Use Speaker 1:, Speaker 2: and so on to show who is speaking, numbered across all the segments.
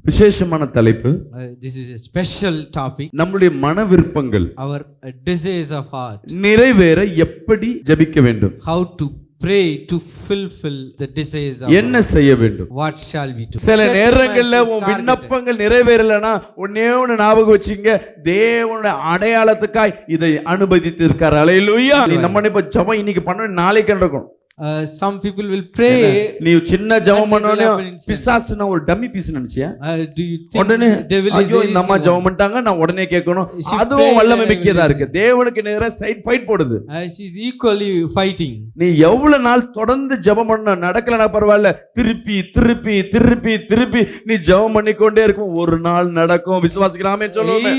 Speaker 1: விசேஷமான தலைப்பு.
Speaker 2: This is a special topic.
Speaker 1: நம்முடைய மன விருப்பங்கள்
Speaker 2: Our desires of heart.
Speaker 1: நிறைவேற எப்படி ஜெபிக்க வேண்டும்?
Speaker 2: How to pray to fulfill the desires of
Speaker 1: என்ன செய்ய வேண்டும்?
Speaker 2: What shall we do?
Speaker 1: சில நேரங்கள்ல உன் விண்ணப்பங்கள் நிறைவேறலனா ஒண்ணே ஒண்ணு ஞாபகம் வச்சுங்க, தேவனுடைய அடையாளத்துக்காய் இதை அனுமதித்து இருக்கார். ஹalleluya. நீ நம்ம இப்ப ஜெபம் இன்னைக்கு பண்ண நாளைக்கு நடக்கும்.
Speaker 2: Some people will pray.
Speaker 1: நீ சின்ன ஜெபம் பண்ணனே பிசாசுனா ஒரு டம்மி பீஸ் நினைச்சியா?
Speaker 2: Do you think
Speaker 1: உடனே
Speaker 2: devil is
Speaker 1: ஐயோ நம்ம ஜெபம் பண்ணிட்டாங்க நான் உடனே கேட்கணும். அதுவும் வல்லமை மிக்கதா இருக்கு. தேவனுக்கு நேரா சைடு ஃபைட் போடுது.
Speaker 2: She is equally fighting.
Speaker 1: நீ எவ்வளவு நாள் தொடர்ந்து ஜெபம் பண்ண நடக்கலனா பரவாயில்ல, திருப்பி திருப்பி திருப்பி திருப்பி நீ ஜெபம் பண்ணிக்கொண்டே இருக்கும், ஒரு நாள் நடக்கும். விசுவாசிக்கலாமே சொல்லுங்க.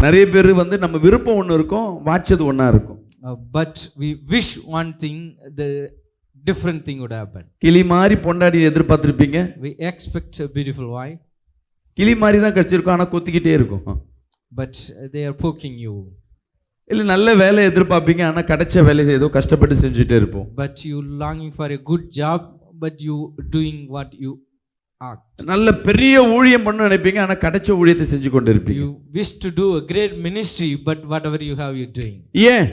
Speaker 1: நிறைய பேர் வந்து நம்ம விருப்பம் ஒண்ணு இருக்கும், வாச்சது ஒண்ணா இருக்கும்.
Speaker 2: But we wish one thing, the different thing would happen.
Speaker 1: கிளி மாதிரி பொண்டாடி எதிர்பார்த்திருப்பீங்க.
Speaker 2: We expect a beautiful wife.
Speaker 1: கிளி மாதிரி தான் கிடைச்சிருக்கும், ஆனா கொத்திக்கிட்டே இருக்கும்.
Speaker 2: But they are poking you.
Speaker 1: இல்ல நல்ல வேலை எதிர்பார்ப்பீங்க, ஆனா கிடைச்ச வேலையை ஏதோ கஷ்டப்பட்டு செஞ்சுட்டே இருப்போம்.
Speaker 2: But you longing for a good job, but you doing what you act.
Speaker 1: நல்ல பெரிய ஊழியம் பண்ண நினைப்பீங்க, ஆனா கிடைச்ச ஊழியத்தை செஞ்சு கொண்டு இருப்பீங்க.
Speaker 2: You wish to do a great ministry, but whatever you have you're doing.
Speaker 1: ஏன்?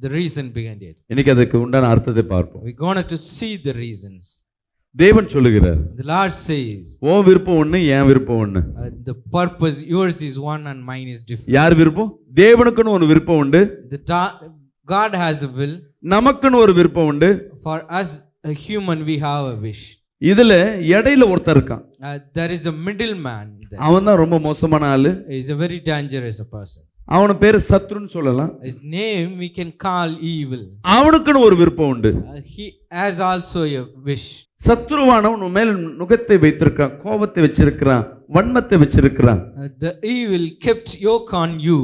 Speaker 2: The reason behind it.
Speaker 1: இன்னைக்கு அதுக்கு உண்டான அர்த்தத்தை பார்ப்போம்.
Speaker 2: We're going to see the reasons.
Speaker 1: தேவன் சொல்லுகிறார்,
Speaker 2: The Lord says,
Speaker 1: ஓ விருப்பம் ஒண்ணு, என் விருப்பம் ஒண்ணு.
Speaker 2: The purpose, yours is one and mine is different.
Speaker 1: யார் விருப்பம்? தேவனுக்குன்னு ஒரு விருப்பம் உண்டு.
Speaker 2: God has a will.
Speaker 1: நமக்குன்னு ஒரு விருப்பம் உண்டு.
Speaker 2: For us a human we have a wish.
Speaker 1: இதுல இடையில ஒருத்தர் இருக்கான்.
Speaker 2: There is a middleman.
Speaker 1: அவன் தான் ரொம்ப மோசமான ஆளு.
Speaker 2: He is a very dangerous person.
Speaker 1: அவன பேரு சத்ருன்னு சொல்லலாம்.
Speaker 2: His name we can call evil.
Speaker 1: அவனுக்குன்னு ஒரு விருப்பம் உண்டு.
Speaker 2: He has also a wish.
Speaker 1: சத்ருவானவன் உன் மேல் நுகத்தை வைத்திருக்கான், கோபத்தை வச்சிருக்கிறான், வன்மத்தை வச்சிருக்கிறான்.
Speaker 2: The evil kept yoke on you.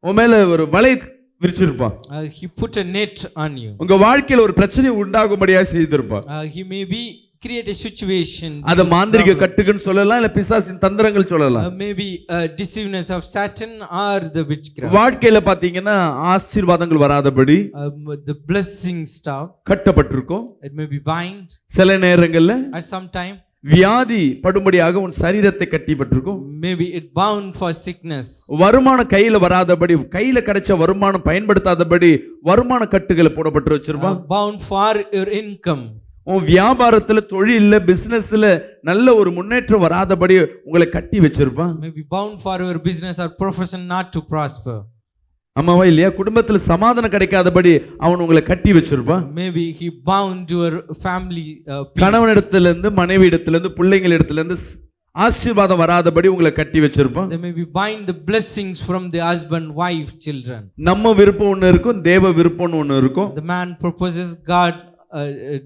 Speaker 1: உன் மேல ஒரு வலை விரிச்சிருப்பான்.
Speaker 2: He put a net on you.
Speaker 1: உங்க வாழ்க்கையில ஒரு பிரச்சனை உண்டாகும்படியா செய்திருப்பான்.
Speaker 2: He may be create a situation.
Speaker 1: அத மாந்திரிக கட்டுக்குன்னு சொல்லலாம், இல்ல பிசாசின் தந்திரங்கள் சொல்லலாம்.
Speaker 2: Maybe deceiverness of Satan or the witchcraft.
Speaker 1: வாழ்க்கையில பாத்தீங்கன்னா ஆசீர்வாதங்கள் வராதபடி
Speaker 2: the blessing stop
Speaker 1: கட்டப்பட்டிருக்கும்.
Speaker 2: It may be bind.
Speaker 1: சில நேரங்கள்ல
Speaker 2: At some time
Speaker 1: வியாதி படும்படியாக உன் சரீரத்தை கட்டிப்பட்டிருக்கும்.
Speaker 2: Maybe it bound for sickness.
Speaker 1: வருமானம் கையில வராதபடி, கையில கிடைச்ச வருமானம் பயன்படுத்தாதபடி வருமான கட்டுகளை போடப்பட்டு வச்சிருப்பான்.
Speaker 2: Bound for your income.
Speaker 1: உன் வியாபாரத்துல, தொழில்ல, பிசினஸ்ல நல்ல ஒரு முன்னேற்றம் வராதபடி உங்களை கட்டி வச்சிருப்பான்.
Speaker 2: Maybe bound for your business or profession not to prosper.
Speaker 1: ஆமாவா இல்லையா? குடும்பத்துல சமாதானம் கிடைக்காதபடி அவன் உங்களை கட்டி வச்சிருப்பான்.
Speaker 2: Maybe he bound your family.
Speaker 1: கணவனிடத்துல இருந்து, மனைவி இடத்துல இருந்து, பிள்ளைங்கள் இடத்துல இருந்து ஆசீர்வாதம் வராதபடி உங்களை கட்டி வச்சிருப்பான்.
Speaker 2: They may be bind the blessings from the husband, wife, children.
Speaker 1: நம்ம விருப்பம் ஒண்ணு இருக்கும், தேவ விருப்பம் ஒண்ணு இருக்கும்.
Speaker 2: The man proposes, God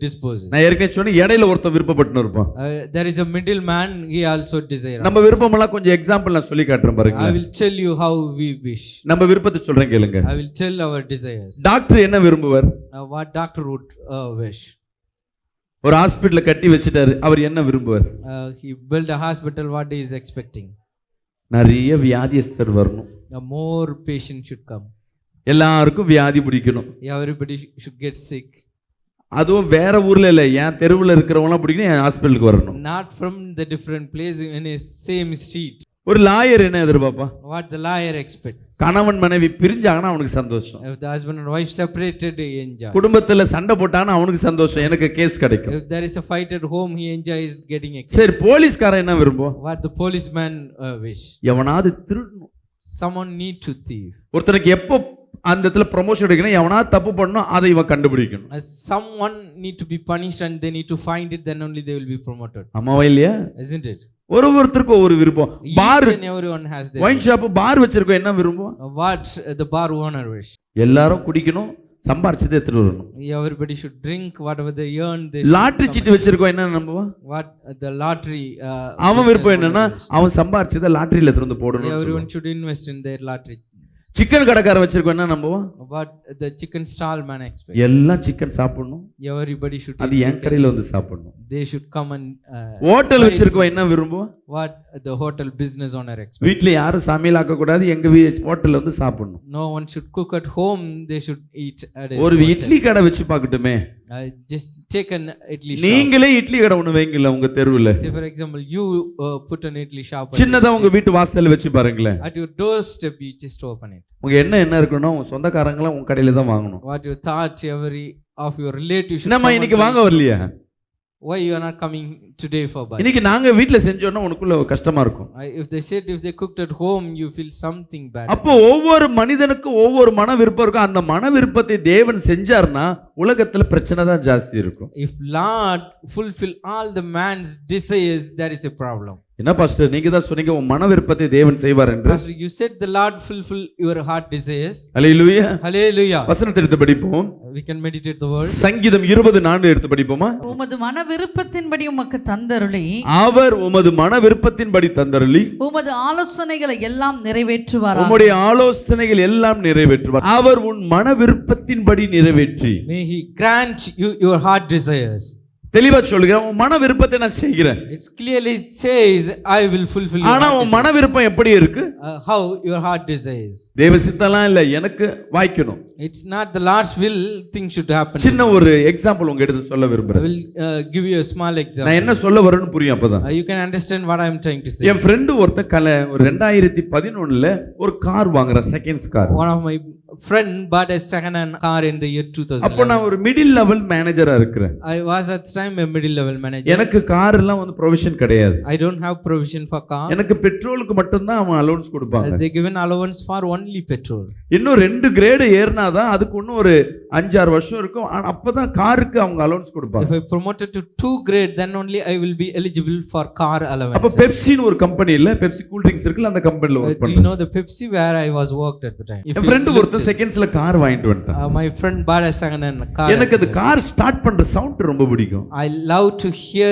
Speaker 2: disposes.
Speaker 1: நான் ஏற்கனவே சொன்னேன், இடையில ஒருத்தன் விருப்பப்பட்டு இருப்பான்.
Speaker 2: There is a middleman, he also desires.
Speaker 1: நம்ம விருப்பம் எல்லாம் கொஞ்சம் எக்ஸாம்பிள் நான் சொல்லி காட்டுறேன் பாருங்க.
Speaker 2: I will tell you how we wish.
Speaker 1: நம்ம விருப்பத்தை சொல்றேன் கேளுங்க.
Speaker 2: I will tell our desires.
Speaker 1: Doctor என்ன விரும்புவார்?
Speaker 2: What doctor would wish?
Speaker 1: ஒரு ஹாஸ்பிடல்ல கட்டி வச்சிட்டாரு, அவர் என்ன விரும்புவார்?
Speaker 2: He built a hospital, what he is expecting?
Speaker 1: நிறைய வியாதியஸ்தர் வரணும்.
Speaker 2: More patients should come.
Speaker 1: எல்லாருக்கும் வியாதி பிடிக்கணும்.
Speaker 2: Everybody should get sick.
Speaker 1: அதுவும் வேற ஊர்ல இல்ல, என் தெருவுல இருக்கிறவங்களாம் பிடிக்கணும், என் ஹாஸ்பிடலுக்கு வரணும்.
Speaker 2: Not from the different place, in a same street.
Speaker 1: ஒரு லாயர் என்ன எதிர்பார்ப்பா?
Speaker 2: What the lawyer expects?
Speaker 1: கணவன் மனைவி பிரிஞ்சாங்கன்னா அவனுக்கு சந்தோஷம்.
Speaker 2: If the husband and wife separated, he enjoys.
Speaker 1: குடும்பத்துல சண்டை போட்டானா அவனுக்கு சந்தோஷம், எனக்கு கேஸ் கிடைக்கும்.
Speaker 2: If there is a fight at home, he enjoys getting a case.
Speaker 1: சரி, போலீஸ்காரன் என்ன விரும்புவான்?
Speaker 2: What the policeman wish?
Speaker 1: எவனாவது திருடணும்.
Speaker 2: Someone need to thief.
Speaker 1: ஒருத்தனுக்கு எப்போ அந்த இடத்துல ப்ரமோஷன் எடுக்கணும், எவனா தப்பு பண்ணணும், அதை இவன் கண்டுபிடிக்கணும்.
Speaker 2: Someone need to be punished and they need to find it, then only they will be promoted.
Speaker 1: ஆமாவா இல்லையா?
Speaker 2: Isn't it?
Speaker 1: ஒருவருக்கு ஒரு விருப்பம். Bar,
Speaker 2: everyone has their
Speaker 1: wine shop, bar வச்சிருக்கோம், என்ன விரும்புவோம்?
Speaker 2: What the bar owner wish?
Speaker 1: எல்லாரும் குடிக்கணும், சம்பாரிச்சதை எடுத்துட்டு வரணும்.
Speaker 2: Everybody should drink whatever they earn. They should
Speaker 1: lottery
Speaker 2: come
Speaker 1: சீட்டு வச்சிருக்கோம் என்ன நம்புவான்?
Speaker 2: what the lottery.
Speaker 1: அவன் விருப்பம்
Speaker 2: business
Speaker 1: என்னன்னா
Speaker 2: model is.
Speaker 1: அவன் சம்பாரிச்சதை லாட்டரியில எடுத்துட்டு வந்து போடணும்.
Speaker 2: Everyone should invest in their lottery.
Speaker 1: Chicken கடைக்காரன் வச்சிருக்கோம் என்ன நம்புவான்?
Speaker 2: What the chicken stall man expects.
Speaker 1: எல்லாம் சிக்கன் சாப்பிடணும்,
Speaker 2: Everybody should
Speaker 1: அது
Speaker 2: eat
Speaker 1: என்
Speaker 2: chicken.
Speaker 1: கடையில வந்து சாப்பிடணும்.
Speaker 2: They should come and
Speaker 1: hotel
Speaker 2: buy
Speaker 1: வச்சிருக்கோம் என்ன விரும்புவான்?
Speaker 2: what the hotel business owner expects.
Speaker 1: வீட்ல யாரும் சமையல் ஆக்க கூடாது, எங்க ஹோட்டல்ல வந்து சாப்பிடணும்.
Speaker 2: No one should cook at home. They should eat at a
Speaker 1: ஒரு
Speaker 2: hotel.
Speaker 1: இட்லி கடை வச்சு பார்க்கட்டுமே.
Speaker 2: Just take an idli shop.
Speaker 1: நீங்களே இட்லி கடை ஒண்ணு வைங்கல உங்க தெருவுல.
Speaker 2: Say for example, you put an idli shop.
Speaker 1: சின்னதா உங்க வீட்டு வாசல்ல வச்சு பாருங்களேன்.
Speaker 2: At your doorstep, you just open it.
Speaker 1: உங்க என்ன இருக்கணும், உங்க சொந்தக்காரங்கள உங்க கடையில தான் வாங்கணும்.
Speaker 2: What you thought every of your relatives should
Speaker 1: நம்ம
Speaker 2: come
Speaker 1: இன்னைக்கு
Speaker 2: and
Speaker 1: வாங்க வரலையா?
Speaker 2: why you are not coming today for buy?
Speaker 1: இன்னைக்கு நாங்க வீட்ல செஞ்சோம்னா உனக்குள்ள கஷ்டமா இருக்கும்.
Speaker 2: If they said if they cooked at home, you feel something bad.
Speaker 1: அப்போ ஒவ்வொரு மனிதனுக்கும் ஒவ்வொரு மன விருப்பம் இருக்கும். அந்த மன விருப்பத்தை தேவன் செஞ்சார்னா உலகத்துல பிரச்சனை தான் ஜாஸ்தி இருக்கும்.
Speaker 2: If Lord fulfill all the man's desires, there is a problem.
Speaker 1: என்ன பாஸ்டர் நீங்க தான் சொன்னீங்க உன் மன விருப்பத்தை தேவன் செய்வார் என்று.
Speaker 2: Pastor, you said the Lord fulfill your heart desires.
Speaker 1: Hallelujah.
Speaker 2: Hallelujah.
Speaker 1: வசனத்தை எடுத்து படிப்போம்.
Speaker 2: We can meditate the word.
Speaker 1: சங்கீதம் 20:4 எடுத்து படிப்போமா?
Speaker 3: உமது மன விருப்பத்தின்படி உமக்கு தந்தருளி
Speaker 1: அவர் உமது மன விருப்பத்தின்படி தந்தருளி
Speaker 3: உமது ஆலோசனைகளை எல்லாம் நிறைவேற்றுவாராக.
Speaker 1: உம்முடைய ஆலோசனைகள் எல்லாம் நிறைவேற்றுவார். அவர் உன் மன விருப்பத்தின்படி நிறைவேற்றி
Speaker 2: May he grant you your heart desires.
Speaker 1: தெளிவா சொல்கிறேன், உன் மன விருப்பத்தை நான் செய்கிறேன்.
Speaker 2: It clearly says I will fulfill your
Speaker 1: ஆனா
Speaker 2: heart
Speaker 1: உன் மன விருப்பம் எப்படி இருக்கு?
Speaker 2: how your heart desires.
Speaker 1: தேவ சித்தம்லாம் இல்ல, எனக்கு வாய்க்கணும்.
Speaker 2: It's not the Lord's will things should happen.
Speaker 1: சின்ன ஒரு எக்ஸாம்பிள் உங்க எடுத்து சொல்ல
Speaker 2: I
Speaker 1: விரும்புறேன்.
Speaker 2: will give you a small
Speaker 1: நான்
Speaker 2: example.
Speaker 1: என்ன சொல்ல வரேன்னு புரியும் அப்பதான்.
Speaker 2: You can understand what I am trying to say.
Speaker 1: N friend ஒருத்த ஒரு 2011 ஒரு கார் வாங்குற seconds car.
Speaker 2: One of my friend bought a second hand car in the year 2000.
Speaker 1: அப்போ நான் ஒரு மிடில் லெவல் மேனேஜரா இருக்கிறேன்.
Speaker 2: I was at the time a middle level manager.
Speaker 1: எனக்கு கார் எல்லாம் வந்து ப்ரொவிஷன் கிடையாது.
Speaker 2: I don't have provision for car.
Speaker 1: எனக்கு பெட்ரோலுக்கு மட்டும் தான் அவன் அலோவன்ஸ் கொடுப்பாங்க.
Speaker 2: They given allowance for only petrol.
Speaker 1: இன்னும் 2 கிரேடு ஏறினாதான் அதுக்கு இன்னும் ஒரு 5-6 வருஷம் இருக்கும். அப்பதான் காருக்கு அவங்க அலோவன்ஸ் கொடுப்பாங்க.
Speaker 2: If I promoted to 2 grade, then only I will be eligible for car allowance.
Speaker 1: அப்ப பெப்சின்னு ஒரு கம்பெனி இல்ல, பெப்சி கூல் ட்ரிங்க்ஸ் இருக்குல, அந்த கம்பெனில வர்க்
Speaker 2: Do you
Speaker 1: பண்ணேன்.
Speaker 2: know the Pepsi where I was worked at the time?
Speaker 1: N friend ஒருத்தர் செகண்ட்ஸ்ல car வாங்கிட்டு வந்துட்டான்.
Speaker 2: My friend bought a second hand car.
Speaker 1: எனக்கு அந்த கார் ஸ்டார்ட் பண்ற சவுண்ட் ரொம்ப பிடிக்கும்.
Speaker 2: I love to hear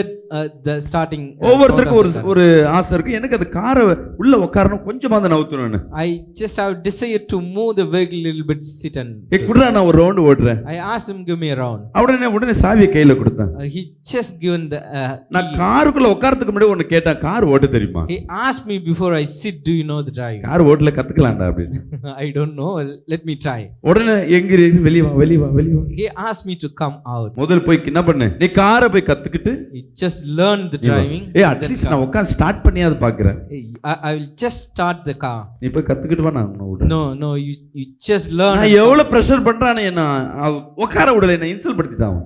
Speaker 2: the starting.
Speaker 1: ஒவ்வொருத்தருக்கும் ஒரு ஆசை இருக்கு. எனக்கு அந்த காரை உள்ள உட்காரணும், கொஞ்சமா அந்த நவுத்தணும்னு.
Speaker 2: I just have desire to move the vehicle a little bit, sit and.
Speaker 1: குடுறா நான் ஒரு ரவுண்ட் ஓடுறேன்.
Speaker 2: I asked him give me a round.
Speaker 1: உடனே சாவியை கையில கொடுத்தான்.
Speaker 2: He just given the
Speaker 1: நான் காருக்குள்ள உட்கார்றதுக்கு முன்னாடி ஒன்னு கேட்டேன், கார் ஓட்ட தெரியுமா?
Speaker 2: He asked me before I sit, do you know the driving?
Speaker 1: Car ஓட்டல கத்துக்கலாம்டா அப்படின்னு.
Speaker 2: I don't know, let me try.
Speaker 1: உடனே எங்க வெளிய வா.
Speaker 2: He asked me to come out.
Speaker 1: முதல்ல போய் என்ன பண்ணு, நீ காரை போய் கத்துக்கிட்டு
Speaker 2: He just learned the driving.
Speaker 1: At least நான் உட்கார்ந்து ஸ்டார்ட் பண்ணியாவது பாக்குறேன்.
Speaker 2: I will just start the car.
Speaker 1: நீ போய் கத்துக்கிட்டு வா, நான் விடுறேன்.
Speaker 2: No, you just learn.
Speaker 1: நான் எவ்வளவு பிரஷர் பண்றானே, என்ன உட்கார விடல, என்ன insult படுத்திட்டான்.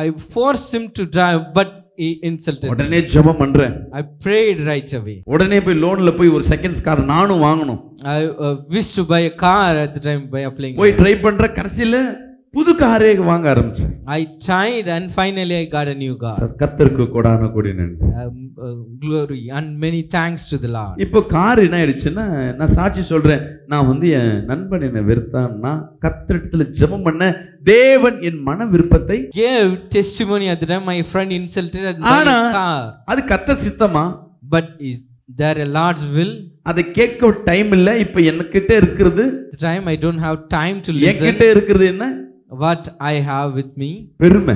Speaker 2: I forced him to drive, but he insulted me.
Speaker 1: உடனே ஜெபம் பண்றேன்.
Speaker 2: I prayed right away.
Speaker 1: உடனே போய் லோன்ல போய் ஒரு செகண்ட்ஸ் கார் நானும் வாங்கணும்.
Speaker 2: I wished to buy a car at the time by applying.
Speaker 1: போய் ட்ரை பண்ற, கடைசில புது காரே வாங்க ஆரம்பிச்சேன்.
Speaker 2: I tried and finally I got a new car.
Speaker 1: கர்த்தருக்கு கொடான கொடி நன்றி.
Speaker 2: Glory and many thanks to the Lord.
Speaker 1: இப்போ கார் என்ன ஆயிடுச்சுன்னா, நான் சாட்சி சொல்றேன், நான் வந்து என் நண்பன் என்ன வெறுத்தான்னா கர்த்தரிடத்துல ஜெபம் பண்ண, தேவன் என் மன விருப்பத்தை
Speaker 2: gave testimony at the time my friend insulted and bought a car.
Speaker 1: அது கர்த்தர் சித்தமா?
Speaker 2: But is there a Lord's will?
Speaker 1: அதை கேட்க டைம் இல்ல. இப்போ என்கிட்ட இருக்கிறது,
Speaker 2: The time I don't have time to listen.
Speaker 1: என்கிட்ட இருக்கிறது என்ன?
Speaker 2: What I have with me,
Speaker 1: பெருமை.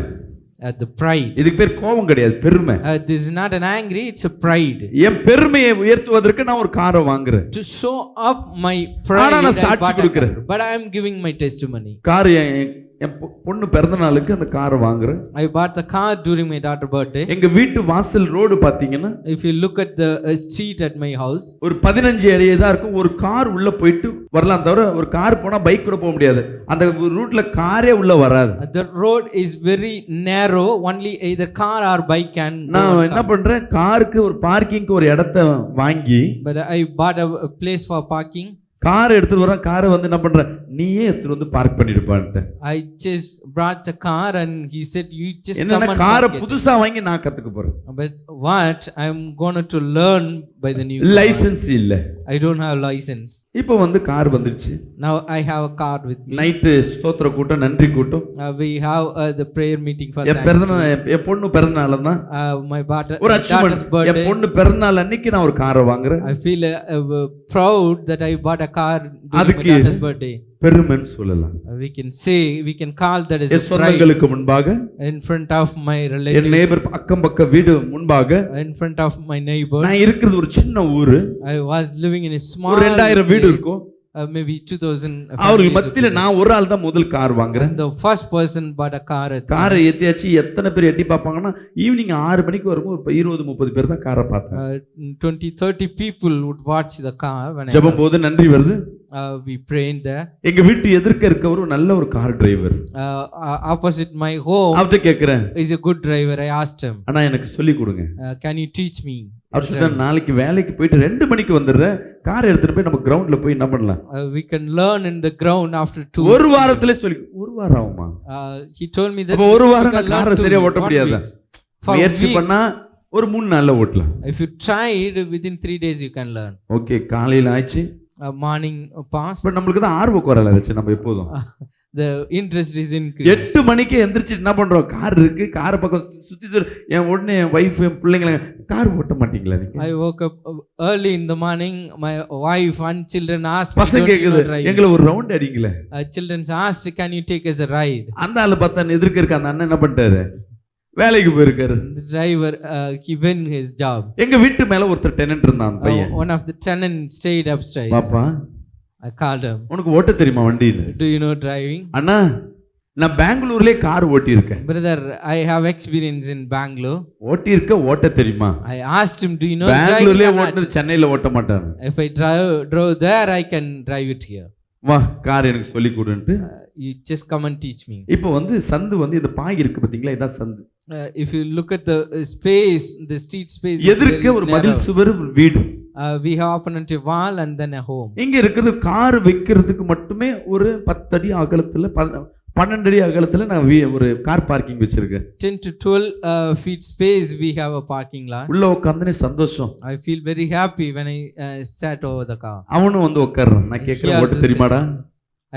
Speaker 2: the pride.
Speaker 1: இதுக்கு பேர் கோபம் கிடையாது, பெருமை.
Speaker 2: This is not an angry, it's a pride.
Speaker 1: என் பெருமையை உயர்த்துவதற்கு நான் ஒரு காரை வாங்குறேன்.
Speaker 2: To show up my pride,
Speaker 1: நான்
Speaker 2: I
Speaker 1: சாட்சி
Speaker 2: bought a
Speaker 1: கொடுக்கிறேன்.
Speaker 2: car. But I am giving my testimony.
Speaker 1: Car என் பொண்ணு பிறந்த நாளுக்கு அந்த காரை வாங்குறேன்.
Speaker 2: I bought the car during my daughter's birthday.
Speaker 1: எங்க வீட்டு வாசல் ரோடு பாத்தீங்கன்னா,
Speaker 2: If you look at the street at my house,
Speaker 1: ஒரு 15 அடி தான் இருக்கும். ஒரு கார் உள்ள போயிட்டு வரலாம், தவிர ஒரு கார் போனா பைக் கூட போக முடியாது. அந்த ரூட்ல காரே உள்ள வராது.
Speaker 2: the road is very narrow, only either car or bike can go.
Speaker 1: நான் என்ன பண்றேன், காருக்கு ஒரு பார்க்கிங்க்கு ஒரு இடத்தை வாங்கி,
Speaker 2: But I bought a place for parking.
Speaker 1: Car எடுத்துட்டு வரேன். காரை வந்து என்ன பண்றேன், நீயே எடுத்துட்டு வந்து park பண்ணிருப்பான்ட்டு.
Speaker 2: I just brought the car and he said you just come
Speaker 1: என்ன
Speaker 2: and
Speaker 1: காரை
Speaker 2: park it.
Speaker 1: புதுசா வாங்கி நான் கத்துக்க போறேன்.
Speaker 2: But what I'm going to learn by the new car.
Speaker 1: License இல்ல.
Speaker 2: I don't have license.
Speaker 1: இப்போ வந்து கார் வந்துருச்சு.
Speaker 2: Now I have a car with me.
Speaker 1: Night ஸ்தோத்திர கூட்டம், நன்றி கூட்டம்.
Speaker 2: We have the prayer meeting for
Speaker 1: என் பொண்ணு பிறந்தநாள் தான்.
Speaker 2: My
Speaker 1: ஒரு
Speaker 2: daughter's
Speaker 1: அச்சீவ்மென்ட்.
Speaker 2: birthday.
Speaker 1: என் பொண்ணு பிறந்தநாள் அன்னைக்கு நான் ஒரு காரை வாங்குறேன்.
Speaker 2: I feel proud that I bought a car during my daughter's birthday.
Speaker 1: பெருமைன்னு சொல்லலாம்.
Speaker 2: We can call that as a pride.
Speaker 1: சொந்தங்களுக்கு முன்பாக,
Speaker 2: in front of my
Speaker 1: N
Speaker 2: relatives,
Speaker 1: neighbour அக்கம் பக்க வீடு முன்பாக,
Speaker 2: in front of my neighbors.
Speaker 1: நான் இருக்கிறது ஒரு சின்ன ஊரு.
Speaker 2: I was living in a small
Speaker 1: ஒரு 2000 வீடு
Speaker 2: place,
Speaker 1: இருக்கும்.
Speaker 2: maybe 2000
Speaker 1: அவர்கள் மத்தியில நான் ஒரு ஆள் தான் முதல் கார் வாங்குறேன்.
Speaker 2: And the first person bought a car.
Speaker 1: காரை ஏத்தியாச்சு. எத்தனை பேர் எட்டி பார்ப்பாங்கன்னா ஈவினிங் 6 மணிக்கு வரும்போது 20-30 பேர் தான் காரை பார்த்தாங்க.
Speaker 2: 20-30 people would watch the car when
Speaker 1: ஜெபம் போது நன்றி வருது.
Speaker 2: we prayed there.
Speaker 1: எங்க வீட்டு எதிர்க்க இருக்கவர் நல்ல ஒரு car driver.
Speaker 2: Opposite my home
Speaker 1: அவர்ட்ட கேக்குறேன்,
Speaker 2: is a good driver. I asked him,
Speaker 1: அண்ணா எனக்கு சொல்லி கொடுங்க.
Speaker 2: can you teach me?
Speaker 1: அவர் சொன்னா நாளைக்கு வேலைக்கு போயிட்டு 2 மணிக்கு வந்துடுறேன். கார் எடுத்துட்டு போய் நம்ம கிரவுண்ட்ல போய் என்ன பண்ணலாம்?
Speaker 2: We can learn in the ground after 2.
Speaker 1: ஒரு வாரத்திலே சொல்லி. ஒரு வாரம் ஆகுமா?
Speaker 2: He told me that
Speaker 1: அப்ப ஒரு வாரம் நான் காரை சரியா ஓட்ட முடியாது. முயற்சி பண்ணா ஒரு 3 நாள்ல ஓட்டலாம்.
Speaker 2: If you tried, within 3 days you can learn.
Speaker 1: Okay, காலையில ஆச்சு.
Speaker 2: Morning passed.
Speaker 1: பட் நமக்கு தான் ஆர்வம் குறல வச்சு நம்ம எப்போதும்.
Speaker 2: The interest is increased.
Speaker 1: 8 மணிக்கு எந்திரிச்சு என்ன பண்றோம்? கார் இருக்கு, கார் பக்கம் சுத்தி என் உடனே என் வைஃப் என் பிள்ளைங்க, கார் ஓட்ட மாட்டீங்களா நீங்க?
Speaker 2: I woke up early in the morning. My wife and children asked me,
Speaker 1: பசங்க கேக்குது, எங்களை ஒரு round அடிங்களே.
Speaker 2: Children asked, can you take us a ride?
Speaker 1: அந்த ஆளு பார்த்தா எதிர்க்க இருக்க அந்த அண்ணன் என்ன பண்ணிட்டாரு? வேலைக்கு போயிருக்காரு.
Speaker 2: The driver he went his job.
Speaker 1: எங்க வீட்டு மேல ஒருத்தர் டெனன்ட் இருந்தான் பையன்.
Speaker 2: One of the tenants stayed upstairs.
Speaker 1: பாப்பா,
Speaker 2: I called him.
Speaker 1: உனக்கு ஓட்ட தெரியுமா வண்டின்னு?
Speaker 2: Do you know driving?
Speaker 1: அண்ணா, நான் பெங்களூர்லயே கார் ஓட்டி இருக்கேன்.
Speaker 2: Brother, I have experience in Bangalore.
Speaker 1: ஓட்டி இருக்க, ஓட்ட தெரியுமா?
Speaker 2: I asked him, do you know driving?
Speaker 1: பெங்களூர்லயே ஓட்டுனது சென்னையில ஓட்ட மாட்டாரு.
Speaker 2: If I drove there, I can drive it here.
Speaker 1: வா, கார் எனக்கு சொல்லி கொடுன்ட்டு.
Speaker 2: You just come and teach me.
Speaker 1: இப்போ வந்து சந்து வந்து இந்த பாய் இருக்கு பாத்தீங்களா? இதான் சந்து.
Speaker 2: If you look at the space, the street space is
Speaker 1: எதிர்க்க ஒரு மதில் சுவர், வீடு.
Speaker 2: We have opponent a wall and then a home.
Speaker 1: இங்க இருக்குது கார் வைக்கிறதுக்கு மட்டுமே ஒரு 10 அடி அகலத்துல 12 அடி அகலத்துல நான் ஒரு கார் பார்க்கிங் வச்சிருக்கேன்.
Speaker 2: 10 to 12 feet space we have a parking lot.
Speaker 1: உள்ள உட்கார்ந்தனே சந்தோஷம்.
Speaker 2: I feel very happy when I sat over the car.
Speaker 1: அவனும் வந்து உட்கார்றான். நான் கேக்குறேன், ஓட்ட தெரியுமாடா?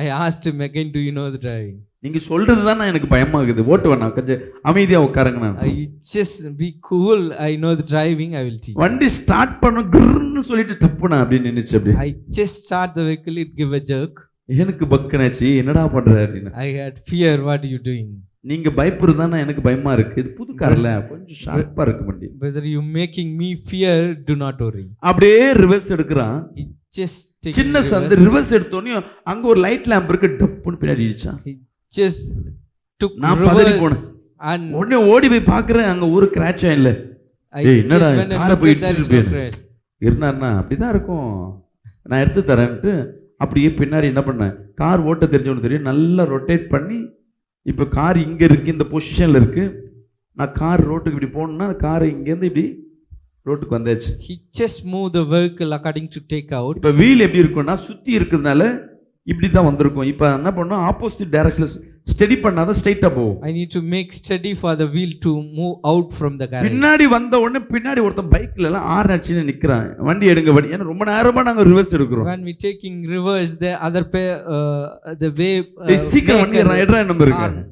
Speaker 2: I asked him again, do you know the driving?
Speaker 1: நீங்க சொல்றது தான் எனக்கு பயமாகுது. ஓட்டுவேன் நான், கொஞ்சம் அமைதியா உட்காருங்க. நான்
Speaker 2: just be cool. I know the driving. I will teach.
Speaker 1: வண்டி ஸ்டார்ட் பண்ண கிர்ன்னு சொல்லிட்டு டப்புனா அப்படி நின்னுச்சு. அப்படி
Speaker 2: I just start the vehicle, it give a jerk.
Speaker 1: எனக்கு பக்கனாச்சு, என்னடா பண்ற அப்படின்னு.
Speaker 2: I had fear, what you doing?
Speaker 1: நீங்க பயப்படுறதானா எனக்கு பயமா இருக்கு. இது புது கார்ல கொஞ்சம் ஷார்ப்பா இருக்கு வண்டி.
Speaker 2: Whether you making me fear, do not worry.
Speaker 1: அப்படியே ரிவர்ஸ் எடுக்கறான்.
Speaker 2: He just take
Speaker 1: சின்ன சந்து ரிவர்ஸ் எடுத்தோனே அங்க ஒரு லைட் லாம்ப் இருக்கு, டப்புன்னு பின்னாடி இடிச்சான்.
Speaker 2: He just took
Speaker 1: reverse
Speaker 2: and
Speaker 1: உடனே ஓடி போய் பார்க்கறேன், அங்க ஒரு கிராட்சும் இல்ல.
Speaker 2: ஏய் என்னடா காரை போய் இடிச்சிட்டு
Speaker 1: இருந்தாருன்னா அப்படிதான் இருக்கும், நான் எடுத்து தரேன்ட்டு அப்படியே பின்னாடி என்ன பண்ணேன், கார் ஓட்ட தெரிஞ்சவனுக்கு தெரியும், நல்லா ரொட்டேட் பண்ணி இப்போ கார் இங்கே இருக்குது, இந்த பொசிஷனில் இருக்குது. நான் கார் ரோட்டுக்கு இப்படி போகணுன்னா காரை இங்கேருந்து இப்படி ரோட்டுக்கு வந்தாச்சு.
Speaker 2: He just moved the vehicle according to take out.
Speaker 1: இப்போ வீல் எப்படி இருக்குன்னா சுற்றி இருக்கிறதுனால இப்படி தான் வந்திருக்கும். இப்போ என்ன பண்ணணும், ஆப்போசிட் டைரக்ஷனில் ஸ்டடி பண்ணாதான் ஸ்ட்ரைட்டாக போகும்.
Speaker 2: I need to make steady for the wheel to move out from the garage.
Speaker 1: பின்னாடி வந்த உடனே பின்னாடி ஒருத்தன் பைக்ல எல்லாம் ஆறு அடிச்சுன்னு நிற்கிறான், வண்டி எடுங்க வண்டி. ஏன்னா ரொம்ப நேரமாக நாங்கள் ரிவர்ஸ் எடுக்கிறோம்.
Speaker 2: When we taking reverse, the other the way
Speaker 1: சீக்கிரம் வண்டி எடுறா நம்பர் இருக்கு.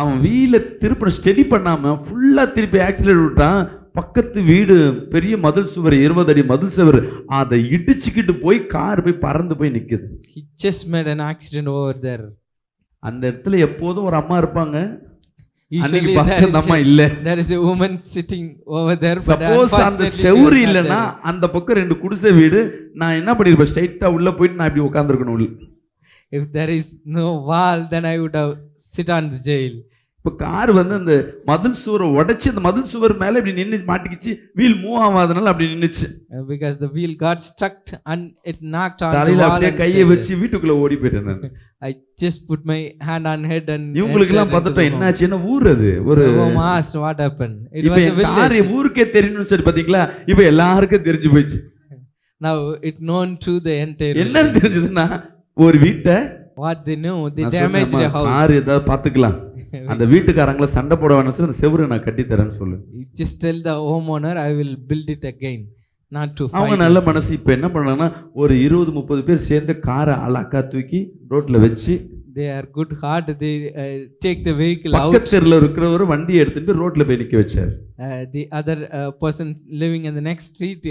Speaker 1: அவன் வீல திருப்பி ஸ்டடி பண்ணாம ஃபுல்லா திருப்பி ஆக்சிலேட்டர் விட்டான். பக்கத்து வீடு பெரிய மதில் சுவர், 20 அடி மதில் சுவர், அதை இடிச்சுக்கிட்டு போய் கார் போய் பறந்து போய் நிக்குது.
Speaker 2: He just made an accident over there.
Speaker 1: அந்த இடத்துல எப்போதும் ஒரு அம்மா இருப்பாங்க.
Speaker 2: Usually there is a woman sitting over there, but
Speaker 1: suppose அந்த செவுரு இல்லனா அந்த பக்கம் ரெண்டு குடிசை வீடு, நான் என்ன பண்ணிருப்பேன், ஸ்ட்ரைட்டா உள்ள போயிட்டு நான் இப்படி உட்கார்ந்திருக்கணும் உள்ள.
Speaker 2: If there is no wall, then I would have sit on the jail.
Speaker 1: இப்போ கார் வந்து அந்த மதில் சுவரை உடைச்சு அந்த மதில் சுவர் மேல இப்படி நின்று மாட்டிக்கிச்சு, வீல் மூவ் ஆகாதனால அப்படி நின்னுச்சு.
Speaker 2: Because the wheel got stuck and it knocked on
Speaker 1: the wall.
Speaker 2: அப்படியே
Speaker 1: கையை வச்சு வீட்டுக்குள்ள ஓடி போயிட்டேன் நான்.
Speaker 2: I just put my hand on head and
Speaker 1: இவங்களுக்கு எல்லாம் பார்த்தா என்னாச்சு, என்ன ஊர் அது, ஒரு
Speaker 2: asked what happened. It was a village.
Speaker 1: Car ஊருக்கே தெரியணும்னு சொல்லி பாத்தீங்களா, இப்போ எல்லாருக்கும் தெரிஞ்சு போயிடுச்சு.
Speaker 2: Now it known to the entire.
Speaker 1: என்ன தெரிஞ்சதுன்னா, ஒரு வீட்டை
Speaker 2: what they know, they damaged the house.
Speaker 1: Car ஏதாவது பாத்துக்கலாம், அந்த வீட்டுக்காரங்கள சண்டை போட வேணாம் சார், அந்த செவுரு நான் கட்டி தரேன்னு சொல்லு.
Speaker 2: You just tell the homeowner, I will build it again. not to
Speaker 1: அவங்க
Speaker 2: fight.
Speaker 1: நல்ல மனசு இப்போ என்ன பண்ணாங்கன்னா ஒரு 20-30 பேர் சேர்ந்து காரை அழகா தூக்கி ரோட்ல வச்சு
Speaker 2: They are good heart. They take the vehicle out.
Speaker 1: பக்கத்து தெருல இருக்கிறவர் வண்டியை எடுத்துட்டு போய் ரோட்ல போய் நிக்க வச்சார்.
Speaker 2: The other person living in the next street,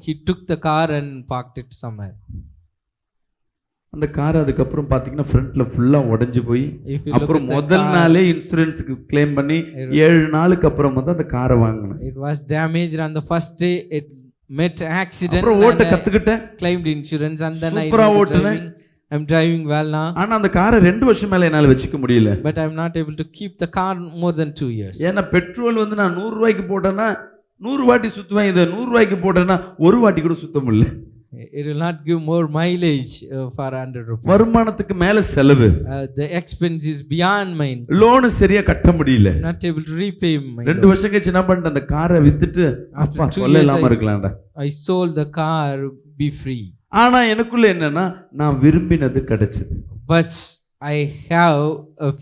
Speaker 2: he took the car and parked it somewhere.
Speaker 1: அந்த கார் அதுக்கப்புறம் பாத்தீங்கன்னா ஃப்ரண்ட்ல ஃபுல்லா உடைஞ்சு போய்
Speaker 2: If you look
Speaker 1: அப்புறம்
Speaker 2: at the
Speaker 1: முதல்
Speaker 2: car,
Speaker 1: நாளே இன்சூரன்ஸ்க்கு கிளைம் பண்ணி 7 நாளுக்கு அப்புறம் வந்து அந்த காரை வாங்கினேன்.
Speaker 2: it was damaged on the first day. It met accident.
Speaker 1: அப்புறம் ஓட்ட
Speaker 2: and I
Speaker 1: கத்துக்கிட்டேன்.
Speaker 2: claimed insurance and then I
Speaker 1: சூப்பரா
Speaker 2: know the
Speaker 1: ஓட்டுனேன்.
Speaker 2: driving. I'm driving well now.
Speaker 1: ஆனா அந்த காரை 2 வருஷம் மேல என்னால வச்சுக்க முடியல.
Speaker 2: But I'm not able to keep the car more than 2 years.
Speaker 1: ஏன்னா பெட்ரோல் வந்து நான் 100 ரூபாய்க்கு போட்டேன்னா 100 வாட்டி சுத்துவேன். இதை 100 ரூபாய்க்கு போட்டேன்னா ஒரு வாட்டி கூட சுத்த முடியல.
Speaker 2: It will not give more mileage for 100 rupees.
Speaker 1: வருமானத்துக்கு மேல செலவு.
Speaker 2: The expense is beyond mine.
Speaker 1: Loan சரியா கட்ட முடியல.
Speaker 2: Not able to repay my
Speaker 1: 2 வருஷம் கழிச்சு என்ன பண்ணிட்டேன், அந்த காரை வித்துட்டு அப்பா
Speaker 2: 2
Speaker 1: சொல்ல
Speaker 2: years
Speaker 1: இல்லாம இருக்கலாம்டா.
Speaker 2: I sold the car, be free.
Speaker 1: ஆனா எனக்குள்ள என்னன்னா நான் விரும்பினது கிடைச்சது.
Speaker 2: But I have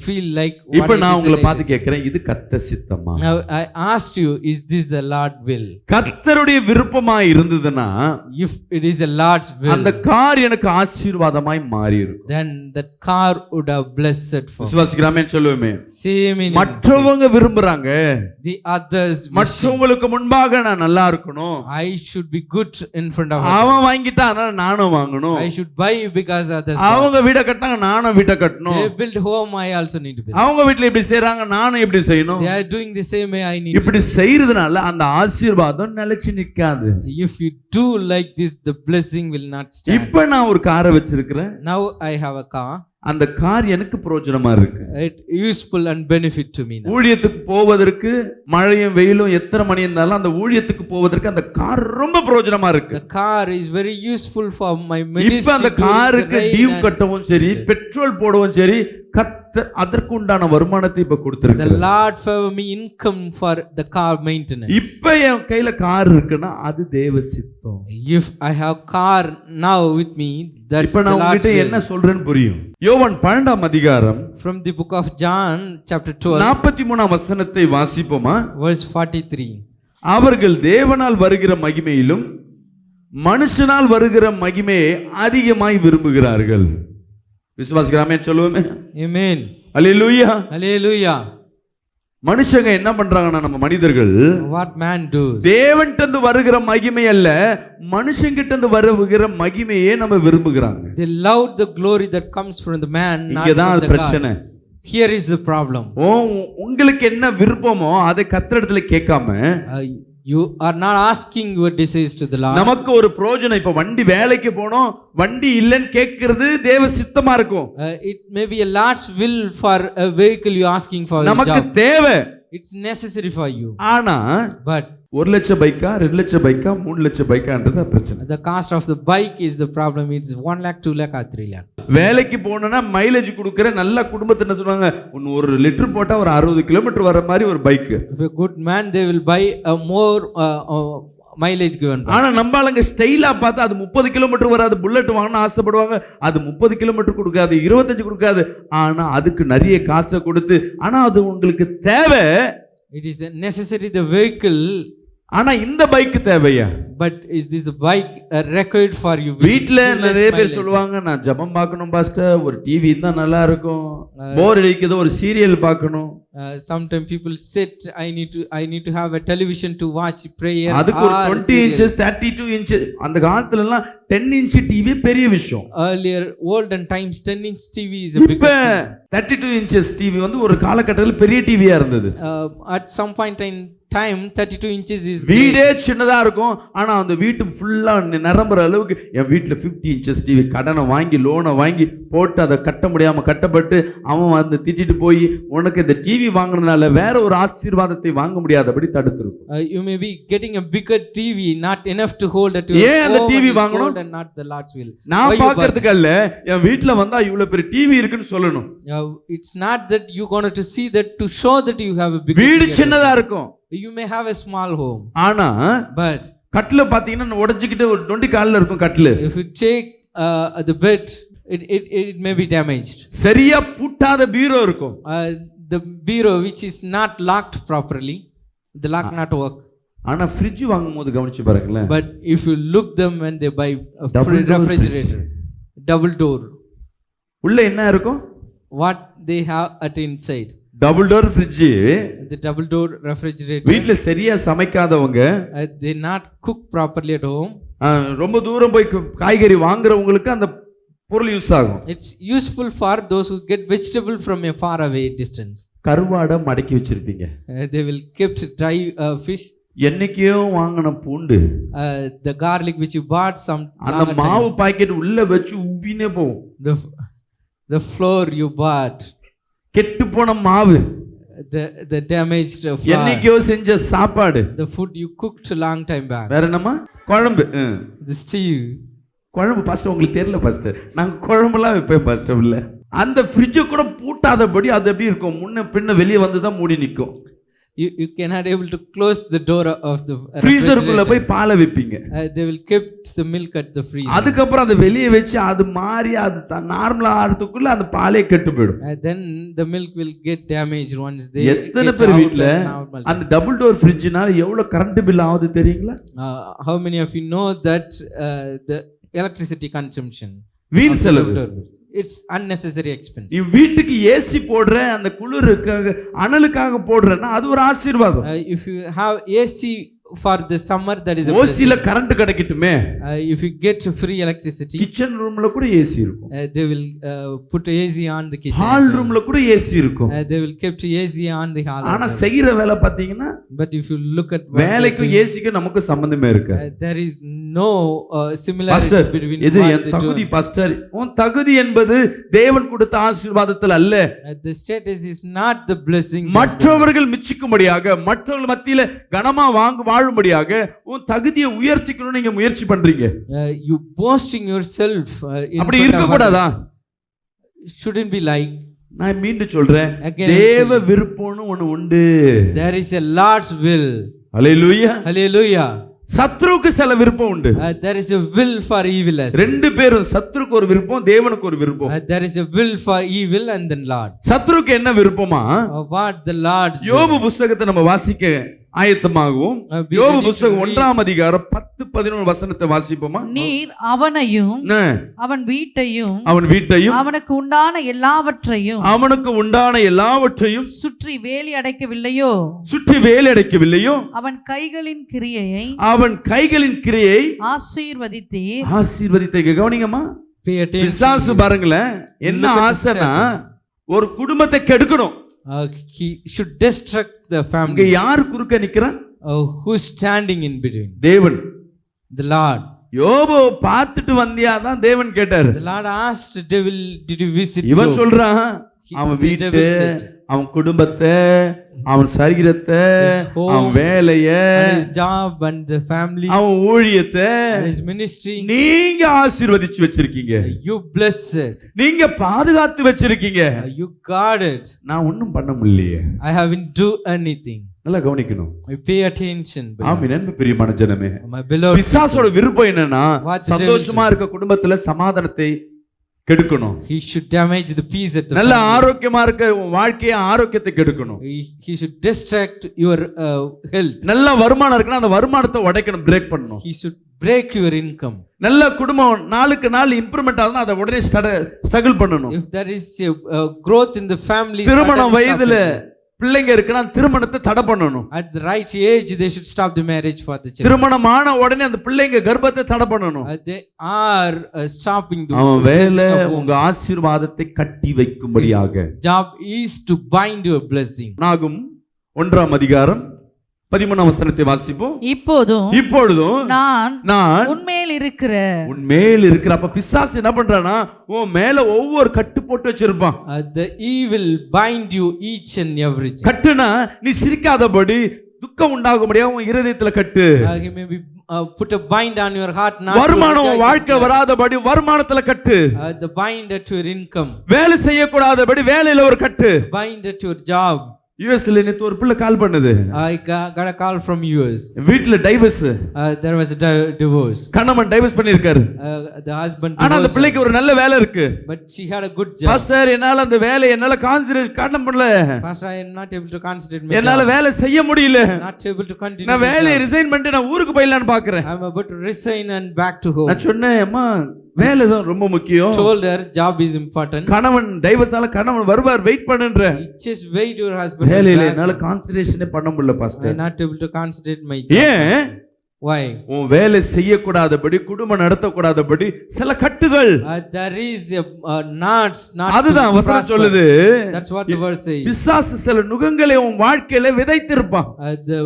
Speaker 2: feel like
Speaker 1: இப்ப நான்
Speaker 2: it is
Speaker 1: உங்களை
Speaker 2: the
Speaker 1: பார்த்து
Speaker 2: latest.
Speaker 1: கேட்கிறேன், இது கர்த்தர் சித்தமா?
Speaker 2: Now I asked you, is this the Lord will?
Speaker 1: கர்த்தருடைய விருப்பமா இருந்ததுன்னா
Speaker 2: If it is the Lord's will,
Speaker 1: அந்த கார் எனக்கு ஆசீர்வாதமாய் மாறி இருக்கும்.
Speaker 2: then that car would have blessed for me.
Speaker 1: விசுவாசிக்கிறாமே சொல்லுவேமே.
Speaker 2: Same in
Speaker 1: மற்றவங்க விரும்புறாங்க,
Speaker 2: the others wish.
Speaker 1: மற்றவங்களுக்கு முன்பாக நான் நல்லா இருக்கணும்,
Speaker 2: I should be good in front of others.
Speaker 1: அவன் வாங்கிட்டா அதனால நானும் வாங்கணும்,
Speaker 2: I should buy because others bought.
Speaker 1: அவங்க வீட கட்டாங்க நானும் வீட்டை கட்டணும்,
Speaker 2: They build home, I also need to build.
Speaker 1: அவங்க வீட்டுல இப்படி செய்றாங்க நானும் இப்படி செய்யணும்.
Speaker 2: They are doing the same way, I need to.
Speaker 1: இப்படி செய்யறதுனால அந்த ஆசீர்வாதம் நிலைச்சு நிக்காது.
Speaker 2: If you do like this, the blessing will not stand.
Speaker 1: இப்ப நான் ஒரு காரை வச்சிருக்கிறேன்,
Speaker 2: Now I have a car.
Speaker 1: அந்த கார் எனக்கு பிரயோஜனமா இருக்கு.
Speaker 2: It useful and benefit to me now.
Speaker 1: ஊழியத்துக்கு போவதற்கு மழையும் வெயிலும் எத்தனை மணி இருந்தாலும் அந்த ஊழியத்துக்கு போவதற்கு அந்த கார் ரொம்ப பிரயோஜனமா இருக்கு.
Speaker 2: The car is very useful for my ministry.
Speaker 1: இப்ப அந்த
Speaker 2: during the
Speaker 1: காருக்கு
Speaker 2: rain
Speaker 1: டியூ
Speaker 2: and
Speaker 1: கட்டவும் சரி, பெட்ரோல் போடவும் சரி, கர்த்தர் அதற்கு உண்டான வருமானத்தை இப்ப
Speaker 2: the
Speaker 1: கொடுத்திருக்கிறார்.
Speaker 2: Lord favor me income for the car maintenance.
Speaker 1: இப்ப என் கையில கார் இருக்குன்னா அது தேவ சித்தம்.
Speaker 2: If I have car now with me, that's
Speaker 1: இப்ப
Speaker 2: the
Speaker 1: நான்
Speaker 2: Lord's
Speaker 1: உங்ககிட்ட என்ன
Speaker 2: will.
Speaker 1: சொல்றேன்னு புரியும். யோவான் 12ஆம் அதிகாரம்
Speaker 2: From the book of John, chapter 12,
Speaker 1: 43ஆம் வசனத்தை வாசிப்போமா?
Speaker 2: verse 43.
Speaker 1: அவர்கள் தேவனால் வருகிற மகிமையிலும் மனுஷனால் வருகிற மகிமையை அதிகமாய் விரும்புகிறார்கள். விசுவாசிக்கிறாமே சொல்லுவோமே.
Speaker 2: Amen.
Speaker 1: அல்லேலூயா.
Speaker 2: Hallelujah.
Speaker 1: மனுஷங்க என்ன பண்றாங்கன்னா, நம்ம மனிதர்கள்
Speaker 2: What man does?
Speaker 1: தேவன்கிட்ட இருந்து வருகிற மகிமை அல்ல, மனுஷங்கிட்ட இருந்து வருகிற மகிமையே நம்ம விரும்புகிறாங்க.
Speaker 2: They love the glory that comes from the man, not
Speaker 1: இங்கதான்
Speaker 2: from
Speaker 1: அது
Speaker 2: the
Speaker 1: பிரச்சனை.
Speaker 2: God. Here is the problem.
Speaker 1: உங்களுக்கு என்ன விருப்பமோ அதை கர்த்தரிடத்துல கேட்காம
Speaker 2: You are not asking your desires to the Lord.
Speaker 1: நமக்கு ஒரு பிரயோஜனம், இப்ப வண்டி வேலைக்கு போனோம் வண்டி இல்லைன்னு கேட்கிறது தேவ சித்தமா இருக்கும்.
Speaker 2: It may be a Lord's will for a vehicle you asking for.
Speaker 1: நமக்கு தேவை,
Speaker 2: It's necessary for you.
Speaker 1: ஆனா
Speaker 2: But
Speaker 1: 1 லட்சம் பைக்கா 2 லட்சம் பைக்கா 3 லட்சம் பைக்கான்றது பிரச்சனை.
Speaker 2: the cost of the bike is the problem. It's 1 lakh, 2 lakh or 3 lakh.
Speaker 1: வேலைக்கு போனோம்னா மைலேஜ் கொடுக்கிற நல்ல குடும்பத்தை என்ன சொல்றாங்க, 1 லிட்டர் போட்டா ஒரு 60 கிலோமீட்டர் வர மாதிரி ஒரு bike.
Speaker 2: If a good man, they will buy a more mileage given.
Speaker 1: ஆனா நம்ம ஆளுங்க ஸ்டைலா பார்த்தா அது 30 கிலோமீட்டர் வராது. புல்லட் வாங்கணும்னு ஆசைப்படுவாங்க, அது 30 கிலோமீட்டர் கொடுக்காது, 25 கொடுக்காது. ஆனா அதுக்கு நிறைய காசை கொடுத்து, ஆனா அது உங்களுக்கு தேவை.
Speaker 2: It is necessary the vehicle.
Speaker 1: ஆனா இந்த பைக் தேவையா?
Speaker 2: But is this bike required for you?
Speaker 1: வீட்ல நிறைய பேர் சொல்லுவாங்க, நான் ஜெபம் பார்க்கணும் பாஸ்டர், ஒரு டிவி இருந்தா நல்லா இருக்கும், போர் அடிக்குது, ஒரு சீரியல் பார்க்கணும்.
Speaker 2: Sometimes people sit, I need to have a television to watch prayer.
Speaker 1: அதுக்கு ஒரு 20 inches 32 inches, அந்த காலத்துல எல்லாம் 10 inch டிவி பெரிய விஷயம்.
Speaker 2: Earlier olden times 10 inch TV is a big
Speaker 1: இப்ப 32 inches டிவி வந்து ஒரு காலகட்டத்தில் பெரிய டிவியா இருந்தது.
Speaker 2: At some point in time 32 inches is
Speaker 1: வீடே சின்னதா இருக்கும், ஆனா அந்த வீட்டு ஃபுல்லா நிரம்புற அளவுக்கு. என் வீட்டுல 50 inches டிவி கடனை வாங்கி லோனை வாங்கி போட்டு அதை கட்ட முடியாம கட்டப்பட்டு அவன் வந்து திட்டிட்டு போய், உனக்கு இந்த டிவி வாங்குறதுனால வேற ஒரு ஆசீர்வாதத்தை வாங்க முடியாதபடி தடுத்திருக்கும்.
Speaker 2: You may be getting a bigger TV, not enough to hold at your
Speaker 1: ஏன் அந்த
Speaker 2: home
Speaker 1: டிவி
Speaker 2: and
Speaker 1: வாங்கணும்?
Speaker 2: hold and not the Lord's will.
Speaker 1: நான் பார்க்கிறதுக்கு அல்ல, என் வீட்டுல வந்தா இவ்வளவு பெரிய டிவி இருக்குன்னு சொல்லணும்.
Speaker 2: It's not that you going to see that to show that you have a big
Speaker 1: வீடு சின்னதா இருக்கும்,
Speaker 2: you may have a small home,
Speaker 1: ஆனா
Speaker 2: but
Speaker 1: கட்டில பாத்தீங்கன்னா உடைஞ்சுக்கிட்டு ஒரு 20 கால்ல இருக்கும் கட்டில.
Speaker 2: if you take the bed, it may be damaged.
Speaker 1: சரியா பூட்டாத பீரோ இருக்கும்.
Speaker 2: The bureau which is not locked properly, the lock not work.
Speaker 1: ஆனா ஃப்ரிட்ஜ் வாங்கும்போது கவனிச்சு பாருங்களேன்,
Speaker 2: But if you look them when they buy a
Speaker 1: Double door
Speaker 2: refrigerator, double door,
Speaker 1: உள்ள என்ன இருக்கும்?
Speaker 2: what they have at inside.
Speaker 1: Double door fridge.
Speaker 2: The double door refrigerator,
Speaker 1: வீட்ல சரியா சமைக்காதவங்க,
Speaker 2: they not cook properly at home.
Speaker 1: ரொம்ப தூரம் போய் காய்கறி வாங்குறவங்களுக்கு அந்த பொருள் யூஸ் ஆகும்.
Speaker 2: It's useful for those who get vegetable from a far away distance.
Speaker 1: கருவாடை மடக்கி வச்சிருப்பீங்க.
Speaker 2: They will keep dry fish.
Speaker 1: என்னைக்கோ வாங்கின பூண்டு,
Speaker 2: The garlic which you bought some
Speaker 1: அந்த மாவு பாக்கெட் உள்ள வச்சு உப்பினே போகும்.
Speaker 2: the flour you bought,
Speaker 1: கெட்டு போன மாவு,
Speaker 2: the damaged flour,
Speaker 1: என்னைக்கோ செஞ்ச சாப்பாடு,
Speaker 2: the food you cooked a long time back,
Speaker 1: வேற என்னமா குழம்பு.
Speaker 2: the stew.
Speaker 1: குழம்பு பாஸ்டர் உங்களுக்கு தெரியல பாஸ்டர், நாங்க குழம்புலாம் வைப்பேன் பாஸ்டர். இல்ல அந்த ஃப்ரிட்ஜை கூட பூட்டாதபடி அது எப்படி இருக்கும், முன்ன பின்ன வெளியே வந்து தான் மூடி நிற்கும்.
Speaker 2: You cannot able to close the door of the
Speaker 1: ஃப்ரீசருக்குள்ள போய் பாலை வைப்பீங்க.
Speaker 2: They will keep the milk at the freezer.
Speaker 1: அதுக்கப்புறம் அதை வெளியே வச்சு அது மாறி அது நார்மலா ஆறதுக்குள்ள அந்த பாலே கெட்டு போயிடும்.
Speaker 2: Then the milk will get damaged once they
Speaker 1: எத்தனை பேர் வீட்ல அந்த டபுள் டோர் ஃப்ரிட்ஜ்னால எவ்வளவு கரண்ட் பில் ஆகுது தெரியுங்களா?
Speaker 2: How many of you know that the electricity consumption,
Speaker 1: வீண் செலவு,
Speaker 2: it's unnecessary expense.
Speaker 1: நீ வீட்டுக்கு ஏசி போடுற, அந்த குளிருக்காக அனலுக்காக போடுறன்னா அது ஒரு ஆசீர்வாதம்.
Speaker 2: If you have AC for the summer, that is a
Speaker 1: ஓசில கரண்ட் கிடைக்கட்டுமே.
Speaker 2: if you get free electricity,
Speaker 1: kitchen ரூம்ல கூட ஏசி இருக்கும்.
Speaker 2: they will put AC on the kitchen.
Speaker 1: Hall ரூம்ல கூட ஏசி இருக்கும்.
Speaker 2: They will keep AC on the hall.
Speaker 1: ஆனா செய்யற வேலை பாத்தீங்கன்னா,
Speaker 2: but if you look at
Speaker 1: வேலைக்கும் ஏசிக்கும் நமக்கு சம்பந்தமே இருக்கு.
Speaker 2: there is no similarity between
Speaker 1: இது
Speaker 2: what
Speaker 1: என்
Speaker 2: they
Speaker 1: தகுதி
Speaker 2: do.
Speaker 1: பாஸ்டர், உன் தகுதி என்பது தேவன் கொடுத்த ஆசீர்வாதத்தில் அல்ல.
Speaker 2: The status is not the blessings.
Speaker 1: மற்றவர்கள் மிச்சிக்கும்படியாக, மற்றவர்கள் மத்தியில கனமா வாழும்படியாக உன் தகுதியை உயர்த்திக்கணும்னு நீங்க முயற்சி பண்றீங்க.
Speaker 2: You boasting yourself in
Speaker 1: அப்படி இருக்க கூடாதா?
Speaker 2: shouldn't be like.
Speaker 1: நான் மீண்டும் சொல்றேன், தேவ விருப்பம்னு ஒண்ணு உண்டு.
Speaker 2: There is a Lord's will.
Speaker 1: Hallelujah,
Speaker 2: hallelujah.
Speaker 1: சத்ருவுக்கு சில விருப்பம் உண்டு.
Speaker 2: There is a will for evil as well.
Speaker 1: ரெண்டு பேரும், சத்ருக்கு ஒரு விருப்பம், தேவனுக்கு ஒரு விருப்பம்.
Speaker 2: There is a will for evil and then Lord.
Speaker 1: சத்ருக்கு என்ன விருப்பமா?
Speaker 2: What the Lord's
Speaker 1: யோபு புத்தகத்தை நம்ம வாசிக்க ஆயத்தமாகவும், யோபு புத்தகம் 1ஆம் அதிகாரம் 10-11 வசனத்தை வாசிப்போமா?
Speaker 3: நீர் அவனையும் அவன் வீட்டையும் அவனுக்கு உண்டான எல்லாவற்றையும் சுற்றி வேலி அடைக்கவில்லையோ? அவன் கைகளின் கிரியை ஆசீர்வதித்தே. கவனிங்கம்மா, பிசாசு பாருங்களேன் என்ன ஆசைனா ஒரு குடும்பத்தை கெடுக்கணும்.
Speaker 2: He should destruct the family.
Speaker 1: இங்க யார் குறுக்க நிக்கிறான்?
Speaker 2: Who is standing in between?
Speaker 1: தேவன்,
Speaker 2: the Lord.
Speaker 1: யோபு பார்த்துட்டு வந்தியா தான் தேவன் கேட்டாரு.
Speaker 2: The Lord asked the devil, did you visit?
Speaker 1: இவன் சொல்றான், அவன் வீட்டை, அவன் குடும்பத்தை, அவன் சரீரத்தை, அவன் வேலைய,
Speaker 2: his job and the family,
Speaker 1: அவன் ஊழியத்தை,
Speaker 2: his ministry
Speaker 1: நீங்க ஆசீர்வதிச்சு வச்சிருக்கீங்க.
Speaker 2: You blessed,
Speaker 1: நீங்க பாதுகாத்து வச்சிருக்கீங்க.
Speaker 2: you guarded.
Speaker 1: நான் ஒண்ணும் பண்ண முடியலையே.
Speaker 2: I haven't do anything.
Speaker 1: நல்லா கவனிக்கணும்.
Speaker 2: Pay attention.
Speaker 1: ஆமென். அன்பு பிரியமான ஜனமே,
Speaker 2: my beloved,
Speaker 1: பிசாசோட விருப்பம் என்னன்னா சந்தோஷமா இருக்க குடும்பத்துல சமாதானத்தை கெடுக்கணும்.
Speaker 2: He should damage the peace at the
Speaker 1: நல்ல ஆரோக்கியமா இருக்க வாழ்க்கைய ஆரோக்கியத்தை கெடுக்கணும்.
Speaker 2: He should distract your health.
Speaker 1: நல்ல வருமானம் இருக்குன்னா அந்த வருமானத்தை உடைக்கணும், பிரேக் பண்ணணும்.
Speaker 2: He should break your income.
Speaker 1: நல்ல குடும்பம் நாளுக்கு நாள் இம்ப்ரூவ்மென்ட் ஆகுதுன்னா அதை உடனே ஸ்ட்ரகிள் பண்ணணும்.
Speaker 2: If there is a growth in the family,
Speaker 1: திருமண வயதுல பிள்ளைங்க இருக்குன்னா திருமணத்தை தடை பண்ணணும்.
Speaker 2: At the right age they should stop the marriage for the children.
Speaker 1: திருமணமான உடனே அந்த பிள்ளைங்க கர்ப்பத்தை தடை பண்ணணும்.
Speaker 2: They are stopping the
Speaker 1: அவன் வேலை உங்க ஆசீர்வாதத்தை கட்டி வைக்கும்படியாக.
Speaker 2: Job is to bind your blessing.
Speaker 1: நாகும் 1ஆம் அதிகாரம் 13ஆம் வசனத்தை வாசிப்போம். இப்பொழுதும் நான்
Speaker 3: உன்மேல் இருக்கிற
Speaker 1: அப்ப பிசாசு என்ன பண்றானா உன் மேல ஒவ்வொரு கட்டு போட்டு வச்சிருப்பான்.
Speaker 2: The evil bind you each and everything.
Speaker 1: கட்டுனா நீ சிரிக்காதபடி, துக்கம் உண்டாகும்படியா உன் இருதயத்துல கட்டு.
Speaker 2: He may be put a bind on your heart, not
Speaker 1: வருமானம் வாழ்க்கை வராதபடி வருமானத்துல கட்டு.
Speaker 2: The bind at your income.
Speaker 1: வேலை செய்ய கூடாதபடி வேலையில ஒரு கட்டு.
Speaker 2: Bind at your job.
Speaker 1: யூஎஸ்ல நேத்து ஒரு பிள்ளை கால் பண்ணுது,
Speaker 2: I got a call from US.
Speaker 1: வீட்டுல divorce,
Speaker 2: There was a divorce.
Speaker 1: கணவன் டைவர்ஸ் பண்ணிருக்காரு.
Speaker 2: The husband
Speaker 1: ஆனா அந்த
Speaker 2: divorced her,
Speaker 1: பிள்ளைக்கு ஒரு நல்ல வேலை இருக்கு.
Speaker 2: but she had a good job.
Speaker 1: Pastor என்னால அந்த வேலையை என்னால கான்சன்ட்ரேட் பண்ண முடியல,
Speaker 2: Pastor, I am not able to concentrate my
Speaker 1: என்னால
Speaker 2: job.
Speaker 1: வேலை செய்ய முடியல,
Speaker 2: Not able to continue.
Speaker 1: நான்
Speaker 2: my
Speaker 1: வேலையை
Speaker 2: job.
Speaker 1: ரிசைன் பண்ணிட்டு நான் ஊருக்கு போயிடலான்னு பாக்குறேன்.
Speaker 2: I'm about to resign and back to home.
Speaker 1: நான் சொன்னேன், அம்மா வேலை தான் ரொம்ப முக்கியம்,
Speaker 2: Told her job is important.
Speaker 1: கணவன் டைவர்ஸால கணவன் வருவார், வெயிட் பண்ணுன்ற.
Speaker 2: Just wait your husband. will
Speaker 1: வேலையில
Speaker 2: back.
Speaker 1: என்னால கான்சன்ட்ரேஷனே பண்ண முடியல
Speaker 2: I
Speaker 1: pastor.
Speaker 2: am not able to concentrate my job.
Speaker 1: ஏன்?
Speaker 2: Why?
Speaker 1: உன் வேலை செய்யக்கூடாதபடி, குடும்பம் நடத்தக்கூடாதபடி சில கட்டுகள்.
Speaker 2: There is a knots not
Speaker 1: அதுதான்
Speaker 2: to
Speaker 1: வசனம்
Speaker 2: prosper.
Speaker 1: சொல்லுது.
Speaker 2: That's what the verse says.
Speaker 1: பிசாசு சில நுகங்களை உன் வாழ்க்கையில விதைத்திருப்பான்.
Speaker 2: The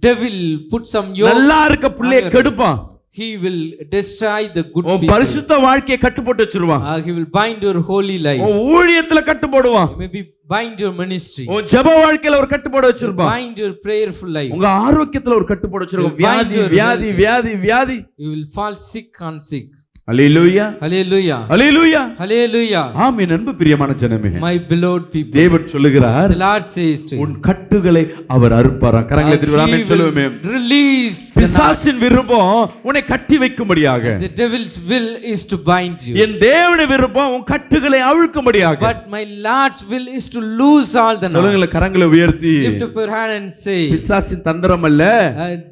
Speaker 2: devil put some yoke.
Speaker 1: நல்லா இருக்க பிள்ளைய கெடுப்பான்.
Speaker 2: He will destroy the good
Speaker 1: உன்
Speaker 2: people.
Speaker 1: பரிசுத்த வாழ்க்கையை கட்டு போட்டு வச்சிருவான்.
Speaker 2: He will bind your holy life.
Speaker 1: உன் ஊழியத்துல கட்டு போடுவான்.
Speaker 2: Maybe bind your ministry.
Speaker 1: உன் ஜெப வாழ்க்கையில ஒரு கட்டு போட வச்சிருப்பான்.
Speaker 2: Bind your prayerful life.
Speaker 1: உங்க ஆரோக்கியத்துல ஒரு கட்டு போட வச்சிருப்பான்.
Speaker 2: Bind
Speaker 1: வியாதி
Speaker 2: your
Speaker 1: வியாதி வியாதி வியாதி.
Speaker 2: You will fall sick on sick.
Speaker 1: Hallelujah
Speaker 2: Hallelujah.
Speaker 1: Hallelujah.
Speaker 2: Hallelujah.
Speaker 1: ஆமென். அன்பு பிரியமான ஜனமே,
Speaker 2: My beloved people.
Speaker 1: தேவன் சொல்லுகிறார்,
Speaker 2: The Lord says to you.
Speaker 1: உன் கட்டுகளை அவர் அறுப்பாராம். கரங்களை தட்டி ஆமென் சொல்லுவோமே.
Speaker 2: Release.
Speaker 1: பிசாசின் விருப்பம் உன்னை கட்டி வைக்கும்படியாக,
Speaker 2: The devil's will is to bind you.
Speaker 1: என் தேவனுடைய விருப்பம் உன் கட்டுகளை அவிழ்க்கும்படியாக.
Speaker 2: But my Lord's will is to loose all the
Speaker 1: சொல்லுங்களே,
Speaker 2: knots.
Speaker 1: கரங்களை உயர்த்தி.
Speaker 2: Lift up your hand and say,
Speaker 1: பிசாசின் தந்திரம் அல்ல,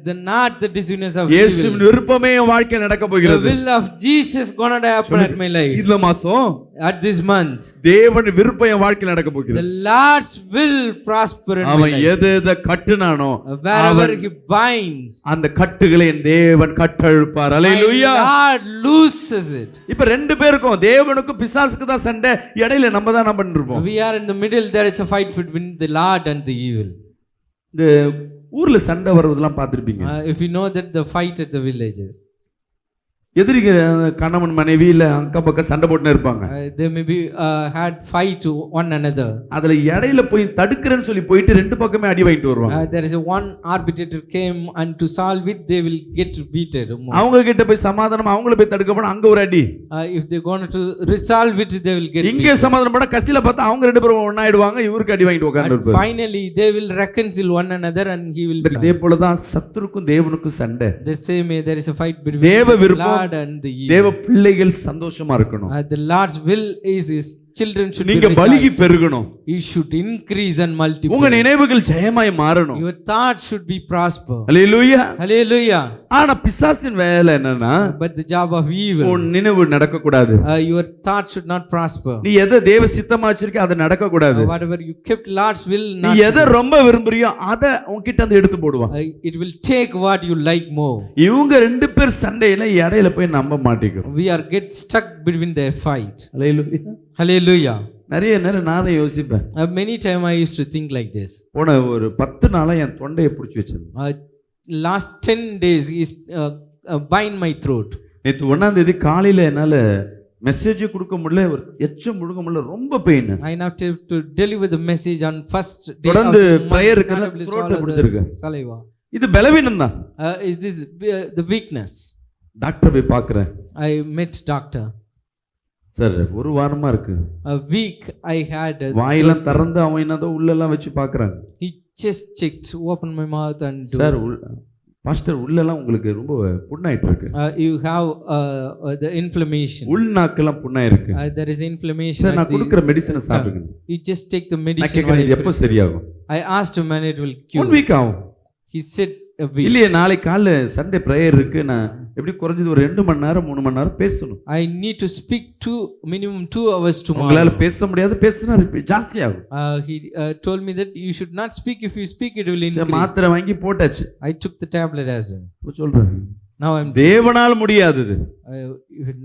Speaker 2: the not the deceitfulness of
Speaker 1: இயேசுவின்
Speaker 2: evil.
Speaker 1: விருப்பமே என் வாழ்க்கையில் நடக்க
Speaker 2: The
Speaker 1: போகிறது.
Speaker 2: will of Jesus is going to happen at my life.
Speaker 1: இந்த மாசம்
Speaker 2: At this month,
Speaker 1: தேவன் விருப்பம் என் வாழ்க்கையில் நடக்க
Speaker 2: the
Speaker 1: போகிறது.
Speaker 2: Lord's will prosper in my
Speaker 1: அவன்
Speaker 2: life.
Speaker 1: எதை எதை கட்டுனானோ
Speaker 2: Wherever he binds,
Speaker 1: அந்த கட்டுகளை என் தேவன் கட்டழுப்பார்.
Speaker 2: my
Speaker 1: hallelujah.
Speaker 2: Lord looses it.
Speaker 1: இப்ப ரெண்டு பேருக்கும், தேவனுக்கும் பிசாசுக்கு தான் சண்டை, இடையில நம்ம தான் நம்ம இருப்போம்.
Speaker 2: We are in the middle. There is a fight between the Lord and the evil.
Speaker 1: இந்த ஊர்ல சண்டை வர்றதெல்லாம் பார்த்திருப்பீங்க.
Speaker 2: If you know that the fight at the villages,
Speaker 1: எதிரிக கணவன் மனைவி இல்ல அக்கம் பக்கம் சண்டை போட்டுன்னு இருப்பாங்க.
Speaker 2: they maybe had fight to one another.
Speaker 1: அதுல இடையில போய் தடுக்கிறேன்னு சொல்லி போயிட்டு ரெண்டு பக்கமே அடி வாங்கிட்டு வருவாங்க.
Speaker 2: There is a one arbitrator came and to solve it they will get beaten.
Speaker 1: அவங்க கிட்ட போய் சமாதானம், அவங்கள போய் தடுக்க போனா அங்க ஒரு அடி.
Speaker 2: If they going to resolve it they will get
Speaker 1: இங்க
Speaker 2: beaten.
Speaker 1: சமாதானம் பண்ணா கசில பார்த்தா அவங்க ரெண்டு பேரும் ஒண்ணாயிடுவாங்க, இவருக்கு அடி வாங்கிட்டு உட்கார்ந்து
Speaker 2: And
Speaker 1: இருப்பாரு.
Speaker 2: finally they will reconcile one another and he will be.
Speaker 1: அதே போல தான் சத்துருக்கும் தேவனுக்கும் சண்டை.
Speaker 2: The same way there is a fight between
Speaker 1: தேவ
Speaker 2: the
Speaker 1: விருப்பம்,
Speaker 2: Lord and the evil.
Speaker 1: தேவ பிள்ளைகள் சந்தோஷமா இருக்கணும்.
Speaker 2: The Lord's will is his children should be
Speaker 1: நீங்க பலுகி
Speaker 2: rejoiced.
Speaker 1: பெருகணும்.
Speaker 2: You should increase and multiply.
Speaker 1: உங்க நினைவுகள் ஜெயமாய் மாறணும்.
Speaker 2: Your thoughts should be prosper.
Speaker 1: Hallelujah.
Speaker 2: Hallelujah.
Speaker 1: ஆனா பிசாசின் வேலை என்னன்னா,
Speaker 2: But the job of evil,
Speaker 1: உன் நினைவு நடக்க கூடாது.
Speaker 2: your thoughts should not prosper.
Speaker 1: நீ எதை தேவ சித்தமா வச்சிருக்க அது நடக்க கூடாது.
Speaker 2: Whatever you kept Lord's will
Speaker 1: நீ
Speaker 2: not.
Speaker 1: எதை ரொம்ப விரும்புறியோ அதை உன்கிட்ட வந்து எடுத்து போடுவான்.
Speaker 2: It will take what you like more.
Speaker 1: இவங்க ரெண்டு பேர் சண்டையில இடையில போய் நம்ப மாட்டேங்கிறோம்.
Speaker 2: We are get stuck between their fight.
Speaker 1: Hallelujah.
Speaker 2: Hallelujah.
Speaker 1: நிறைய நேரம் நானே யோசிப்பேன்.
Speaker 2: Many time I used to think like this.
Speaker 1: போன ஒரு 10 நாளா என் தொண்டையை பிடிச்சி வச்சிருந்தேன்.
Speaker 2: Last 10 days is bind my throat.
Speaker 1: நேற்று 1ஆம் தேதி காலையில என்னால மெசேஜ் கொடுக்க முடியல, ஒரு எச்சம் முழுக்க முடியல, ரொம்ப pain.
Speaker 2: I now have to deliver the message on first day
Speaker 1: தொடர்ந்து
Speaker 2: of month,
Speaker 1: prayer
Speaker 2: not
Speaker 1: இருக்கிறது,
Speaker 2: able to
Speaker 1: throat
Speaker 2: swallow the
Speaker 1: பிடிச்சிருக்கு.
Speaker 2: saliva.
Speaker 1: இது பலவீனம் தான்.
Speaker 2: Is this the weakness?
Speaker 1: Doctor போய் பார்க்குறேன்.
Speaker 2: I met doctor.
Speaker 1: சார் ஒரு வாரமா இருக்கு.
Speaker 2: A week I had
Speaker 1: வாயெல்லாம் திறந்து அவன் என்னதோ உள்ளெல்லாம் வச்சு பார்க்குறாங்க.
Speaker 2: he just checked, opened my mouth and
Speaker 1: sir pastor உள்ளெல்லாம் உங்களுக்கு ரொம்ப புண்ணாயிட்டு இருக்கு.
Speaker 2: you have the inflammation.
Speaker 1: உள்நாக்கெல்லாம் புண்ணாயிருக்கு.
Speaker 2: There is inflammation.
Speaker 1: Sir நான் கொடுக்குற மெடிசனை சாப்பிடுங்க.
Speaker 2: You just take the
Speaker 1: நான்
Speaker 2: medicine.
Speaker 1: கேட்குறேன், இது எப்போ சரியாகும்?
Speaker 2: I asked him when it will
Speaker 1: 1
Speaker 2: cure.
Speaker 1: Week ஆகும்.
Speaker 2: He said a week.
Speaker 1: இல்லையே நாளைக்கு காலைல சண்டே ப்ரேயர் இருக்கு, நான் எப்படி குறைஞ்சது ஒரு 2 மணி நேரம் 3 மணி நேரம் பேசணும்.
Speaker 2: I need to speak minimum 2 hours tomorrow.
Speaker 1: உங்களால பேச முடியாது, பேசினா ஜாஸ்தி ஆகும்.
Speaker 2: He told me that you should not speak. If you speak it will
Speaker 1: சரி,
Speaker 2: increase.
Speaker 1: மாத்திரை வாங்கி போட்டாச்சு.
Speaker 2: I took the tablet as well.
Speaker 1: இப்ப சொல்றேன்,
Speaker 2: Now I'm
Speaker 1: தேவனால் முடியாதது.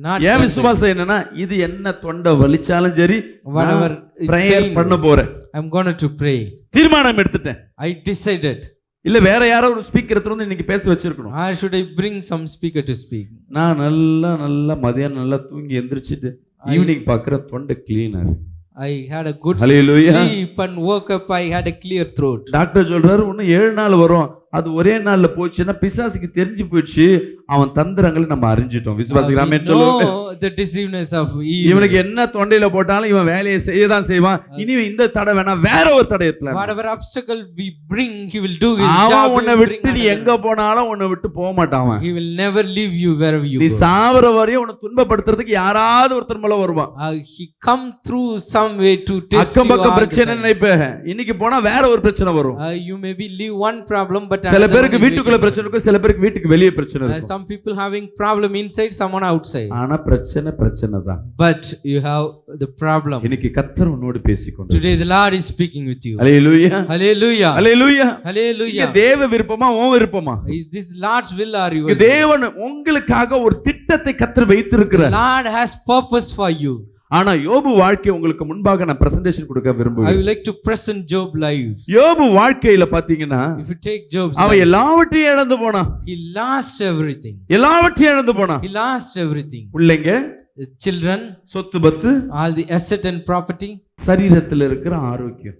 Speaker 2: not
Speaker 1: ஏன் விசுவாசம் என்னன்னா, இது என்ன தொண்டை வலிச்சாலும் சரி,
Speaker 2: whatever
Speaker 1: பிரேயர்
Speaker 2: pain,
Speaker 1: பண்ண போறேன்.
Speaker 2: I'm going to pray.
Speaker 1: தீர்மானம் எடுத்துட்டேன்.
Speaker 2: I decided.
Speaker 1: இல்ல வேற யாரோ ஒரு ஸ்பீக்கர் எடுத்து இன்னைக்கு பேச வச்சிருக்கணும்.
Speaker 2: Or should I bring some speaker to speak?
Speaker 1: நான் நல்லா மதியானம் நல்லா தூங்கி எந்திரிச்சிட்டு ஈவினிங் பார்க்குற தொண்டை கிளீனா இருக்கு.
Speaker 2: I had a good
Speaker 1: Hallelujah.
Speaker 2: sleep and woke up. I had a clear throat.
Speaker 1: Doctor சொல்றாரு, இன்னும் 7 நாள் வரும், அது ஒரே நாள்ல போச்சுன்னா பிசாசுக்கு தெரிஞ்சு போயிடுச்சு, அவன் தந்திரங்களை நம்ம அறிஞ்சிட்டோம்.
Speaker 2: We
Speaker 1: விசுவாசிக்கிறாமே சொல்லுங்க.
Speaker 2: know the deceiveness of evil.
Speaker 1: இவனுக்கு என்ன தொண்டையில போட்டாலும் இவன் வேலையை செய்யதான் செய்வான். இனி இந்த தடை வேணா வேற ஒரு தடை இருக்கலாம்.
Speaker 2: Whatever obstacle we bring, he will do his
Speaker 1: அவன்
Speaker 2: job.
Speaker 1: உன்னை விட்டு நீ எங்க போனாலும் உன்னை விட்டு போக மாட்டான்.
Speaker 2: He will never leave you wherever you
Speaker 1: நீ
Speaker 2: go.
Speaker 1: சாவர வரையும் உன்னை துன்பப்படுத்துறதுக்கு யாராவது ஒருத்தர் மேல வருவான்.
Speaker 2: He come through some way to test you.
Speaker 1: அக்கம் பக்கம்
Speaker 2: all the
Speaker 1: பிரச்சனை
Speaker 2: time.
Speaker 1: நினைப்ப இன்னைக்கு போனா வேற ஒரு பிரச்சனை வரும்.
Speaker 2: You maybe leave one problem, but
Speaker 1: சில
Speaker 2: another
Speaker 1: பேருக்கு
Speaker 2: one is
Speaker 1: வீட்டுக்குள்ள
Speaker 2: waiting.
Speaker 1: பிரச்சனை இருக்கும், சில பேருக்கு வீட்டுக்கு வெளியே பிரச்சனை இருக்கும்.
Speaker 2: Some people having problem inside, someone outside.
Speaker 1: ஆனா பிரச்சனை தான்.
Speaker 2: But you have the problem.
Speaker 1: இன்னைக்கு கர்த்தர் உன்னோடு பேசிக்கொண்டு.
Speaker 2: Today the Lord is speaking with you.
Speaker 1: Hallelujah.
Speaker 2: Hallelujah.
Speaker 1: Hallelujah.
Speaker 2: Hallelujah.
Speaker 1: தேவ விருப்பமா உன் விருப்பமா?
Speaker 2: Is this Lord's will or yours?
Speaker 1: தேவன் உங்களுக்காக ஒரு திட்டத்தை கர்த்தர் வைத்திருக்கிறார்.
Speaker 2: Lord has purpose for you.
Speaker 1: ஆனா யோபு வாழ்க்கை உங்களுக்கு முன்பாக நான் பிரசன்டேஷன் கொடுக்க
Speaker 2: I
Speaker 1: விரும்புகிறேன்.
Speaker 2: would like to present Job live.
Speaker 1: யோபு வாழ்க்கையில பாத்தீங்கன்னா
Speaker 2: If you take Job's
Speaker 1: அவன்
Speaker 2: life,
Speaker 1: எல்லாவற்றையும் இழந்து போனான்.
Speaker 2: he lost everything.
Speaker 1: எல்லாவற்றையும் இழந்து போனான்.
Speaker 2: He lost everything.
Speaker 1: பிள்ளைங்க,
Speaker 2: The children,
Speaker 1: சொத்து பத்து,
Speaker 2: all the asset and property,
Speaker 1: சரீரத்தில் இருக்கிற ஆரோக்கியம்.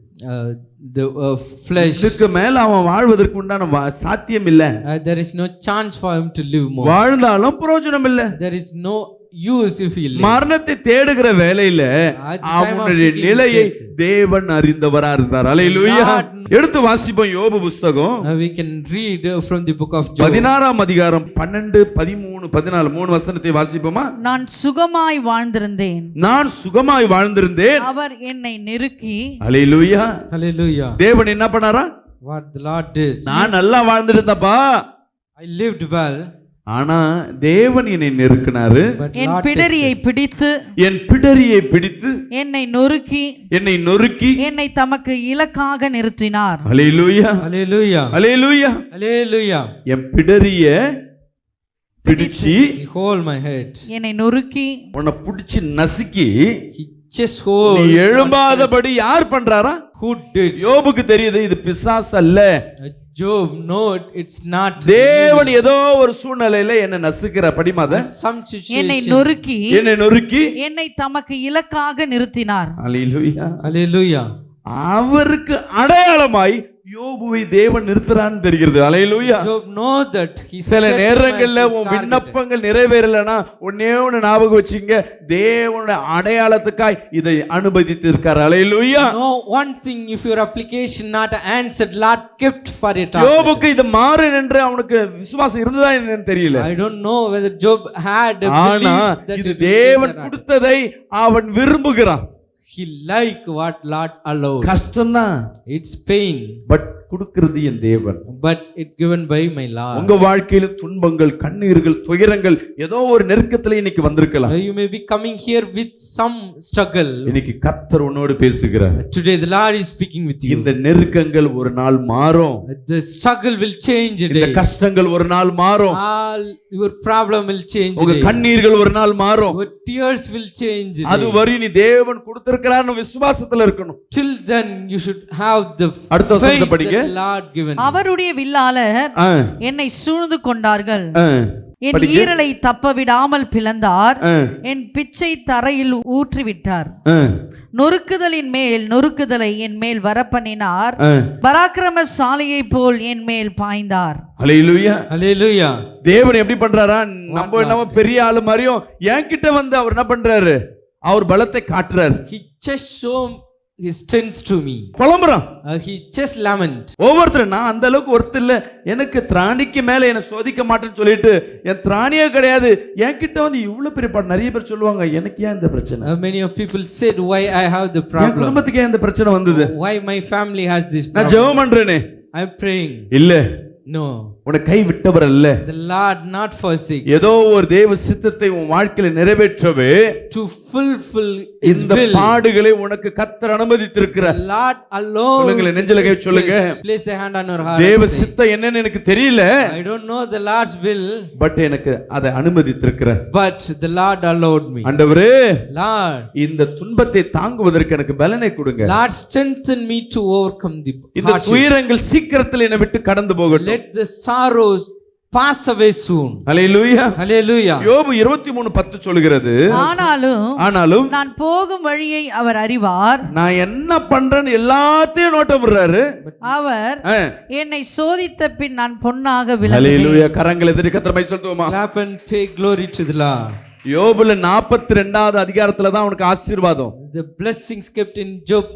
Speaker 2: the flesh.
Speaker 1: இதுக்கு மேல அவன் வாழ்வதற்கு உண்டான சாத்தியம் இல்ல.
Speaker 2: There is no chance for him to live more.
Speaker 1: வாழ்ந்தாலும் பிரயோஜனம் இல்ல.
Speaker 2: There is no use if he lives.
Speaker 1: மரணத்தை தேடுகிற வேலையில
Speaker 2: At the time of
Speaker 1: அவனுடைய
Speaker 2: seeking
Speaker 1: நிலையை
Speaker 2: death,
Speaker 1: தேவன் அறிந்தவரா இருந்தார். ஹalleluya. எடுத்து வாசிப்போம் யோபு புத்தகம்
Speaker 2: we can read from the book of Job.
Speaker 1: 16ஆம் அதிகாரம் 12, 13, 14 மூணு வசனத்தை வாசிப்போமா?
Speaker 4: நான் சுகமாய் வாழ்ந்திருந்தேன்,
Speaker 1: நான் சுகமாய் வாழ்ந்திருந்தேன்.
Speaker 4: அவர் என்னை நெருக்கி.
Speaker 1: ஹalleluya.
Speaker 2: Hallelujah.
Speaker 1: தேவன் என்ன பண்ணாரா?
Speaker 2: What the Lord did.
Speaker 1: நான் நல்லா வாழ்ந்திருந்தப்பா,
Speaker 2: I lived well,
Speaker 1: ஆனா தேவன் என்னை நெருக்கினாரு.
Speaker 2: but
Speaker 4: என்
Speaker 2: Lord
Speaker 4: பிடரியை பிடித்து
Speaker 1: என் பிடரியை பிடித்து
Speaker 4: என்னை நொறுக்கி என்னை தமக்கு இலக்காக நிறுத்தினார்.
Speaker 1: ஹalleluya.
Speaker 2: Hallelujah.
Speaker 1: ஹalleluya.
Speaker 2: Hallelujah.
Speaker 1: என் பிடரிய பிடிச்சி
Speaker 2: He hold my head.
Speaker 4: என்னை நொறுக்கி
Speaker 1: உன்னை பிடிச்சி நசுக்கி
Speaker 2: He just hold.
Speaker 1: நீ எழும்பாதபடி யார் பண்றாரா?
Speaker 2: Who did?
Speaker 1: யோபுக்கு தெரியுது இது பிசாசு அல்ல.
Speaker 2: Job, no, it's not.
Speaker 1: தேவன் ஏதோ ஒரு சூழ்நிலையில என்ன நசுக்கிற படிமாத
Speaker 2: Some
Speaker 4: என்னை
Speaker 2: situation.
Speaker 4: நொறுக்கி
Speaker 1: என்னை
Speaker 4: தமக்கு இலக்காக நிறுத்தினார்.
Speaker 1: ஹalleluya.
Speaker 2: Hallelujah.
Speaker 1: அவருக்கு அடையாளமாய் யோபுவை தேவன் நிறுத்துறான்னு தெரிகிறது. ஹalleluya.
Speaker 2: Job know that he
Speaker 1: சில
Speaker 2: set him
Speaker 1: நேரங்கள்ல
Speaker 2: as his
Speaker 1: உன்
Speaker 2: target.
Speaker 1: விண்ணப்பங்கள் நிறைவேறலனா ஒண்ணே ஒண்ணு ஞாபகம் வச்சுங்க, தேவனுடைய அடையாளத்துக்காய் இதை அனுமதித்து இருக்கார். ஹalleluya.
Speaker 2: No, one thing, if your application not answered, Lord kept for a target.
Speaker 1: யோபுக்கு இது மாறும் என்று அவனுக்கு விசுவாசம் இருந்ததா என்னன்னு தெரியல.
Speaker 2: I don't know whether Job had a
Speaker 1: ஆனா
Speaker 2: belief that
Speaker 1: இது
Speaker 2: it will
Speaker 1: தேவன்
Speaker 2: be that.
Speaker 1: கொடுத்ததை அவன் விரும்புகிறான்.
Speaker 2: He like what Lord allowed.
Speaker 1: கஷ்டம்தான்,
Speaker 2: It's pain,
Speaker 1: பட் கொடுக்கிறது என் தேவன்.
Speaker 2: but it given by my Lord.
Speaker 1: உங்க வாழ்க்கையில துன்பங்கள், கண்ணீர்கள், துயரங்கள், ஏதோ ஒரு நெருக்கத்துல இன்னைக்கு வந்திருக்கலாம்.
Speaker 2: You may be coming here with some struggle.
Speaker 1: இன்னைக்கு கர்த்தர் உன்னோடு பேசுகிறார்.
Speaker 2: Today the Lord is speaking with you.
Speaker 1: இந்த நெருக்கங்கள் ஒரு நாள் மாறும்.
Speaker 2: The struggle will change
Speaker 1: இந்த
Speaker 2: today.
Speaker 1: கஷ்டங்கள் ஒரு நாள் மாறும்.
Speaker 2: All your problem will change
Speaker 1: உங்க
Speaker 2: today.
Speaker 1: கண்ணீர்கள் ஒரு நாள் மாறும்.
Speaker 2: Your tears will change
Speaker 1: அது
Speaker 2: today.
Speaker 1: வரை நீ தேவன் கொடுத்திருக்கிறான்னு விசுவாசத்துல இருக்கணும்.
Speaker 2: Till then you should have the
Speaker 1: அடுத்த வசனத்தை
Speaker 2: faith
Speaker 1: படிங்க.
Speaker 2: that Lord given.
Speaker 4: அவருடைய வில்லாளர்
Speaker 1: ஆ,
Speaker 4: என்னை சூழ்ந்து கொண்டார்கள்.
Speaker 1: ஆ,
Speaker 4: என்
Speaker 1: படிங்க.
Speaker 4: ஈரலை தப்ப விடாமல் பிளந்தார்.
Speaker 1: ஆ,
Speaker 4: என் பிச்சை தரையில் ஊற்றிவிட்டார்.
Speaker 1: ஆ,
Speaker 4: நொறுக்குதலின் மேல் நொறுக்குதலை என் மேல் வரப்பண்ணினார்.
Speaker 1: ஆ.
Speaker 4: பராக்கிரமசாலியை போல் என் மேல் பாய்ந்தார்.
Speaker 1: ஹalleluya.
Speaker 2: Hallelujah.
Speaker 1: தேவன் எப்படி பண்றாரா? நம்ம என்னமோ பெரிய ஆளு மாதிரியும் என்கிட்ட வந்து அவர் என்ன பண்றாரு? அவர் பலத்தை காட்டுறாரு.
Speaker 2: He just show his strength to me.
Speaker 1: புலம்புறான்.
Speaker 2: He just lament.
Speaker 1: ஒவ்வொருத்தரும் நான் அந்த அளவுக்கு ஒருத்தர் இல்ல, எனக்கு திராணிக்கு மேல என்ன சோதிக்க மாட்டேன்னு சொல்லிட்டு என் திராணியே கிடையாது, என்கிட்ட வந்து இவ்வளவு பெரிய பாடு. நிறைய பேர் சொல்லுவாங்க, எனக்கு ஏன் இந்த பிரச்சனை?
Speaker 2: Many of people said, why I have the
Speaker 1: N
Speaker 2: problem?
Speaker 1: குடும்பத்துக்கு ஏன் இந்த பிரச்சனை வந்தது?
Speaker 2: Why my family has this
Speaker 1: நான்
Speaker 2: problem?
Speaker 1: ஜெபம் பண்றேனே.
Speaker 2: I'm praying.
Speaker 1: இல்ல,
Speaker 2: No.
Speaker 1: உன்னை கை விட்டவர் அல்ல.
Speaker 2: The Lord not forsake.
Speaker 1: ஏதோ ஒரு தேவ சித்தத்தை உன் வாழ்க்கையில நிறைவேற்றவே
Speaker 2: To fulfill His
Speaker 1: இந்த
Speaker 2: will.
Speaker 1: பாடுகளை உனக்கு கர்த்தர் அனுமதித்திருக்கிறார்.
Speaker 2: The Lord alone.
Speaker 1: சொல்லுங்களேன், நெஞ்சில கை சொல்லுங்க.
Speaker 2: Place the hand on your heart.
Speaker 1: தேவ
Speaker 2: and say,
Speaker 1: சித்தம் என்னன்னு எனக்கு தெரியல,
Speaker 2: I don't know the Lord's will,
Speaker 1: but எனக்கு அதை அனுமதித்திருக்கிறார்.
Speaker 2: but the Lord allowed me.
Speaker 1: ஆண்டவரே,
Speaker 2: Lord,
Speaker 1: இந்த துன்பத்தை தாங்குவதற்கு எனக்கு பலனை கொடுங்க.
Speaker 2: Lord strengthen me to overcome the
Speaker 1: இந்த
Speaker 2: hardship.
Speaker 1: துயரங்கள் சீக்கிரத்தில் என்னை விட்டு கடந்து போகட்டும்.
Speaker 2: Let the sorrows pass away soon.
Speaker 3: Hallelujah.
Speaker 2: Hallelujah.
Speaker 3: யோபு 23:10 சொல்கிறது,
Speaker 4: ஆனாலும் நான் போகும் வழியை அவர் அறிவார்.
Speaker 3: நான் என்ன பண்றேன்னு எல்லாத்தையும் நோட்டமிடுறாரு.
Speaker 4: அவர் என்னை சோதித்த பின் நான் பொன்னாக விளங்குவேன்.
Speaker 3: ஹல்லேலூயா. கரங்களை தட்டி கர்த்தரை சொல்லுவோமா?
Speaker 2: Clap and pay glory to the Lord.
Speaker 3: யோபுல 42வது அதிகாரத்துல தான் அவனுக்கு ஆசீர்வாதம்.
Speaker 2: The blessings kept in Job.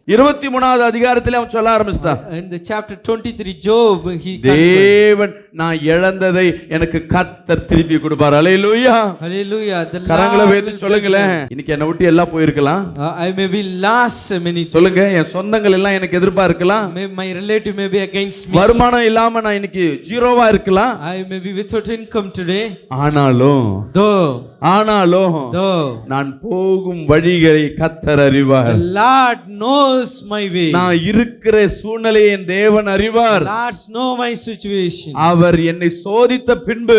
Speaker 3: 23வது அதிகாரத்திலே அவன் சொல்ல ஆரம்பிச்சான்.
Speaker 2: In the chapter 23 Job he
Speaker 3: தேவன் நான் இழந்ததை எனக்கு கர்த்தர் திருப்பி கொடுப்பார். ஹல்லேலூயா.
Speaker 2: Hallelujah. The
Speaker 3: கரங்களை வைத்து சொல்லுங்களேன். இன்னைக்கு என்ன விட்டு எல்லாம் போயிருக்கலாம்.
Speaker 2: I may be lost many things.
Speaker 3: சொல்லுங்க, என் சொந்தங்கள் எல்லாம் எனக்கு எதிர்ப்பா இருக்கலாம்.
Speaker 2: My relative may be against me.
Speaker 3: வருமானம் இல்லாம நான் இன்னைக்கு ஜீரோவா இருக்கலாம்.
Speaker 2: I may be without income today.
Speaker 3: ஆனாலும்
Speaker 2: though
Speaker 3: நான் போகும் வழிகளை கர்த்தர் அறிவார்.
Speaker 2: the Lord knows my way.
Speaker 3: நான் இருக்கிற சூழ்நிலையை என் தேவன் அறிவார்.
Speaker 2: Lord know my situation.
Speaker 3: அவர் என்னை சோதித்த பின்பு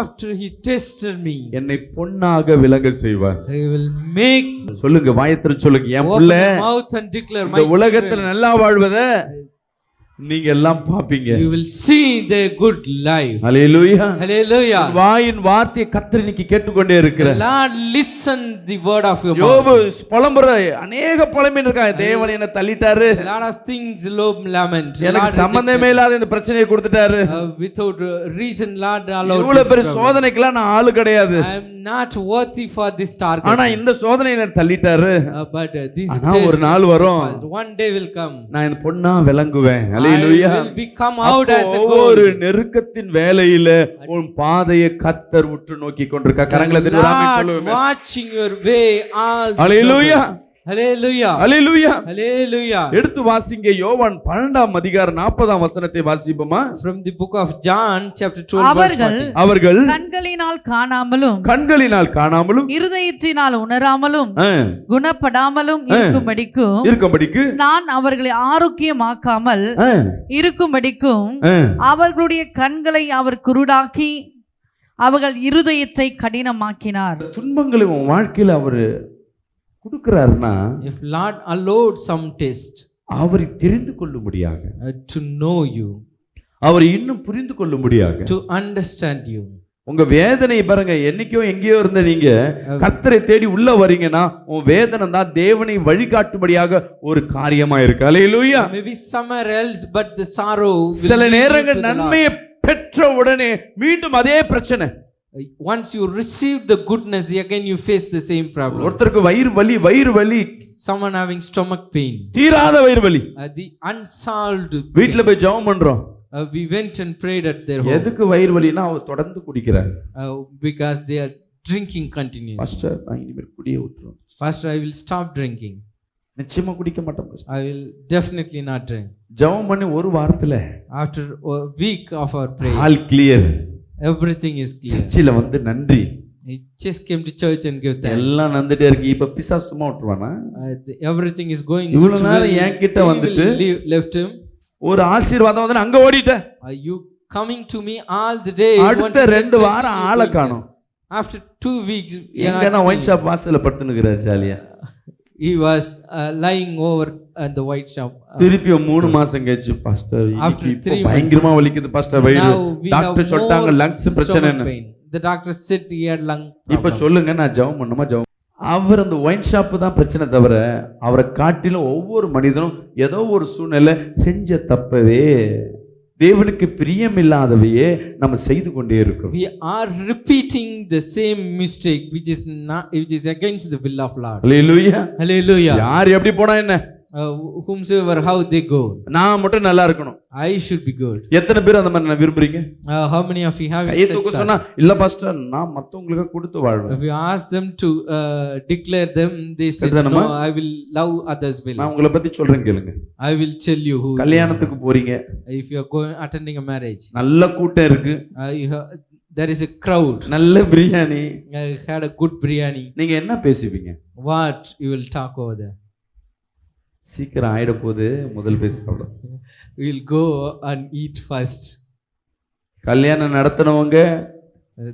Speaker 2: After he tested me,
Speaker 3: என்னை பொன்னாக விளங்க செய்வார்.
Speaker 2: he will make.
Speaker 3: சொல்லுங்க, வாயத்திர சொல்லுங்க, என்
Speaker 2: Open
Speaker 3: பிள்ளை
Speaker 2: your mouth and declare my
Speaker 3: இந்த உலகத்துல நல்லா வாழ்வத நீங்க எல்லாம் பாப்பீங்க.
Speaker 2: You will see their good life.
Speaker 3: Hallelujah.
Speaker 2: Hallelujah.
Speaker 3: வாயின் வார்த்தையை கர்த்தர் இன்னைக்கு கேட்டுக்கொண்டே இருக்கிறார்.
Speaker 2: Lord listen the word of your
Speaker 3: யோபு
Speaker 2: mouth.
Speaker 3: புலம்புற அநேக புலம்பின்னு இருக்கான். தேவன் என்ன தள்ளிட்டாரு,
Speaker 2: A lot of things lament.
Speaker 3: எனக்கு சம்பந்தமே இல்லாத இந்த பிரச்சனையை கொடுத்துட்டாரு,
Speaker 2: Without reason Lord allowed
Speaker 3: இவ்வளவு
Speaker 2: this
Speaker 3: பெரிய
Speaker 2: problem.
Speaker 3: சோதனைக்கெல்லாம் நான் ஆளு கிடையாது,
Speaker 2: I am not worthy for this target.
Speaker 3: ஆனா இந்த சோதனையில தள்ளிட்டாரு.
Speaker 2: But this
Speaker 3: ஆனா ஒரு நாள் வரும்,
Speaker 2: one day will come.
Speaker 3: நான் என் பொண்ணா விளங்குவேன்.
Speaker 2: I will become out as a gold.
Speaker 3: ஒரு நெருக்கத்தின் வேளையில உன் பாதையை கர்த்தர் உற்று நோக்கி கொண்டிருக்க. கரங்களை தட்டி ஆமென் சொல்லுங்க.
Speaker 2: Watching your way all the
Speaker 3: hallelujah.
Speaker 2: Hallelujah.
Speaker 3: Hallelujah.
Speaker 2: Hallelujah.
Speaker 3: எடுத்து வாசிங்க, யோவான் 12ஆம் அதிகாரம் 40ஆம் வசனத்தை வாசிப்போமா?
Speaker 2: From the book of John chapter 12 verse 40.
Speaker 3: அவர்கள்
Speaker 4: கண்களினால் காணாமலும் இருதயத்தினால் உணராமலும் குணப்படாமலும் இருக்கும்படிக்கு நான் அவர்களை ஆரோக்கியமாக்காமல் இருக்கும்படிக்கும் அவர்களுடைய கண்களை அவர் குருடாக்கி அவர்கள் இருதயத்தை கடினமாக்கினார்.
Speaker 3: துன்பங்களை உன் வாழ்க்கையில அவரு கொடுக்கிறாருன்னா,
Speaker 2: if Lord allowed some test,
Speaker 3: அவரை தெரிந்து கொள்ளும்படியாக,
Speaker 2: to know you,
Speaker 3: அவரை இன்னும் புரிந்து கொள்ளும்படியாக,
Speaker 2: to understand you.
Speaker 3: உங்க வேதனை பாருங்க, என்னைக்கோ எங்கேயோ இருந்த நீங்க கர்த்தரை தேடி உள்ள வரீங்கன்னா உன் வேதனை தான் தேவனை வழிகாட்டும்படியாக ஒரு காரியமா இருக்கு. ஹல்லேலூயா.
Speaker 2: Maybe somewhere else, but the sorrow will
Speaker 3: சில நேரங்கள் நன்மையை பெற்ற உடனே மீண்டும் அதே பிரச்சனை.
Speaker 2: Once you receive the goodness, again you face the same problem.
Speaker 3: ஒருத்தருக்கு வயிறு வலி,
Speaker 2: someone having stomach pain,
Speaker 3: தீராத வயிறு வலி,
Speaker 2: the unsolved
Speaker 3: வீட்ல போய் ஜெபம் பண்றோம்.
Speaker 2: We went and prayed at their home.
Speaker 3: எதுக்கு வயிறு வலினா அவர் தொடர்ந்து குடிக்கிறார்.
Speaker 2: Because they are drinking continuously.
Speaker 3: Pastor, நான் இனிமேல் குடியை விட்டுறேன்.
Speaker 2: Pastor, I will stop drinking.
Speaker 3: நிச்சயமா குடிக்க மாட்டேன் pastor.
Speaker 2: I will definitely not drink.
Speaker 3: ஜெபம் பண்ணி ஒரு வாரத்துல
Speaker 2: After a week of our prayer,
Speaker 3: all clear,
Speaker 2: everything is clear.
Speaker 3: சர்ச்சில வந்து நன்றி,
Speaker 2: I just came to church and give thanks.
Speaker 3: எல்லாம் நந்துட்டே இருக்கு. இப்ப பிசாசு சும்மா விட்டுருவானா?
Speaker 2: Everything is going good.
Speaker 3: இவ்வளவு நேரம் என்கிட்ட வந்துட்டு
Speaker 2: left him.
Speaker 3: ஒரு ஆசீர்வாதம் வந்து அங்க ஓடிட்ட.
Speaker 2: Are you coming to me all the days?
Speaker 3: அடுத்த 2 வாரம் ஆளை காணோம்.
Speaker 2: After 2 weeks,
Speaker 3: எங்கனா ஒயின் ஷாப் வாசல்ல படுத்துனுக்குறார் ஜாலியா.
Speaker 2: He was lying over at the white shop.
Speaker 3: திருப்பி 3 மாசம் கழிச்சு, பாஸ்டர்
Speaker 2: After 3 months,
Speaker 3: பயங்கரமா வலிக்குது பாஸ்டர் வயிறு. டாக்டர் சொல்லிட்டாங்க லங்ஸ் பிரச்சனைன்னு.
Speaker 2: The doctor said he had lung problem.
Speaker 3: இப்ப சொல்லுங்க, நான் ஜெபம் பண்ணுமா? ஜெபம். அவர் அந்த ஒயின் ஷாப் தான் பிரச்சனை தவிர அவரை காட்டிலும் ஒவ்வொரு மனிதனும் ஏதோ ஒரு சூழ்நிலை செஞ்ச தப்பவே, தேவனுக்கு பிரியமில்லாதவையே நம்ம செய்து கொண்டே இருக்கிறோம்.
Speaker 2: We are repeating the same mistake which is against the will of Lord.
Speaker 3: Hallelujah.
Speaker 2: Hallelujah.
Speaker 3: யார் எப்படி போனா என்ன,
Speaker 2: whomsoever how they go,
Speaker 3: நான் மட்டும் நல்லா இருக்கணும்.
Speaker 2: I should be good.
Speaker 3: எத்தனை பேர் அந்த மாதிரி விரும்புறீங்க?
Speaker 2: How many of you have
Speaker 3: கையை தூக்க சொன்னா, இல்ல பாஸ்டர் நான் மத்தவங்களுக்கு கொடுத்து வாழ்வேன்.
Speaker 2: If you ask them to declare them, they say no, I will love others well.
Speaker 3: நான் உங்களை பத்தி சொல்றேன் கேளுங்க.
Speaker 2: I will tell you who.
Speaker 3: கல்யாணத்துக்கு போறீங்க,
Speaker 2: if you are going attending a marriage,
Speaker 3: நல்ல கூட்டம் இருக்கு,
Speaker 2: there is a crowd,
Speaker 3: நல்ல biryani,
Speaker 2: had a good biryani,
Speaker 3: நீங்க என்ன பேசுவீங்க?
Speaker 2: what you will talk over there?
Speaker 3: சீக்கிரம் ஆயிட போது, முதல் பேசுறோம்.
Speaker 2: We will go and eat first.
Speaker 3: கல்யாணம் நடத்துனவங்க,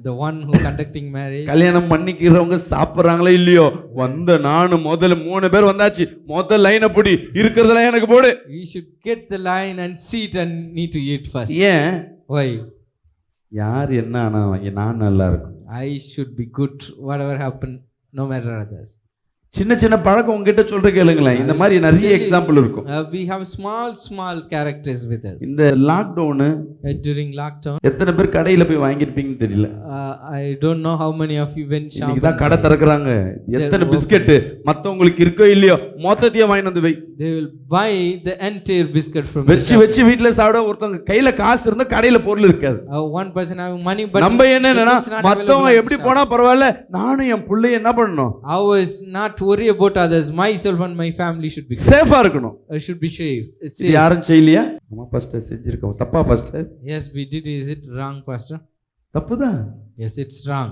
Speaker 2: the one who conducting marriage,
Speaker 3: கல்யாணம் பண்ணிக்கிறவங்க சாப்பிடுறாங்களோ இல்லையோ, வந்த நானும் முதல்ல 3 பேர் வந்தாச்சு, முதல் லைனை போடி, இருக்கிறதுல எனக்கு போடு.
Speaker 2: We should get the line and sit and need to eat first.
Speaker 3: ஏன்?
Speaker 2: Why?
Speaker 3: யார் என்ன ஆனா நான் நல்லா இருக்கும்.
Speaker 2: I should be good, whatever happened, no matter others.
Speaker 3: சின்ன சின்ன பழக்கம் உங்ககிட்ட சொல்ற கேளுங்களேன். இந்த மாதிரி நிறைய எக்ஸாம்பிள் இருக்கும்.
Speaker 2: We have small characters with us.
Speaker 3: இந்த லாக்டவுன்
Speaker 2: During lockdown,
Speaker 3: எத்தனை பேர் கடையில போய் வாங்கியிருப்பீங்கன்னு தெரியல.
Speaker 2: I don't know how many of you went shopping.
Speaker 3: இன்னைக்கு தான் கடை திறக்கறாங்க. எத்தனை பிஸ்கட் மத்தவங்களுக்கு இருக்கோ இல்லையோ மொத்தத்தையும் வாங்கி வந்து வை.
Speaker 2: They will buy the entire biscuit from the
Speaker 3: வெச்சி
Speaker 2: shop.
Speaker 3: வெச்சி வீட்ல சாப்பிட ஒருத்தங்க கையில காசு இருந்தா கடையில பொருள் இருக்காது.
Speaker 2: One person having money, but
Speaker 3: நம்ம என்னன்னா
Speaker 2: it's not available
Speaker 3: மத்தவங்க
Speaker 2: at
Speaker 3: எப்படி
Speaker 2: the shop.
Speaker 3: போனா பரவாயில்ல, நானும் என் பிள்ளை என்ன பண்ணணும்,
Speaker 2: I was not worry about others. Myself and my family should be good.
Speaker 3: சேஃபா இருக்கணும்.
Speaker 2: Should be safe.
Speaker 3: இது யாரும் செய்யலையா? நம்ம பாஸ்டர் செஞ்சிருக்கோம். தப்பா pastor?
Speaker 2: Yes, we did. Is it wrong, pastor?
Speaker 3: தப்புதான்.
Speaker 2: Yes, it's wrong.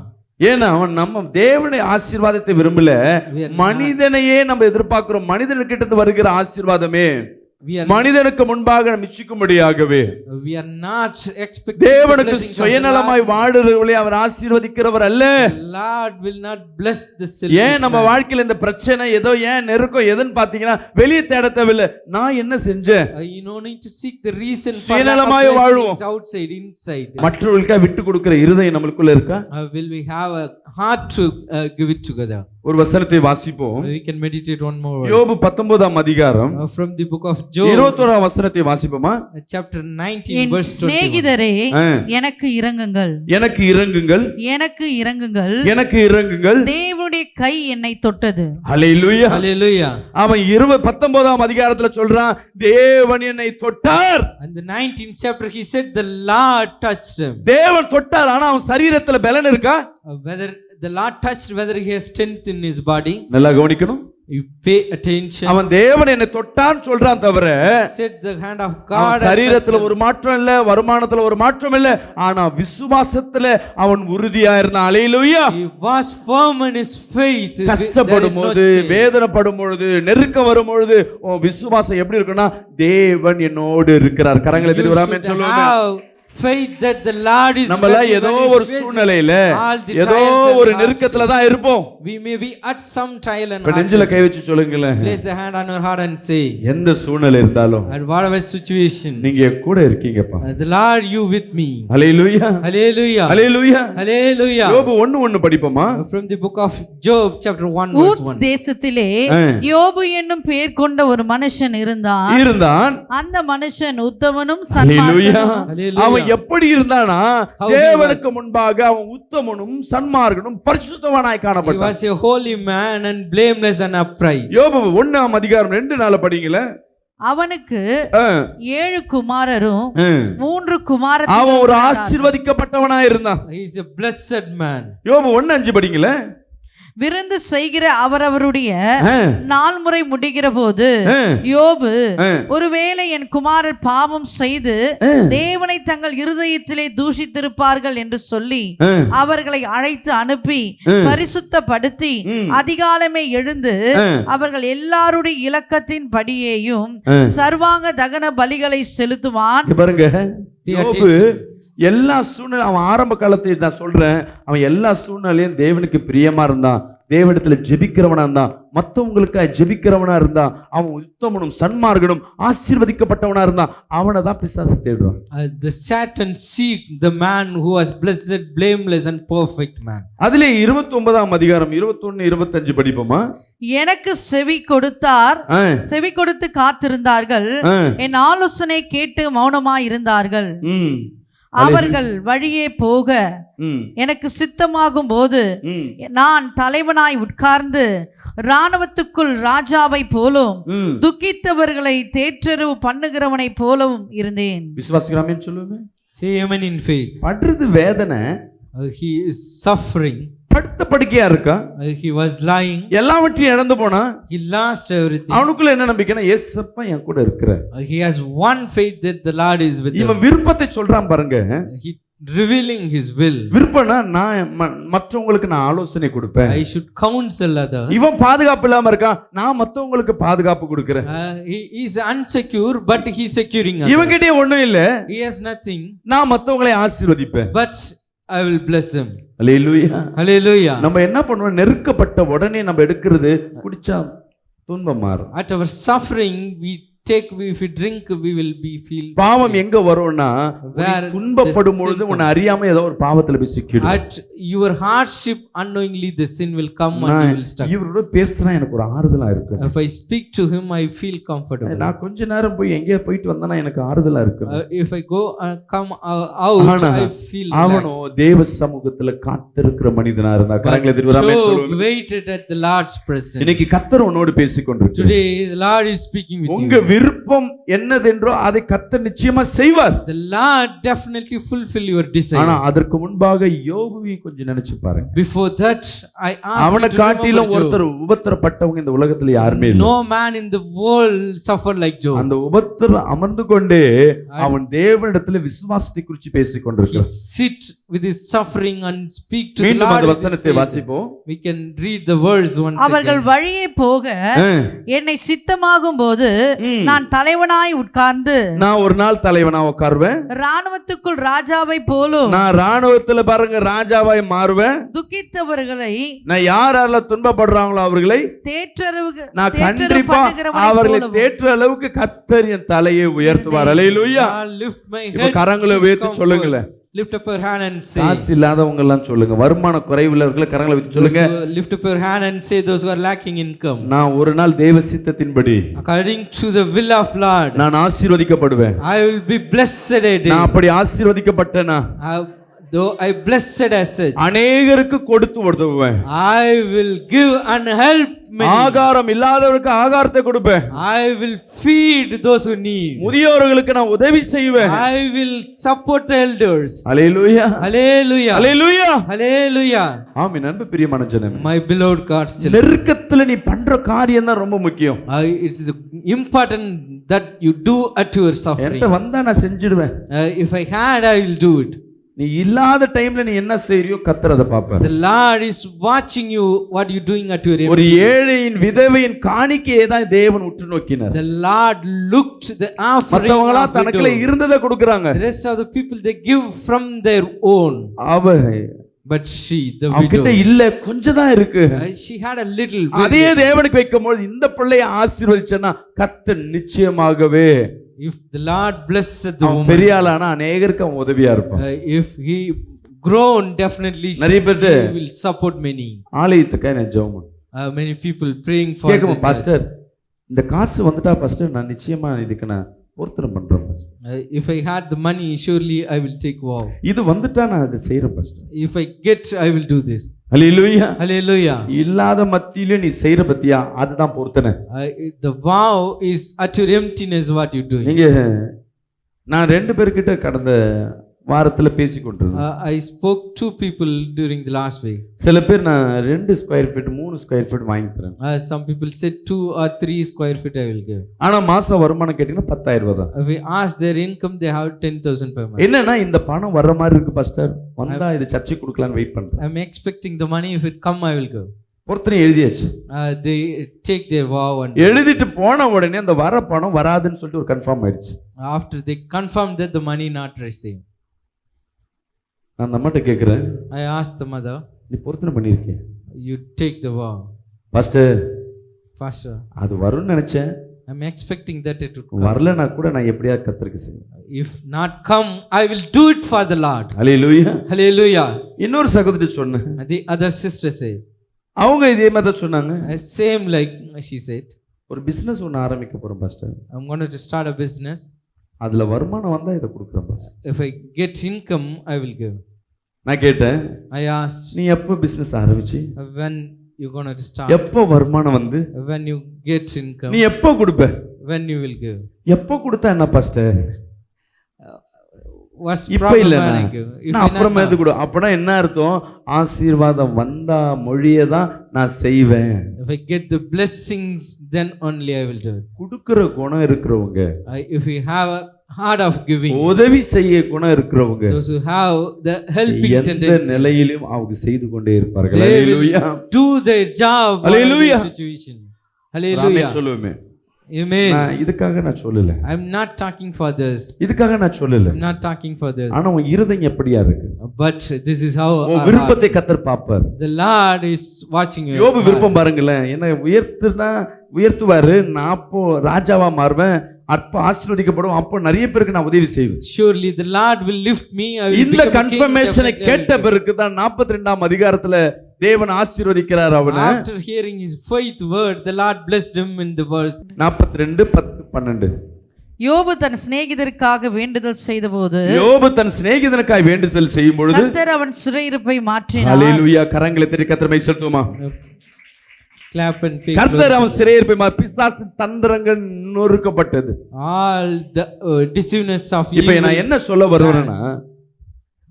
Speaker 3: ஏன்னா அவன் நம்ம தேவனுடைய ஆசீர்வாதத்தை விரும்பல,
Speaker 2: We are
Speaker 3: மனிதனையே நம்ம எதிர்பார்க்கிறோம். மனிதன்கிட்ட இருந்து வருகிற ஆசீர்வாதமே மனிதனுக்கு முன்பாக மிச்சிக்கும்படியாகவே.
Speaker 2: We are not expecting
Speaker 3: தேவனுக்கு சுயநலமாய் வாடுறவர்களை அவர் ஆசீர்வதிக்கிறவர் அல்ல.
Speaker 2: The Lord will not bless the
Speaker 3: ஏன் நம்ம வாழ்க்கையில இந்த பிரச்சனை ஏதோ ஏன் நெருக்கம் எதுன்னு பாத்தீங்கன்னா வெளியே தேட தேவையில்லை. நான் என்ன செஞ்சேன்?
Speaker 2: you no need to seek the reason for
Speaker 3: சுயநலமாய் வாழ்வோம்.
Speaker 2: outside, inside.
Speaker 3: மற்றவர்களுக்காக விட்டு கொடுக்கிற இருதயம் நம்மளுக்குள்ள இருக்கா?
Speaker 2: Will we have a heart to give it together?
Speaker 3: ஒரு வசனத்தை வாசிப்போம்.
Speaker 2: We can meditate one more verse.
Speaker 3: யோபு 19ஆம் அதிகாரம்
Speaker 2: From the book of Job,
Speaker 3: 21ஆம் வசனத்தை வாசிப்போமா?
Speaker 2: chapter 19
Speaker 4: என்
Speaker 2: verse 21.
Speaker 4: சிநேகிதரே எனக்கு இரங்குங்கள்,
Speaker 3: எனக்கு இரங்குங்கள்,
Speaker 4: எனக்கு இரங்குங்கள்,
Speaker 3: எனக்கு இரங்குங்கள்,
Speaker 4: தேவனுடைய கை என்னை தொட்டது.
Speaker 3: ஹல்லேலூயா.
Speaker 2: Hallelujah.
Speaker 3: அவன் 19ஆம் அதிகாரத்துல சொல்றான், தேவன் என்னை தொட்டார்.
Speaker 2: And the 19th chapter he said the Lord touched him.
Speaker 3: தேவன் தொட்டார், ஆனா அவன் சரீரத்துல பலன் இருக்கா?
Speaker 2: Whether the Lord touched, whether he has strength in his body.
Speaker 3: நல்லா கவனிக்கணும்.
Speaker 2: You pay attention.
Speaker 3: அவன் தேவன் என்னை தொட்டான்னு சொல்றான் தவிர
Speaker 2: Said the hand of God.
Speaker 3: சரீரத்துல ஒரு மாற்றம் இல்ல, வருமானத்துல ஒரு மாற்றம் இல்ல, ஆனா விசுவாசத்துல அவன் உறுதியா இருந்தான். ஹல்லேலூயா.
Speaker 2: He was firm in his faith.
Speaker 3: கஷ்டப்படும் போது, வேதனைப்படும் பொழுது, நெருக்கம் வரும் பொழுது உன் விசுவாசம் எப்படி இருக்குன்னா, தேவன் என்னோடு இருக்கிறார். கரங்களை திருவராமே சொல்லுவாங்க.
Speaker 2: Faith that the Lord is
Speaker 3: நம்மள ஏதோ ஒரு சூழ்நிலையில ஏதோ ஒரு நெருக்கத்துல தான் இருப்போம்.
Speaker 2: We may be at some trial and
Speaker 3: நெஞ்சில கை வச்சு சொல்லுங்களேன்.
Speaker 2: place the hand on your heart and say,
Speaker 3: எந்த சூழ்நிலை இருந்தாலும்
Speaker 2: at whatever situation,
Speaker 3: நீங்க என் கூட இருக்கீங்கப்பா.
Speaker 2: the Lord you with me.
Speaker 3: Hallelujah.
Speaker 2: Hallelujah.
Speaker 3: Hallelujah.
Speaker 2: Hallelujah.
Speaker 3: யோபு 1:1 படிப்போமா?
Speaker 2: From the book of Job chapter 1 verse 1.
Speaker 4: தேசத்திலே யோபு என்னும் பெயர் கொண்ட ஒரு மனுஷன் இருந்தான். அந்த மனுஷன் உத்தமனும் சன்மார்க்கனும்.
Speaker 3: அவன் எப்படி இருந்தானா, தேவனுக்கு முன்பாக அவன் உத்தமனும் சன்மார்க்கனும் பரிசுத்தவானாய்
Speaker 2: He
Speaker 3: காணப்பட்டான்.
Speaker 2: was a holy man and blameless and upright.
Speaker 3: யோபு 1ஆம் அதிகாரம் 2:4 படிங்களே.
Speaker 4: அவனுக்கு 7 குமாரரும் 3
Speaker 3: அவன்
Speaker 4: குமாரத்திகளும்
Speaker 3: ஒரு ஆசீர்வதிக்கப்பட்டவனாய் இருந்தான்.
Speaker 2: He is a blessed man.
Speaker 3: யோபு 1:5 படிங்களே.
Speaker 4: விருந்து செய்கிற அவரவருடைய நாள் முறை முடிகிற போது யோபு, ஒருவேளை என் குமாரர் பாவம் செய்து தேவனை தங்கள் இருதயத்திலே தூஷித்திருப்பார்கள் என்று சொல்லி அவர்களை அழைத்து அனுப்பி பரிசுத்தப்படுத்தி அதிகாலமே எழுந்து அவர்கள் எல்லாருடைய இலக்கத்தின் படியேயும் சர்வாங்க தகன பலிகளை செலுத்துவான்.
Speaker 3: பாருங்க, யோபு எல்லா சூழ்நிலை, அவன் ஆரம்ப காலத்தை நான் சொல்றேன், அவன் எல்லா சூழ்நிலையும் தேவனுக்கு பிரியமா இருந்தான், தேவனிடத்துல ஜெபிக்கிறவனா இருந்தான், மற்றவங்களுக்காக ஜெபிக்கிறவனா இருந்தான், அவன் உத்தமனும் சன்மார்க்கனும் ஆசீர்வதிக்கப்பட்டவனா இருந்தான். அவனை தான் பிசாசு தேடுறான்.
Speaker 2: The Satan seek the man who was blessed, blameless and perfect man.
Speaker 3: அதிலே 29ஆம் அதிகாரம் 21-25 படிப்போமா?
Speaker 4: எனக்கு செவி கொடுத்தார், செவி கொடுத்து காத்திருந்தார்கள், என் ஆலோசனை கேட்டு மௌனமாய் இருந்தார்கள். அவர்கள் வழியே போக எனக்கு சித்தமாகும் போது நான் தலைவனாய் உட்கார்ந்து இராணுவத்துக்குள் ராஜாவை போலும் துக்கித்தவர்களை தேற்றரவு பண்ணுகிறவனை போலவும் இருந்தேன்.
Speaker 3: விசுவாசிக்கிறாமே சொல்லுங்க.
Speaker 2: Say amen in faith.
Speaker 3: படுறது வேதனை.
Speaker 2: He is suffering.
Speaker 3: படுத்த படுக்கையா இருக்கா.
Speaker 2: He was lying.
Speaker 3: எல்லாவற்றையும் இழந்து போனா.
Speaker 2: He lost everything.
Speaker 3: அவனுக்குள்ள என்ன நம்பிக்கைனா, இயேசுப்பா என் கூட இருக்கிறார்.
Speaker 2: He has one faith that the Lord is with him.
Speaker 3: இவன் விருப்பத்தை சொல்றான் பாருங்க.
Speaker 2: He revealing his will.
Speaker 3: விருப்பம்னா நான் மற்றவங்களுக்கு நான் ஆலோசனை கொடுப்பேன்.
Speaker 2: I should counsel others.
Speaker 3: இவன் பாதுகாப்பு இல்லாம இருக்கான், நான் மற்றவங்களுக்கு பாதுகாப்பு கொடுக்கிறேன்.
Speaker 2: He is unsecure but he is securing others.
Speaker 3: இவன்கிட்ட ஒண்ணும் இல்ல,
Speaker 2: he has nothing,
Speaker 3: நான் மற்றவங்களை ஆசீர்வதிப்பேன்.
Speaker 2: but I will bless him.
Speaker 3: Hallelujah.
Speaker 2: Hallelujah.
Speaker 3: நம்ம என்ன பண்ணுவோம், நெருக்கப்பட்ட உடனே நம்ம எடுக்கிறது குடிச்சா துன்பம் மாறும்.
Speaker 2: At our suffering we if we drink, we will be feel.
Speaker 3: பாவம் எங்க வரும்னா
Speaker 2: Where
Speaker 3: துன்பப்படும்
Speaker 2: the
Speaker 3: பொழுது
Speaker 2: sin
Speaker 3: உன்னை அறியாம ஏதோ ஒரு பாவத்துல போய் சிக்கிடும்.
Speaker 2: At your hardship, unknowingly the sin will come and you will stuck.
Speaker 3: இவரோட பேசுனா எனக்கு ஒரு ஆறுதலா இருக்கு.
Speaker 2: If I speak to him, I feel comfortable.
Speaker 3: நான் கொஞ்ச நேரம் போய் எங்கேயோ போயிட்டு வந்தானா எனக்கு ஆறுதலா இருக்கு.
Speaker 2: If I go come out, I feel
Speaker 3: அவனோ தேவ சமூகத்துல காத்திருக்கிற மனிதனா இருந்தா கரங்களை திருவராமே சொல்லுங்க.
Speaker 2: waited at the Lord's presence.
Speaker 3: இன்னைக்கு கர்த்தர் உன்னோடு பேசிக்கொண்டிருக்கிறார்.
Speaker 2: Today the Lord is speaking with
Speaker 3: உங்க
Speaker 2: you.
Speaker 3: விருப்பம் என்னதென்றோ அதை கர்த்தர் நிச்சயமா செய்வார்.
Speaker 2: The Lord definitely fulfill your desires.
Speaker 3: ஆனா அதற்கு முன்பாக யோபுவையும் கொஞ்சம் நினைச்சு பாருங்க.
Speaker 2: Before that, I ask
Speaker 3: அவனை
Speaker 2: you to
Speaker 3: காட்டிலும்
Speaker 2: remember
Speaker 3: ஒருத்தர்
Speaker 2: Job.
Speaker 3: உபத்திரப்பட்டவங்க இந்த உலகத்துல யாருமே இல்லை.
Speaker 2: No man in the world suffered like Job.
Speaker 3: அந்த உபத்திரம் அமர்ந்து கொண்டே அவன் தேவனிடத்துல விசுவாசத்தை குறித்து பேசிக்
Speaker 2: He
Speaker 3: கொண்டிருக்கிறான்.
Speaker 2: sit with his suffering and speak to the
Speaker 3: மீண்டும்
Speaker 2: Lord.
Speaker 3: அந்த
Speaker 2: with his
Speaker 3: வசனத்தை
Speaker 2: faith.
Speaker 3: வாசிப்போம்.
Speaker 2: We can read the verse once
Speaker 4: அவர்கள்
Speaker 2: again.
Speaker 4: வழியே போக என்னை சித்தமாகும் போது நான் தலைவனாய் உட்கார்ந்து
Speaker 3: நான் ஒரு நாள் தலைவனா உட்காருவேன்.
Speaker 4: ராணுவத்துக்குள் ராஜாவை போலும்
Speaker 3: நான் ராணுவத்துல பாருங்க ராஜாவாய் மாறுவேன்.
Speaker 4: துக்கித்தவர்களை
Speaker 3: நான் யாரால துன்பப்படுறாங்களோ அவர்களை நான் கண்டிப்பா அவர்களை தேற்ற அளவுக்கு கர்த்தர் என் தலையை உயர்த்துவார். அல்லேலூயா.
Speaker 2: I'll lift my
Speaker 3: இப்ப
Speaker 2: head.
Speaker 3: கரங்களை
Speaker 2: to
Speaker 3: உயர்த்தி
Speaker 2: comfort.
Speaker 3: சொல்லுங்களேன்.
Speaker 2: Lift up your hand and say.
Speaker 3: காசு இல்லாதவங்க எல்லாம் சொல்லுங்க. வருமான குறைவுள்ளவர்களை கரங்களை உயர்த்தி சொல்லுங்க.
Speaker 2: Lift up your hand and say those who are lacking income.
Speaker 3: நான் ஒரு நாள் தேவ சித்தத்தின்படி
Speaker 2: According to the will of Lord,
Speaker 3: நான் ஆசீர்வதிக்கப்படுவேன்.
Speaker 2: I will be blessed a day.
Speaker 3: நான் அப்படி ஆசீர்வதிக்கப்பட்டேனா
Speaker 2: Though I blessed as such,
Speaker 3: அநேகருக்கு கொடுத்து உதவுவேன்.
Speaker 2: I will give and help many.
Speaker 3: ஆகாரம் இல்லாதவருக்கு ஆகாரத்தை கொடுப்பேன்.
Speaker 2: I will feed those who need.
Speaker 3: முதியோர்களுக்கு நான் உதவி செய்வேன்.
Speaker 2: I will support the elders.
Speaker 3: Hallelujah.
Speaker 2: Hallelujah.
Speaker 3: Hallelujah.
Speaker 2: Hallelujah.
Speaker 3: ஆமென். அன்பு பிரியமான ஜனமே,
Speaker 2: My beloved God's children,
Speaker 3: நெருக்கத்துல நீ பண்ற காரியம் தான் ரொம்ப முக்கியம்.
Speaker 2: it's important that you do at your suffering.
Speaker 3: என்கிட்ட வந்தா நான் செஞ்சிடுவேன்.
Speaker 2: If I had, I will do it.
Speaker 3: நீ இல்லாத டைம்ல நீ என்ன செய்றியோ கர்த்தர் அதை பார்ப்பார்.
Speaker 2: The Lord is watching you what you doing at your
Speaker 3: ஒரு
Speaker 2: empty.
Speaker 3: ஏழையின் விதவையின் காணிக்கையை தான் தேவன் உற்று நோக்கினார்.
Speaker 2: The Lord looked the offering
Speaker 3: மத்தவங்களா
Speaker 2: of
Speaker 3: தனக்குள்ள
Speaker 2: widow.
Speaker 3: இருந்ததை கொடுக்கறாங்க.
Speaker 2: The rest of the people they give from their own.
Speaker 3: அவ
Speaker 2: But she, the
Speaker 3: அவகிட்ட
Speaker 2: widow,
Speaker 3: இல்ல கொஞ்சம் தான் இருக்கு.
Speaker 2: she had a little.
Speaker 3: அதே தேவனுக்கு வைக்கும்போது இந்த பிள்ளையை ஆசீர்வதிச்சேன்னா கர்த்தர் நிச்சயமாகவே
Speaker 2: If the Lord blessed the
Speaker 3: அவன்
Speaker 2: woman,
Speaker 3: பெரிய ஆளானா அநேகருக்கு அவன் உதவியா இருப்பான்.
Speaker 2: if he grown, definitely
Speaker 3: நிறைய பேரு
Speaker 2: he will support many.
Speaker 3: ஆலயத்துக்காக நான் ஜெபம் பண்ணேன்.
Speaker 2: Many people praying for the
Speaker 3: கேட்கும்
Speaker 2: church.
Speaker 3: பாஸ்டர் இந்த காசு வந்துட்டா பாஸ்டர் நான் நிச்சயமா இதுக்கு நான் பொருத்தனம் பண்றேன் pastor.
Speaker 2: If I had the money, surely I will take vow.
Speaker 3: இது வந்துட்டா நான் அதை செய்யறேன் pastor.
Speaker 2: If I get, I will do this.
Speaker 3: Hallelujah.
Speaker 2: Hallelujah.
Speaker 3: இல்லாத மத்தியில நீ செய்யற பத்தியா அதுதான் பொருத்தனை.
Speaker 2: The vow is at your emptiness what you doing.
Speaker 3: நீங்க நான் ரெண்டு பேர்கிட்ட கடந்த வாரத்துல பேசி கொண்டிருந்தேன்.
Speaker 2: I spoke to people during the last week.
Speaker 3: சில பேர் நான் 2 ஸ்கொயர் ஃபீட் 3 ஸ்கொயர் ஃபீட் வாங்கி தரேன்.
Speaker 2: Some people said 2 or 3 square feet I will give.
Speaker 3: ஆனா மாச வருமானம் கேட்டீங்கன்னா 10,000 ரூபாய் தான்.
Speaker 2: If we ask their income, they have 10,000 per month.
Speaker 3: என்னன்னா இந்த பணம் வர்ற மாதிரி இருக்கு பாஸ்டர், வந்தா இது சர்ச்சை கொடுக்கலாம்னு வெயிட் பண்றேன்.
Speaker 2: I'm expecting the money. If it come, I will go.
Speaker 3: பொருத்தனை எழுதியாச்சு.
Speaker 2: They take their vow and
Speaker 3: எழுதிட்டு போன உடனே அந்த வர பணம் வராதுன்னு சொல்லிட்டு ஒரு கன்ஃபார்ம் ஆயிடுச்சு.
Speaker 2: after they confirm that the money not received.
Speaker 3: நான் அந்த அம்மாட்ட கேட்குறேன்,
Speaker 2: I asked the mother,
Speaker 3: நீ பொருத்தனை பண்ணியிருக்கேன்
Speaker 2: you take the vow.
Speaker 3: Pastor
Speaker 2: Pastor,
Speaker 3: அது வரும்னு நினைச்சேன்,
Speaker 2: I'm expecting that it would come.
Speaker 3: வரலனா கூட நான் எப்படியாவது கர்த்தருக்கு செய்வேன்.
Speaker 2: If not come, I will do it for the Lord.
Speaker 3: Hallelujah.
Speaker 2: Hallelujah.
Speaker 3: இன்னொரு சகோதரி சொன்னேன்,
Speaker 2: And the other sister said,
Speaker 3: அவங்க இதே மாதிரி தான் சொன்னாங்க,
Speaker 2: same like she said,
Speaker 3: ஒரு பிசினஸ் ஒன்று ஆரம்பிக்க போறோம் pastor,
Speaker 2: I'm going to start a business.
Speaker 3: அதுல வருமானம் வந்தா இதை கொடுக்குறேன் pastor.
Speaker 2: If I get income, I will give.
Speaker 3: நான் கேட்டேன்,
Speaker 2: I asked,
Speaker 3: நீ எப்போ பிசினஸ் ஆரம்பிச்சு,
Speaker 2: when you going to start?
Speaker 3: எப்போ வருமானம் வந்து,
Speaker 2: When you get income,
Speaker 3: நீ எப்போ கொடுப்ப,
Speaker 2: when you will give?
Speaker 3: எப்போ கொடுத்தா என்ன பாஸ்டர்,
Speaker 2: What's
Speaker 3: இப்ப
Speaker 2: problem
Speaker 3: இல்லைண்ணா
Speaker 2: when I give? If
Speaker 3: நான்
Speaker 2: I not
Speaker 3: அப்புறமே
Speaker 2: now,
Speaker 3: கொடு. அப்பனா என்ன அர்த்தம், ஆசீர்வாதம் வந்தா மொழியை தான் நான் செய்வேன்.
Speaker 2: if I get the blessings, then only I will do it.
Speaker 3: கொடுக்கிற குணம் இருக்கிறவங்க,
Speaker 2: If we have a heart of giving,
Speaker 3: உதவி செய்ய குணம் இருக்கிறவங்க
Speaker 2: those who have the helping
Speaker 3: எந்த
Speaker 2: tendency,
Speaker 3: நிலையிலும் அவங்க செய்து கொண்டே இருப்பார்கள்.
Speaker 2: they will
Speaker 3: hallelujah.
Speaker 2: do their job in
Speaker 3: Hallelujah.
Speaker 2: the situation.
Speaker 3: ராமே
Speaker 2: Hallelujah.
Speaker 3: சொல்லுவேமே,
Speaker 2: Amen.
Speaker 3: நான் இதுக்காக நான் சொல்லல,
Speaker 2: I'm not talking for this.
Speaker 3: இதுக்காக நான் சொல்லல,
Speaker 2: I'm not talking for this.
Speaker 3: ஆனா உன் இருதயம் எப்படியா இருக்கு,
Speaker 2: But this is how
Speaker 3: உன்
Speaker 2: our
Speaker 3: விருப்பத்தை
Speaker 2: heart-
Speaker 3: கர்த்தர் பாப்பார்.
Speaker 2: the Lord is watching you.
Speaker 3: யோபு விருப்பம் பாருங்களேன், என்ன உயர்த்துவாரு, நான் அப்போ ராஜாவா மாறுவேன், ஆசீர்வதிக்கப்படும். அப்போ நிறைய பேருக்கு நான் உதவி செய்வேன்.
Speaker 2: Surely the Lord will lift me. I will
Speaker 3: இந்த
Speaker 2: become a king,
Speaker 3: கன்ஃபர்மேஷனை
Speaker 2: definitely I will
Speaker 3: கேட்ட
Speaker 2: become.
Speaker 3: பிறகு தான் 42ஆம் அதிகாரத்துல தேவன் ஆசீர்வதிக்கிறார் அவனை.
Speaker 2: After hearing his faith word, the Lord blessed him in the verse.
Speaker 3: 42:10-12.
Speaker 4: யோபு தன் சிநேகிதருக்காக வேண்டுதல் செய்தபோது
Speaker 3: யோபு தன் சிநேகிதனுக்காய் வேண்டுதல் செய்யும் பொழுது
Speaker 4: கர்த்தர் அவன் சிறையிருப்பை மாற்றினார்.
Speaker 3: ஹல்லேலூயா. கரங்களை தட்டி கர்த்தரை செலுத்துமா.
Speaker 2: Clap and pay
Speaker 3: கர்த்தர்
Speaker 2: glory.
Speaker 3: அவன் சிறையிருப்பை பிசாசின் தந்திரங்கள் நொறுக்கப்பட்டது.
Speaker 2: All the deceiveness of
Speaker 3: இப்ப
Speaker 2: evil.
Speaker 3: நான் என்ன சொல்ல வருவேன்னா,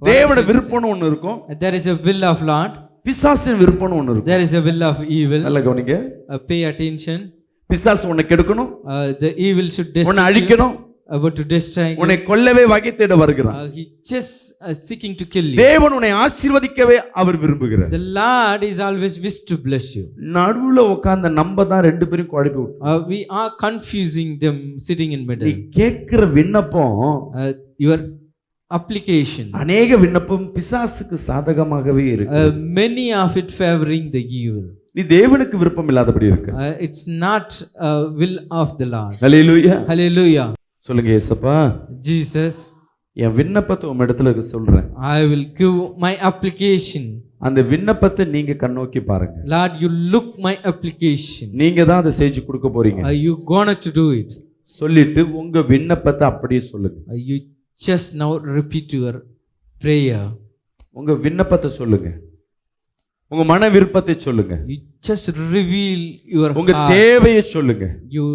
Speaker 3: தேவனோட விருப்பம்னு ஒண்ணு இருக்கும்,
Speaker 2: There is a will of Lord.
Speaker 3: பிசாசின் விருப்பம்னு ஒண்ணு இருக்கும்.
Speaker 2: There is a will of evil.
Speaker 3: நல்ல கவனிங்க.
Speaker 2: Pay attention.
Speaker 3: பிசாசு உன்னை கெடுக்கணும்,
Speaker 2: The evil should
Speaker 3: உன்னை
Speaker 2: destroy you.
Speaker 3: அழிக்கணும்,
Speaker 2: To destroy you.
Speaker 3: உன்னை கொல்லவே வகை தேட வருகிறான்.
Speaker 2: He just seeking to kill you.
Speaker 3: தேவன் உன்னை ஆசீர்வதிக்கவே அவர் விரும்புகிறார்.
Speaker 2: The Lord is always wish to bless you.
Speaker 3: நடுவுல உட்கார்ந்த நம்ம தான் ரெண்டு பேரும் குழப்பி விட்டோம்.
Speaker 2: We are confusing them sitting in
Speaker 3: நீ
Speaker 2: middle.
Speaker 3: கேட்கிற விண்ணப்பம்,
Speaker 2: Your application,
Speaker 3: அநேக விண்ணப்பம் பிசாசுக்கு சாதகமாகவே இருக்கு.
Speaker 2: many of it favoring the evil.
Speaker 3: நீ தேவனுக்கு விருப்பம் இல்லாதபடி இருக்கு.
Speaker 2: It's not will of the Lord.
Speaker 3: Hallelujah.
Speaker 2: Hallelujah.
Speaker 3: சொல்லுங்க ஏசப்பா,
Speaker 2: Jesus,
Speaker 3: என் விண்ணப்பத்தை உங்க இடத்துல சொல்றேன்.
Speaker 2: I will give my application.
Speaker 3: அந்த விண்ணப்பத்தை நீங்க கண்ணோக்கி பாருங்க.
Speaker 2: Lord, you look my application.
Speaker 3: நீங்க தான் அதை செஞ்சு கொடுக்க போறீங்க.
Speaker 2: You gonna to do it.
Speaker 3: சொல்லிட்டு உங்க விண்ணப்பத்தை அப்படியே சொல்லுங்க.
Speaker 2: You just now repeat your prayer.
Speaker 3: உங்க விண்ணப்பத்தை சொல்லுங்க, உங்க மன விருப்பத்தை சொல்லுங்க,
Speaker 2: You just reveal your
Speaker 3: உங்க
Speaker 2: heart.
Speaker 3: தேவையை சொல்லுங்க.
Speaker 2: You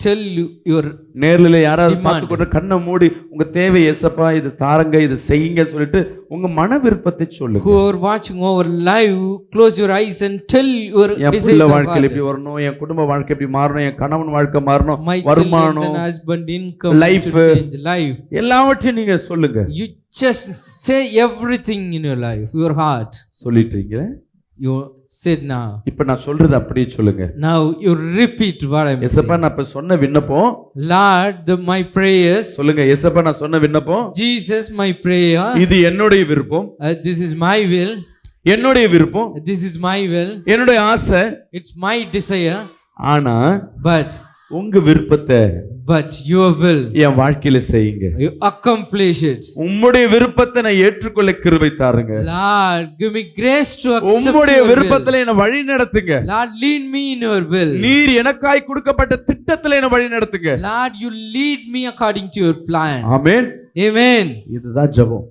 Speaker 2: tell your
Speaker 3: நேர்ல யாராவது
Speaker 2: Demand.
Speaker 3: பார்த்து கொண்டு கண்ணை மூடி உங்க தேவை ஏசப்பா இது தாரங்க இது செய்யுங்கன்னு சொல்லிட்டு உங்க மன விருப்பத்தை சொல்லுங்க.
Speaker 2: who are watching over live, close your eyes and tell your
Speaker 3: N
Speaker 2: desires
Speaker 3: பிள்ளை
Speaker 2: of
Speaker 3: வாழ்க்கையில்
Speaker 2: heart.
Speaker 3: எப்படி வரணும், என் குடும்ப வாழ்க்கை எப்படி மாறணும், என் கணவன் வாழ்க்கை மாறணும்,
Speaker 2: My children
Speaker 3: வருமானம்,
Speaker 2: and husband income
Speaker 3: life.
Speaker 2: to change life.
Speaker 3: எல்லாவற்றையும் நீங்க சொல்லுங்க.
Speaker 2: You just say everything in your life, your heart.
Speaker 3: சொல்லிட்டீங்க.
Speaker 2: You said now.
Speaker 3: இப்ப நான் சொல்றது அப்படியே சொல்லுங்க.
Speaker 2: Now you repeat what I'm
Speaker 3: ஏசப்பா
Speaker 2: saying.
Speaker 3: நான் இப்ப சொன்ன விண்ணப்பம்
Speaker 2: Lord, my prayers.
Speaker 3: சொல்லுங்க. ஏசப்பா நான் சொன்ன விண்ணப்பம்,
Speaker 2: Jesus, my prayer.
Speaker 3: இது என்னுடைய விருப்பம்,
Speaker 2: This is my will.
Speaker 3: என்னுடைய விருப்பம்,
Speaker 2: This is my will.
Speaker 3: என்னுடைய ஆசை.
Speaker 2: It's my desire.
Speaker 3: ஆனா
Speaker 2: But
Speaker 3: உங்க விருப்பத்தை
Speaker 2: your will,
Speaker 3: என் வாழ்க்கையில செய்யுங்க.
Speaker 2: you accomplish it.
Speaker 3: உம்முடைய விருப்பத்தை நான் ஏற்றுக்கொள்ள கிருபை தாருங்க.
Speaker 2: Lord, give me grace to accept
Speaker 3: உம்முடைய
Speaker 2: your will.
Speaker 3: விருப்பத்துல என்ன வழி நடத்துங்க.
Speaker 2: Lord, lead me in your will.
Speaker 3: நீர் எனக்காய் கொடுக்கப்பட்ட திட்டத்துல என்ன வழி நடத்துங்க.
Speaker 2: Lord, you lead me according to your plan.
Speaker 3: Amen.
Speaker 2: Amen.
Speaker 3: இதுதான் ஜெபம்.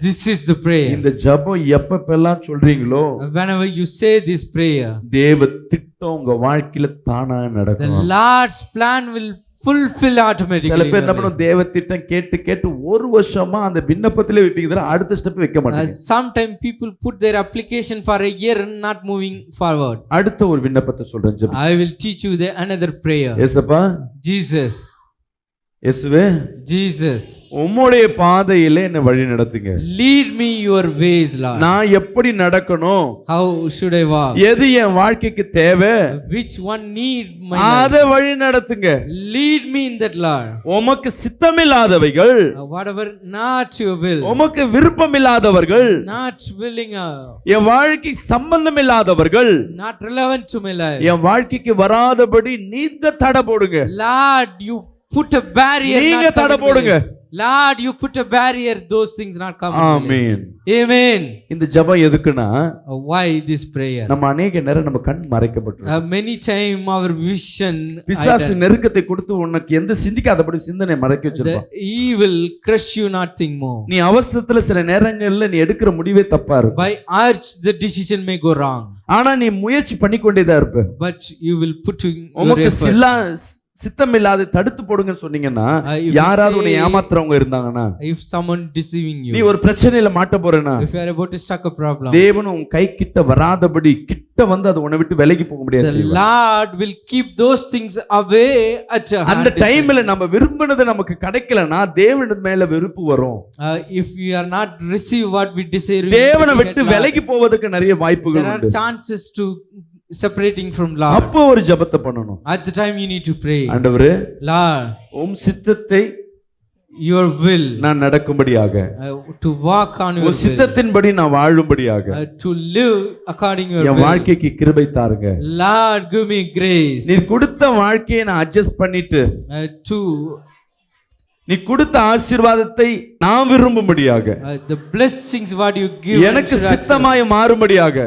Speaker 2: This is the prayer.
Speaker 3: இந்த ஜெபம் எப்பப்பெல்லாம் சொல்றீங்களோ
Speaker 2: Whenever you say this prayer,
Speaker 3: தேவ திட்டம் உங்க வாழ்க்கையில தானா
Speaker 2: the
Speaker 3: நடக்கும்.
Speaker 2: Lord's plan will fulfill automatically.
Speaker 3: சில
Speaker 2: in
Speaker 3: பேர்
Speaker 2: your
Speaker 3: என்ன
Speaker 2: life.
Speaker 3: பண்ணும், தேவ திட்டம் கேட்டு கேட்டு ஒரு வருஷமா அந்த விண்ணப்பத்திலே வைப்பீங்க, அடுத்த ஸ்டெப் வைக்க மாட்டாங்க.
Speaker 2: Sometimes people put their application for a year and not moving forward.
Speaker 3: அடுத்த ஒரு விண்ணப்பத்தை சொல்றேன் ஜெபம்.
Speaker 2: I will teach you another prayer.
Speaker 3: ஏசப்பா,
Speaker 2: Jesus,
Speaker 3: இயேசுவே,
Speaker 2: Jesus,
Speaker 3: உம்முடைய பாதையில என்ன வழி நடத்துங்க.
Speaker 2: lead me your ways, Lord.
Speaker 3: நான் எப்படி நடக்கணும்,
Speaker 2: How should I walk?
Speaker 3: எது என் வாழ்க்கைக்கு தேவை,
Speaker 2: Which one need my life?
Speaker 3: அத வழி நடத்துங்க.
Speaker 2: Lead me in that, Lord.
Speaker 3: உமக்கு சித்தமில்லாதவைகள்,
Speaker 2: Whatever not your will,
Speaker 3: உமக்கு விருப்பமில்லாதவர்கள்,
Speaker 2: not willing,
Speaker 3: என் வாழ்க்கை சம்பந்தம் இல்லாதவர்கள்
Speaker 2: not relevant to my life.
Speaker 3: என் வாழ்க்கைக்கு வராதபடி நீங்க தடை போடுங்க.
Speaker 2: Lord, you put a barrier.
Speaker 3: நீங்க
Speaker 2: not
Speaker 3: தடை
Speaker 2: coming to
Speaker 3: போடுங்க.
Speaker 2: life. Lord, you put a barrier. Those things not coming. to life.
Speaker 3: Amen.
Speaker 2: Amen.
Speaker 3: இந்த ஜெபம் எதுக்குன்னா,
Speaker 2: Why this prayer?
Speaker 3: நம்ம அநேக நேரம் நம்ம கண் மறைக்கப்பட்டிருக்கும்.
Speaker 2: Many time our vision,
Speaker 3: பிசாசு நெருக்கத்தை கொடுத்து உனக்கு எந்த சிந்திக்காதபடி சிந்தனை மறைக்க
Speaker 2: the
Speaker 3: வச்சிருப்பான்.
Speaker 2: evil crush you not think more.
Speaker 3: நீ அவசரத்துல சில நேரங்கள்ல நீ எடுக்கிற முடிவே தப்பா இருக்கும்.
Speaker 2: By urge the decision may go wrong,
Speaker 3: ஆனா நீ முயற்சி பண்ணிக்கொண்டேதான் இருப்ப.
Speaker 2: but you will put in your
Speaker 3: உமக்கு
Speaker 2: effort.
Speaker 3: சித்தம் இல்லாத தடுத்து போடுங்கன்னு சொன்னீங்கன்னா,
Speaker 2: if you
Speaker 3: யாராவது உன்னை
Speaker 2: say-
Speaker 3: ஏமாத்துறவங்க இருந்தாங்கன்னா,
Speaker 2: If someone deceiving
Speaker 3: நீ
Speaker 2: you,
Speaker 3: ஒரு பிரச்சனையில மாட்ட போறேன்னா,
Speaker 2: if you are about to stuck a problem,
Speaker 3: தேவன் உன் கை கிட்ட வராதபடி கிட்ட வந்து அது உன்னை விட்டு விலகி போக முடியாது
Speaker 2: the
Speaker 3: செய்வார்.
Speaker 2: Lord will keep those things away at a
Speaker 3: அந்த
Speaker 2: hard distance.
Speaker 3: டைம்ல நம்ம விரும்பினது நமக்கு கிடைக்கலன்னா தேவன் மேல வெறுப்பு வரும்.
Speaker 2: If we are not receive what we desire,
Speaker 3: தேவனை விட்டு விலகி போவதற்கு நிறைய வாய்ப்புகள்
Speaker 2: there are
Speaker 3: உண்டு.
Speaker 2: chances to separating from Lord.
Speaker 3: அப்போ ஒரு ஜெபத்தை பண்ணணும்.
Speaker 2: At the time you need to pray,
Speaker 3: ஆண்டவரே,
Speaker 2: Lord,
Speaker 3: உம் சித்தத்தை
Speaker 2: your will,
Speaker 3: நான் நடக்கும்படியாக,
Speaker 2: to walk on your
Speaker 3: உன்
Speaker 2: will,
Speaker 3: சித்தத்தின்படி நான் வாழும்படியாக
Speaker 2: to live according your
Speaker 3: N
Speaker 2: will.
Speaker 3: வாழ்க்கைக்கு கிருபை தாருங்க.
Speaker 2: Lord, give me grace
Speaker 3: நீ கொடுத்த வாழ்க்கையை நான் அட்ஜஸ்ட் பண்ணிட்டு
Speaker 2: to
Speaker 3: நீ கொடுத்த ஆசீர்வாதத்தை நான் விரும்பும்படியாக,
Speaker 2: the blessings what you give
Speaker 3: எனக்கு சித்தமாய் மாறும்படியாக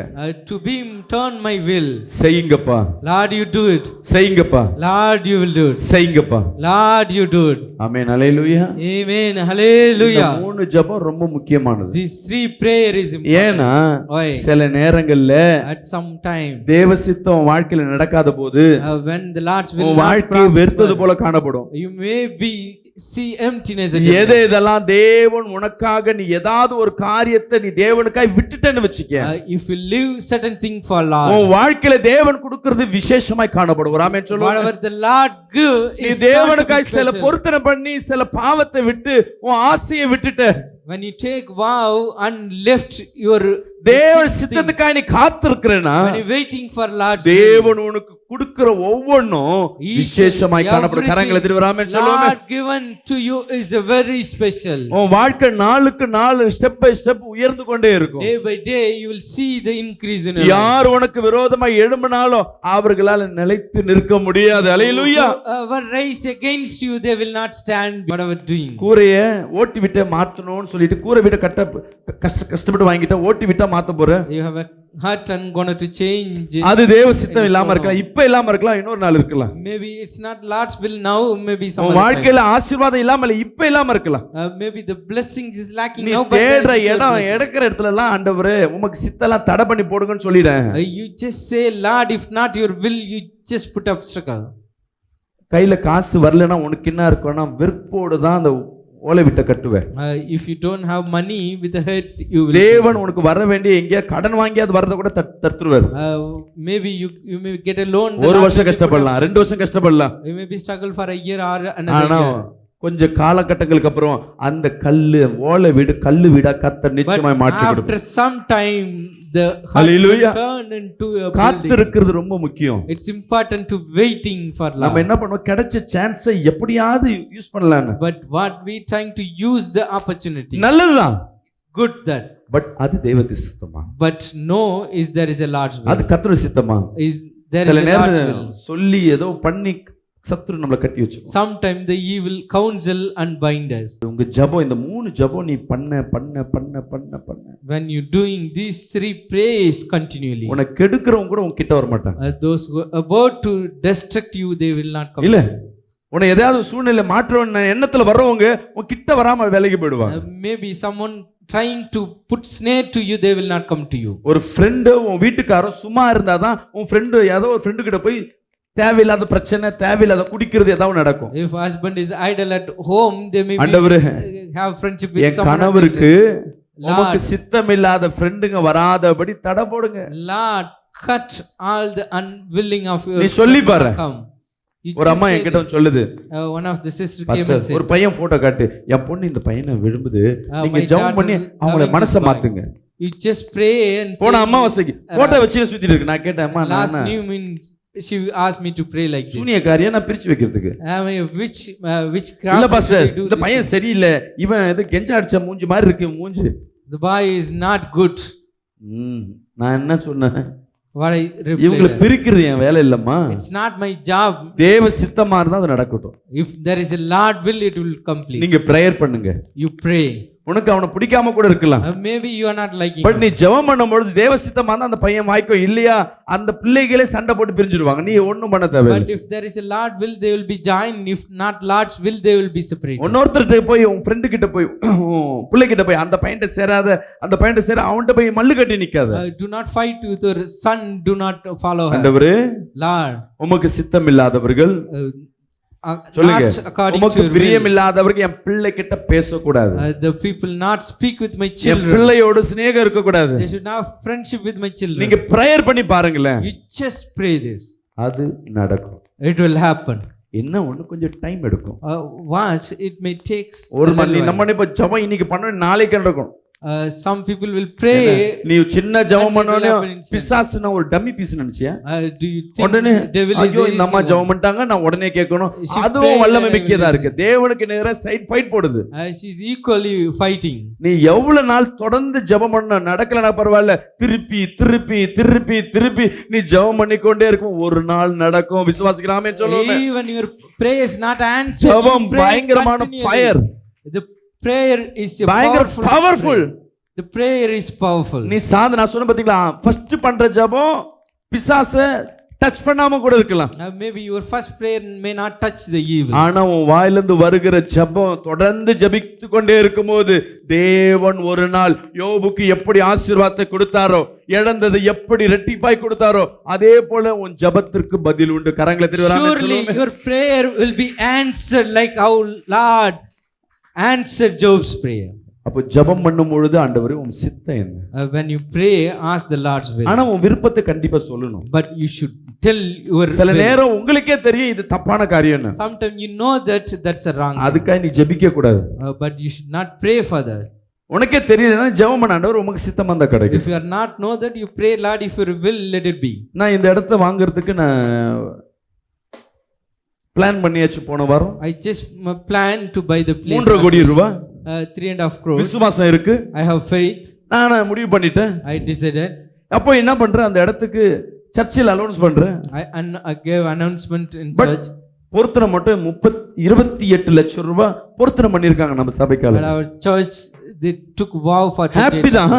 Speaker 2: to be turn my will.
Speaker 3: செய்யுங்கப்பா,
Speaker 2: Lord, you do it.
Speaker 3: செய்யுங்கப்பா,
Speaker 2: Lord, you will do it.
Speaker 3: செய்யுங்கப்பா.
Speaker 2: Lord, you do it.
Speaker 3: Amen, hallelujah.
Speaker 2: Amen, hallelujah.
Speaker 3: இந்த 3 ஜெபம் ரொம்ப முக்கியமானது.
Speaker 2: These 3 prayer is important.
Speaker 3: ஏன்னா
Speaker 2: Why?
Speaker 3: சில நேரங்கள்ல
Speaker 2: At some time
Speaker 3: தேவ சித்தம் வாழ்க்கையில நடக்காத போது
Speaker 2: when the Lord's will
Speaker 3: உன்
Speaker 2: not
Speaker 3: வாழ்க்கையை வெறுத்தது
Speaker 2: prosper,
Speaker 3: போல காணப்படும்.
Speaker 2: you may be see emptiness again.
Speaker 3: எதை இதெல்லாம் தேவன் உனக்காக நீ ஏதாவது ஒரு காரியத்தை நீ தேவனுக்காய் விட்டுட்டேன்னு வச்சுக்க,
Speaker 2: If you leave certain thing for Lord,
Speaker 3: உன் வாழ்க்கையில தேவன் கொடுக்கிறது விசேஷமாய் காணப்படும். ஆமென் சொல்லுங்க.
Speaker 2: whatever the Lord give
Speaker 3: நீ
Speaker 2: is
Speaker 3: தேவனுக்காய் சில
Speaker 2: special.
Speaker 3: பொருத்தனை பண்ணி சில பாவத்தை விட்டு உன் ஆசையை விட்டுட்ட,
Speaker 2: When you take vow and left your
Speaker 3: தேவன்
Speaker 2: things,
Speaker 3: சித்தத்துக்காய் நீ காத்திருக்கிறேன்னா
Speaker 2: when you waiting for Lord's will,
Speaker 3: தேவன் உனக்கு கொடுக்கிற ஒவ்வொன்றும்
Speaker 2: each
Speaker 3: விசேஷமாய்
Speaker 2: and
Speaker 3: காணப்படும். கரங்களை
Speaker 2: everything
Speaker 3: திருவராமே சொல்லுங்க.
Speaker 2: Lord given to you is a very special.
Speaker 3: உன் வாழ்க்கை நாளுக்கு நாள் ஸ்டெப் பை ஸ்டெப் உயர்ந்து கொண்டே இருக்கும்.
Speaker 2: Day by day you will see the increase in your life.
Speaker 3: யார் உனக்கு விரோதமாய் எழும்பினாலும் அவர்களால் நிலைத்து நிற்க முடியாது. அல்லேலூயா.
Speaker 2: Whoever rise against you, they will not stand whatever doing.
Speaker 3: கூரைய ஓட்டி விட்டே மாத்தணும்னு சொல்லிட்டு கூரை வீட்டை கஷ்டப்பட்டு வாங்கிட்ட ஓட்டி விட்டா மாத்த போற,
Speaker 2: You have a hurt and going to change.
Speaker 3: அது தேவ சித்தம் இல்லாம இருக்கலாம், இப்ப இல்லாம இருக்கலாம், இன்னொரு நாள் இருக்கலாம்.
Speaker 2: Maybe it's not Lord's will now, maybe some
Speaker 3: உன்
Speaker 2: other time.
Speaker 3: வாழ்க்கையில ஆசீர்வாதம் இல்லாம இல்ல, இப்ப இல்லாம இருக்கலாம்.
Speaker 2: Maybe the blessings is lacking
Speaker 3: நீ
Speaker 2: now, but there is
Speaker 3: தேடுற
Speaker 2: a
Speaker 3: இடம்
Speaker 2: blessing.
Speaker 3: எடுக்கிற இடத்துல எல்லாம் ஆண்டவரே உமக்கு சித்தெல்லாம் தடை பண்ணி போடுங்கன்னு சொல்லிடுறேன்.
Speaker 2: You just say, Lord, if not your will, you just put obstacle.
Speaker 3: கையில காசு வரலன்னா உனக்கு என்ன இருக்கும்னா வெறுப்போடு தான் அந்த ஓலை விட்ட கட்டுவேன்.
Speaker 2: If you don't have money with the hurt, you will.
Speaker 3: தேவன் உனக்கு வர வேண்டிய எங்கேயா கடன் வாங்கி அது வரத கூட தடுத்துருவாரு.
Speaker 2: Maybe you may get a loan.
Speaker 3: ஒரு வருஷம் கஷ்டப்படலாம், 2 வருஷம் கஷ்டப்படலாம்,
Speaker 2: You may be struggle for a year or another
Speaker 3: ஆனா
Speaker 2: year.
Speaker 3: கொஞ்சம் காலகட்டங்களுக்கு அப்புறம் அந்த கல்லு ஓலை வீடு கல்லு வீடா கர்த்தர் நிச்சயமாய் மாற்றி
Speaker 2: After
Speaker 3: கொடுப்பார்.
Speaker 2: some time the hurt
Speaker 3: Hallelujah.
Speaker 2: will turn into a
Speaker 3: காத்து
Speaker 2: building.
Speaker 3: இருக்கிறது ரொம்ப முக்கியம்.
Speaker 2: It's important to waiting for
Speaker 3: நம்ம
Speaker 2: love.
Speaker 3: என்ன பண்ணுவோம், கிடைச்ச சான்ஸை எப்படியாவது யூஸ் பண்ணலாம்னு.
Speaker 2: But what we trying to use the opportunity.
Speaker 3: நல்லதுதான்,
Speaker 2: Good that.
Speaker 3: பட் அது தெய்வ சித்தமா,
Speaker 2: But no, is there is a large
Speaker 3: அது
Speaker 2: will.
Speaker 3: கர்த்தர் சித்தமா?
Speaker 2: Is there
Speaker 3: சில
Speaker 2: is a large will.
Speaker 3: நேரம் சொல்லி ஏதோ பண்ணி சத்துரு நம்மளை கட்டி வச்சுக்கோ.
Speaker 2: Sometimes the evil counsel and bind us.
Speaker 3: உங்க ஜெபம் இந்த 3 ஜெபம் நீ பண்ண பண்ண பண்ண பண்ண பண்ண
Speaker 2: When you doing these 3 prayers continually,
Speaker 3: உன்னை கெடுக்கிறவங்க கூட உன் கிட்ட வர மாட்டாங்க.
Speaker 2: those who are about to destruct you, they will not come.
Speaker 3: இல்ல உன்னை ஏதாவது சூழ்நிலை மாற்றவன் எண்ணத்துல வர்றவங்க உன் கிட்ட வராம விலகி போயிடுவாங்க.
Speaker 2: Maybe someone trying to put snare to you, they will not come to you.
Speaker 3: ஒரு ஃப்ரெண்டு உன் வீட்டுக்காரோ சும்மா இருந்தாதான் உன் ஃப்ரெண்டு ஏதோ ஒரு ஃப்ரெண்டு கிட்ட போய் தேவையில்லாத பிரச்சனை தேவையில்லாத குடிக்கிறது ஏதாவது நடக்கும்.
Speaker 2: If husband is idle at home, they may
Speaker 3: ஆண்டவரே,
Speaker 2: have friendship with
Speaker 3: N
Speaker 2: someone.
Speaker 3: கணவருக்கு
Speaker 2: Lord,
Speaker 3: உமக்கு சித்தம் இல்லாத ஃப்ரெண்டுங்க வராதபடி தடை போடுங்க.
Speaker 2: Lord, cut all the unwilling of your
Speaker 3: நீ சொல்லி
Speaker 2: friends
Speaker 3: பாரு.
Speaker 2: to come. You
Speaker 3: ஒரு
Speaker 2: just
Speaker 3: அம்மா
Speaker 2: say
Speaker 3: என்கிட்ட
Speaker 2: this.
Speaker 3: சொல்லுது,
Speaker 2: One of the sister came
Speaker 3: pastor
Speaker 2: and said,
Speaker 3: ஒரு பையன் போட்டோ காட்டு, என் பொண்ணு இந்த பையனை விரும்புது, நீங்க
Speaker 2: my
Speaker 3: ஜெபம்
Speaker 2: daughter
Speaker 3: பண்ணி
Speaker 2: will
Speaker 3: அவங்கள
Speaker 2: loving
Speaker 3: மனசை
Speaker 2: this boy.
Speaker 3: மாத்துங்க.
Speaker 2: You just pray and
Speaker 3: போன
Speaker 2: say,
Speaker 3: அமாவாசைக்கு போட்டோ வச்சு சுத்திட்டு இருக்கு. நான் கேட்டேன், அம்மா
Speaker 2: last
Speaker 3: நான்
Speaker 2: new moon, she asked me to pray like this.
Speaker 3: சூனியக்காரியா நான் பிரிச்சு வைக்கிறதுக்கு.
Speaker 2: Which
Speaker 3: இல்ல
Speaker 2: craft
Speaker 3: பாஸ்டர்,
Speaker 2: do
Speaker 3: இந்த
Speaker 2: this?
Speaker 3: பையன் சரியில்லை, இவன் இது கெஞ்ச அடிச்ச மூஞ்சி மாதிரி இருக்கு மூஞ்சி.
Speaker 2: The boy is not good.
Speaker 3: நான் என்ன சொன்னேன்,
Speaker 2: What I
Speaker 3: இவங்களை
Speaker 2: replied,
Speaker 3: பிரிக்கிறது என் வேலை இல்லம்மா,
Speaker 2: it's not my job.
Speaker 3: தேவ சித்தமா இருந்தா அது நடக்கட்டும்.
Speaker 2: If there is a Lord will, it will complete.
Speaker 3: நீங்க பிரேயர் பண்ணுங்க.
Speaker 2: You pray.
Speaker 3: உனக்கு அவனை பிடிக்காம கூட இருக்கலாம்,
Speaker 2: Maybe you are not liking
Speaker 3: but
Speaker 2: him.
Speaker 3: நீ ஜெபம் பண்ணும்போது தேவ சித்தமா இருந்தா அந்த பையன் வாய்க்கும், இல்லையா அந்த பிள்ளைகளே சண்டை போட்டு பிரிஞ்சிடுவாங்க. நீ ஒண்ணும் பண்ண தேவையில்லை.
Speaker 2: But if there is a Lord will, they will be joined. If not Lord's will, they will be separated.
Speaker 3: இன்னொருத்தர்கிட்ட போய் உன் ஃப்ரெண்டு கிட்ட போய் பிள்ளை கிட்ட போய் அந்த பையன்ட்ட சேராத, அந்த பையன்ட்ட சேர அவன்கிட்ட போய் மல்லு கட்டி நிக்காத.
Speaker 2: Do not fight with your son. Do not follow her.
Speaker 3: ஆண்டவரே,
Speaker 2: Lord,
Speaker 3: உமக்கு சித்தம் இல்லாதவர்கள் சொல்லுங்க,
Speaker 2: not according to
Speaker 3: உமக்கு
Speaker 2: your
Speaker 3: பிரியம்
Speaker 2: will.
Speaker 3: இல்லாதவர்கள் என் பிள்ளை கிட்ட பேசக்கூடாது.
Speaker 2: The people not speak with my
Speaker 3: N
Speaker 2: children.
Speaker 3: பிள்ளையோட சிநேகம் இருக்க கூடாது.
Speaker 2: They should have friendship with my children.
Speaker 3: நீங்க பிரேயர் பண்ணி பாருங்களேன்,
Speaker 2: You just pray this.
Speaker 3: அது நடக்கும்.
Speaker 2: It will happen.
Speaker 3: என்ன ஒண்ணு கொஞ்சம் டைம் எடுக்கும்.
Speaker 2: Watch, it may take
Speaker 3: ஒரு மணி நம்ம இப்ப ஜெபம் இன்னைக்கு பண்ண நாளைக்கு நடக்கும்.
Speaker 2: Some people will pray.
Speaker 3: நீ சின்ன ஜெபம்
Speaker 2: And it will
Speaker 3: பண்ணோனே
Speaker 2: happen instant.
Speaker 3: பிசாசுனா ஒரு டம்மி பீஸ் நினைச்சியா?
Speaker 2: Do you think
Speaker 3: உடனே
Speaker 2: the devil is
Speaker 3: ஐயோ
Speaker 2: a
Speaker 3: இந்த அம்மா
Speaker 2: easy
Speaker 3: ஜெபம்
Speaker 2: one?
Speaker 3: பண்ணிட்டாங்க நான் உடனே கேட்கணும்.
Speaker 2: She
Speaker 3: அதுவும்
Speaker 2: prayed
Speaker 3: வல்லமை
Speaker 2: and I
Speaker 3: மிக்கதா
Speaker 2: will
Speaker 3: இருக்கு. தேவனுக்கு நேரா சைட் ஃபைட் போடுது.
Speaker 2: She's equally fighting.
Speaker 3: நீ எவ்வளவு நாள் தொடர்ந்து ஜெபம் பண்ண நடக்கலனா பரவாயில்ல, திருப்பி திருப்பி திருப்பி திருப்பி நீ ஜெபம் பண்ணிக்கொண்டே இருக்கும், ஒரு நாள் நடக்கும். விசுவாசிக்கலாமே சொல்லுங்க.
Speaker 2: Even your prayer is not answered.
Speaker 3: ஜெபம்
Speaker 2: you pray
Speaker 3: பயங்கரமான
Speaker 2: continually.
Speaker 3: Fire,
Speaker 2: The prayer is a
Speaker 3: பயங்கர
Speaker 2: powerful.
Speaker 3: Powerful.
Speaker 2: prayer. The prayer is powerful.
Speaker 3: நீ நான் சொன்ன பாத்தீங்களா, ஃபர்ஸ்ட் பண்ற ஜெபம் பிசாச டச் பண்ணாம கூட இருக்கலாம்.
Speaker 2: Maybe your first prayer may not touch the evil.
Speaker 3: ஆனா உன் வாயிலிருந்து வருகிற ஜெபம் தொடர்ந்து ஜெபித்து கொண்டே இருக்கும்போது தேவன் ஒரு நாள் யோபுக்கு எப்படி ஆசீர்வாதத்தை கொடுத்தாரோ, இழந்ததை எப்படி ரெட்டிப்பாய் கொடுத்தாரோ, அதே போல உன் ஜெபத்திற்கு பதில் உண்டு. கரங்களை திருவராமே
Speaker 2: Surely
Speaker 3: சொல்லுங்க.
Speaker 2: your prayer will be answered like our Lord answered Job's prayer.
Speaker 3: அப்போ ஜெபம் பண்ணும் பொழுது ஆண்டவரே உன் சித்தம் என்ன?
Speaker 2: When you pray, ask the Lord's will.
Speaker 3: ஆனா உன் விருப்பத்தை கண்டிப்பா சொல்லணும்.
Speaker 2: But you should tell your
Speaker 3: சில
Speaker 2: will.
Speaker 3: நேரம் உங்களுக்கே தெரியும் இது தப்பான காரியம்னு,
Speaker 2: Sometimes you know that that's a wrong thing.
Speaker 3: அதுக்காக நீ ஜெபிக்க கூடாது.
Speaker 2: But you should not pray for that.
Speaker 3: உனக்கே தெரியுதுன்னா ஜெபம் பண்ண ஆண்டவர் உமக்கு சித்தம் வந்தா கிடைக்கும்.
Speaker 2: If you are not know that, you pray, Lord, if your will, let it be.
Speaker 3: நான் இந்த இடத்தை வாங்குறதுக்கு நான் பிளான் பண்ணியாச்சு போன வாரம்.
Speaker 2: I just plan to buy the place.
Speaker 3: 3 கோடி ரூபாய்
Speaker 2: 3.5 crores.
Speaker 3: விசுவாசம் இருக்கு.
Speaker 2: I have faith.
Speaker 3: நான் முடிவு பண்ணிட்டேன்.
Speaker 2: I decided.
Speaker 3: அப்போ என்ன பண்றேன், அந்த இடத்துக்கு சர்ச்சில் அலௌன்ஸ் பண்றேன்.
Speaker 2: I gave announcement in
Speaker 3: But
Speaker 2: church.
Speaker 3: பொருத்தனை மட்டும் 28 லட்சம் ரூபாய் பொருத்தனை பண்ணிருக்காங்க நம்ம சபைக்கால.
Speaker 2: At our church, they took vow for
Speaker 3: Happy தான்.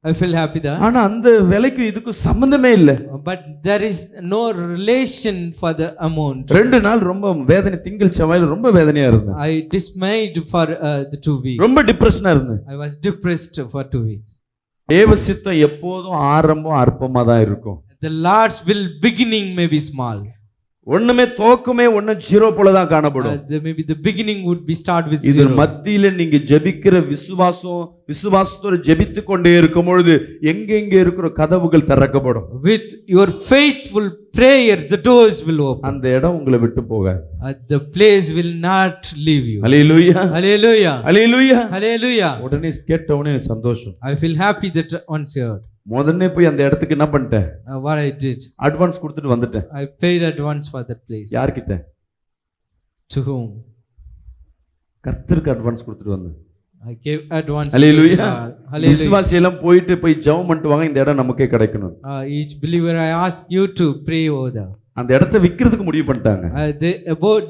Speaker 2: I feel happy that.
Speaker 3: ஆனா அந்த விலைக்கு இதுக்கு சம்பந்தமே இல்ல.
Speaker 2: But there is no relation for the amount.
Speaker 3: 2 நாள் ரொம்ப வேதனை, திங்கள் செவ்வாயில ரொம்ப வேதனையா இருந்தேன்.
Speaker 2: I dismayed for the 2 weeks.
Speaker 3: ரொம்ப டிப்ரெஷனா இருந்தேன்.
Speaker 2: I was depressed for 2 weeks.
Speaker 3: தேவ சித்தம் எப்போதும் ஆரம்பம் அற்பமா தான் இருக்கும்.
Speaker 2: The Lord's will beginning may be small.
Speaker 3: ஒண்ணுமே தோக்குமே ஒண்ணும் ஜீரோ போல தான் காணப்படும்.
Speaker 2: Maybe the beginning would be start with
Speaker 3: இது
Speaker 2: 0.
Speaker 3: மத்தியில நீங்க ஜெபிக்கிற விசுவாசத்தோட ஜெபித்து கொண்டே இருக்கும் பொழுது எங்கெங்க இருக்கிற கதவுகள் திறக்கப்படும்.
Speaker 2: With your faithful prayer, the doors will open.
Speaker 3: அந்த இடம் உங்களை விட்டு போகாது.
Speaker 2: The place will not leave you.
Speaker 3: Hallelujah,
Speaker 2: Hallelujah.
Speaker 3: Hallelujah.
Speaker 2: Hallelujah.
Speaker 3: உடனே கேட்ட உடனே எனக்கு சந்தோஷம்.
Speaker 2: I feel happy that once heard.
Speaker 3: முதல்ல போய் அந்த இடத்துக்கு என்ன பண்ணிட்டேன்,
Speaker 2: What I did,
Speaker 3: அட்வான்ஸ் கொடுத்துட்டு வந்துட்டேன்.
Speaker 2: I paid advance for that place.
Speaker 3: யார்கிட்ட?
Speaker 2: To whom?
Speaker 3: கர்த்தருக்கு அட்வான்ஸ் கொடுத்துட்டு வந்தேன்.
Speaker 2: I gave advance.
Speaker 3: Hallelujah.
Speaker 2: to God. Hallelujah.
Speaker 3: விசுவாசி எல்லாம் போய் ஜெபம் பண்ணிட்டு வாங்க, இந்த இடம் நமக்கே கிடைக்கணும்.
Speaker 2: Each believer, I ask you to pray over there.
Speaker 3: அந்த இடத்தை விக்கிறதுக்கு முடிவு பண்ணிட்டாங்க.
Speaker 2: They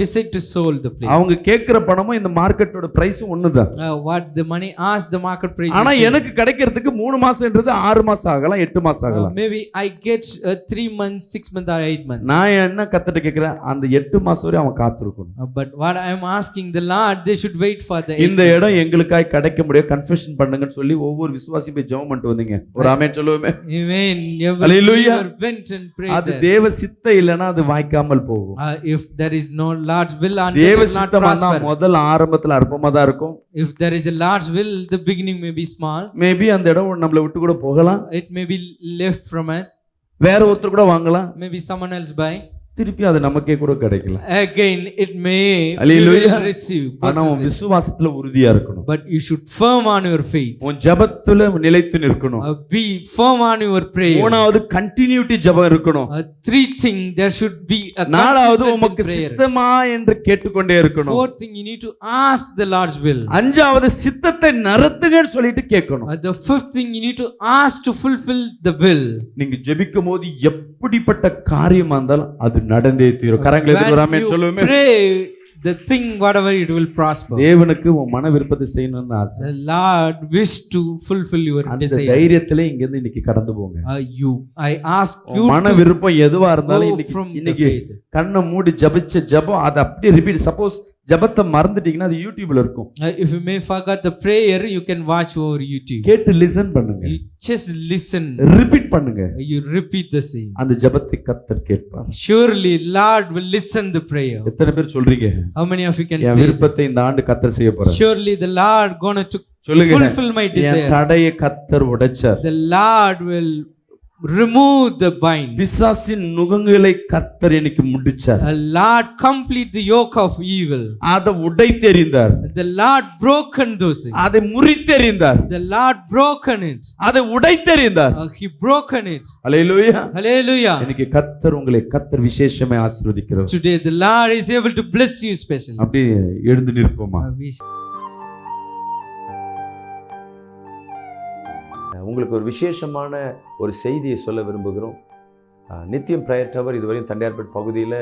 Speaker 2: decide to sold the place.
Speaker 3: அவங்க கேட்கிற பணமும் இந்த மார்க்கெட்டோட பிரைஸும் ஒண்ணுதான்.
Speaker 2: What the money asked, the market price.
Speaker 3: ஆனா எனக்கு கிடைக்கிறதுக்கு 3 மாசம்ன்றது 6 மாசம் ஆகலாம், 8 மாசம் ஆகலாம்.
Speaker 2: Maybe I get 3 months, 6 months or 8 months.
Speaker 3: நான் என்ன கத்திட்டு கேட்கிறேன், அந்த 8 மாசம் வரை அவன் காத்திருக்கணும்.
Speaker 2: But what I am asking the Lord, they should wait for the 8
Speaker 3: இந்த இடம் எங்களுக்காய் கிடைக்க முடியும், கன்ஃபெஷன் பண்ணுங்கன்னு சொல்லி ஒவ்வொரு விசுவாசியும் போய் ஜெபம் பண்ணிட்டு வந்தீங்க. ஒரு ஆமென் சொல்லுவோமே.
Speaker 2: Amen. Every
Speaker 3: Hallelujah.
Speaker 2: believer went and prayed
Speaker 3: அது
Speaker 2: there.
Speaker 3: தேவ சித்தம் இல்லனா அது வாய்க்காமல் போகும்.
Speaker 2: If there is no Lord's will, and
Speaker 3: தேவ
Speaker 2: it will not
Speaker 3: சித்தம்
Speaker 2: prosper.
Speaker 3: முதல் ஆரம்பத்துல அற்பமா தான் இருக்கும்.
Speaker 2: If there is a Lord's will, the beginning may be small.
Speaker 3: Maybe அந்த இடம் நம்மளை விட்டு கூட போகலாம்.
Speaker 2: It may be left from us.
Speaker 3: வேற ஒருத்தர் கூட வாங்கலாம்.
Speaker 2: Maybe someone else buy.
Speaker 3: திருப்பி அது நமக்கே கூட கிடைக்கலாம்.
Speaker 2: Again, it may
Speaker 3: Hallelujah.
Speaker 2: we will receive.
Speaker 3: ஆனா உன் விசுவாசத்துல உறுதியா இருக்கணும்.
Speaker 2: But you should firm on your faith.
Speaker 3: உன் ஜெபத்துல நிலைத்து நிற்கணும்.
Speaker 2: Be firm on your prayer.
Speaker 3: மூணாவது கண்டினியூட்டி ஜெபம் இருக்கணும்.
Speaker 2: 3 thing, there should be a
Speaker 3: நாலாவது
Speaker 2: consistency in
Speaker 3: உமக்கு
Speaker 2: prayer.
Speaker 3: சித்தமா என்று கேட்டுக்கொண்டே இருக்கணும்.
Speaker 2: 4th thing, you need to ask the Lord's will.
Speaker 3: அஞ்சாவது சித்தத்தை நடத்துங்கன்னு சொல்லிட்டு கேட்கணும்.
Speaker 2: The 5th thing, you need to ask to fulfill the will.
Speaker 3: நீங்க ஜெபிக்கும் போது எப்படிப்பட்ட காரியமா இருந்தாலும் அது நடந்தே தீரும். கரங்களை எடுத்து வராமே சொல்லுமே.
Speaker 2: Pray the thing, whatever it will prosper.
Speaker 3: தேவனுக்கு உன் மன விருப்பத்தை செய்யணும்னு ஆசை.
Speaker 2: The Lord wish to fulfill your
Speaker 3: அந்த
Speaker 2: desire.
Speaker 3: தைரியத்திலே இங்க இருந்து இன்னைக்கு கடந்து போங்க.
Speaker 2: I ask you
Speaker 3: மன
Speaker 2: to
Speaker 3: விருப்பம் எதுவா இருந்தாலும்
Speaker 2: go from the
Speaker 3: இன்னைக்கு
Speaker 2: faith.
Speaker 3: கண்ணை மூடி ஜெபிச்ச ஜெபம் அதை அப்படியே ரிப்பீட். சப்போஸ் ஜெபத்தை மறந்துட்டீங்கன்னா அது யூடியூப்ல இருக்கும்.
Speaker 2: If you may forget the prayer, you can watch over YouTube.
Speaker 3: கேட்டு லிசன் பண்ணுங்க.
Speaker 2: You just listen.
Speaker 3: ரிப்பீட் பண்ணுங்க.
Speaker 2: You repeat the same.
Speaker 3: அந்த ஜெபத்தை கர்த்தர் கேட்பார்.
Speaker 2: Surely Lord will listen the prayer.
Speaker 3: எத்தனை பேர் சொல்றீங்க,
Speaker 2: How many of you can
Speaker 3: N
Speaker 2: say?
Speaker 3: விருப்பத்தை இந்த ஆண்டு கர்த்தர் செய்ய போறார்?
Speaker 2: Surely the Lord gonna to
Speaker 3: சொல்லுங்க.
Speaker 2: fulfill my
Speaker 3: N
Speaker 2: desire.
Speaker 3: தடையை கர்த்தர் உடைச்சார்.
Speaker 2: The Lord will remove the bind.
Speaker 3: பிசாசின் நுகங்களை கர்த்தர் எனக்கு முடிச்சார்.
Speaker 2: Lord complete the yoke of evil.
Speaker 3: அதை உடைத்தெறிந்தார்.
Speaker 2: The Lord broken those things.
Speaker 3: அதை முறித்தெறிந்தார்.
Speaker 2: The Lord broken it.
Speaker 3: அதை உடைத்தெறிந்தார்.
Speaker 2: He broken it.
Speaker 3: Hallelujah.
Speaker 2: Hallelujah.
Speaker 3: இன்னைக்கு கர்த்தர் விசேஷமே ஆசீர்வதிக்கிறார்.
Speaker 2: Today the Lord is able to bless you specially.
Speaker 3: அப்படியே எழுந்து நிற்போமா?
Speaker 5: உங்களுக்கு ஒரு விசேஷமான ஒரு செய்தியை சொல்ல விரும்புகிறோம். நித்தியம் பிரேயர் டவர் இதுவரையும் தண்டையார்பேட் பகுதியில்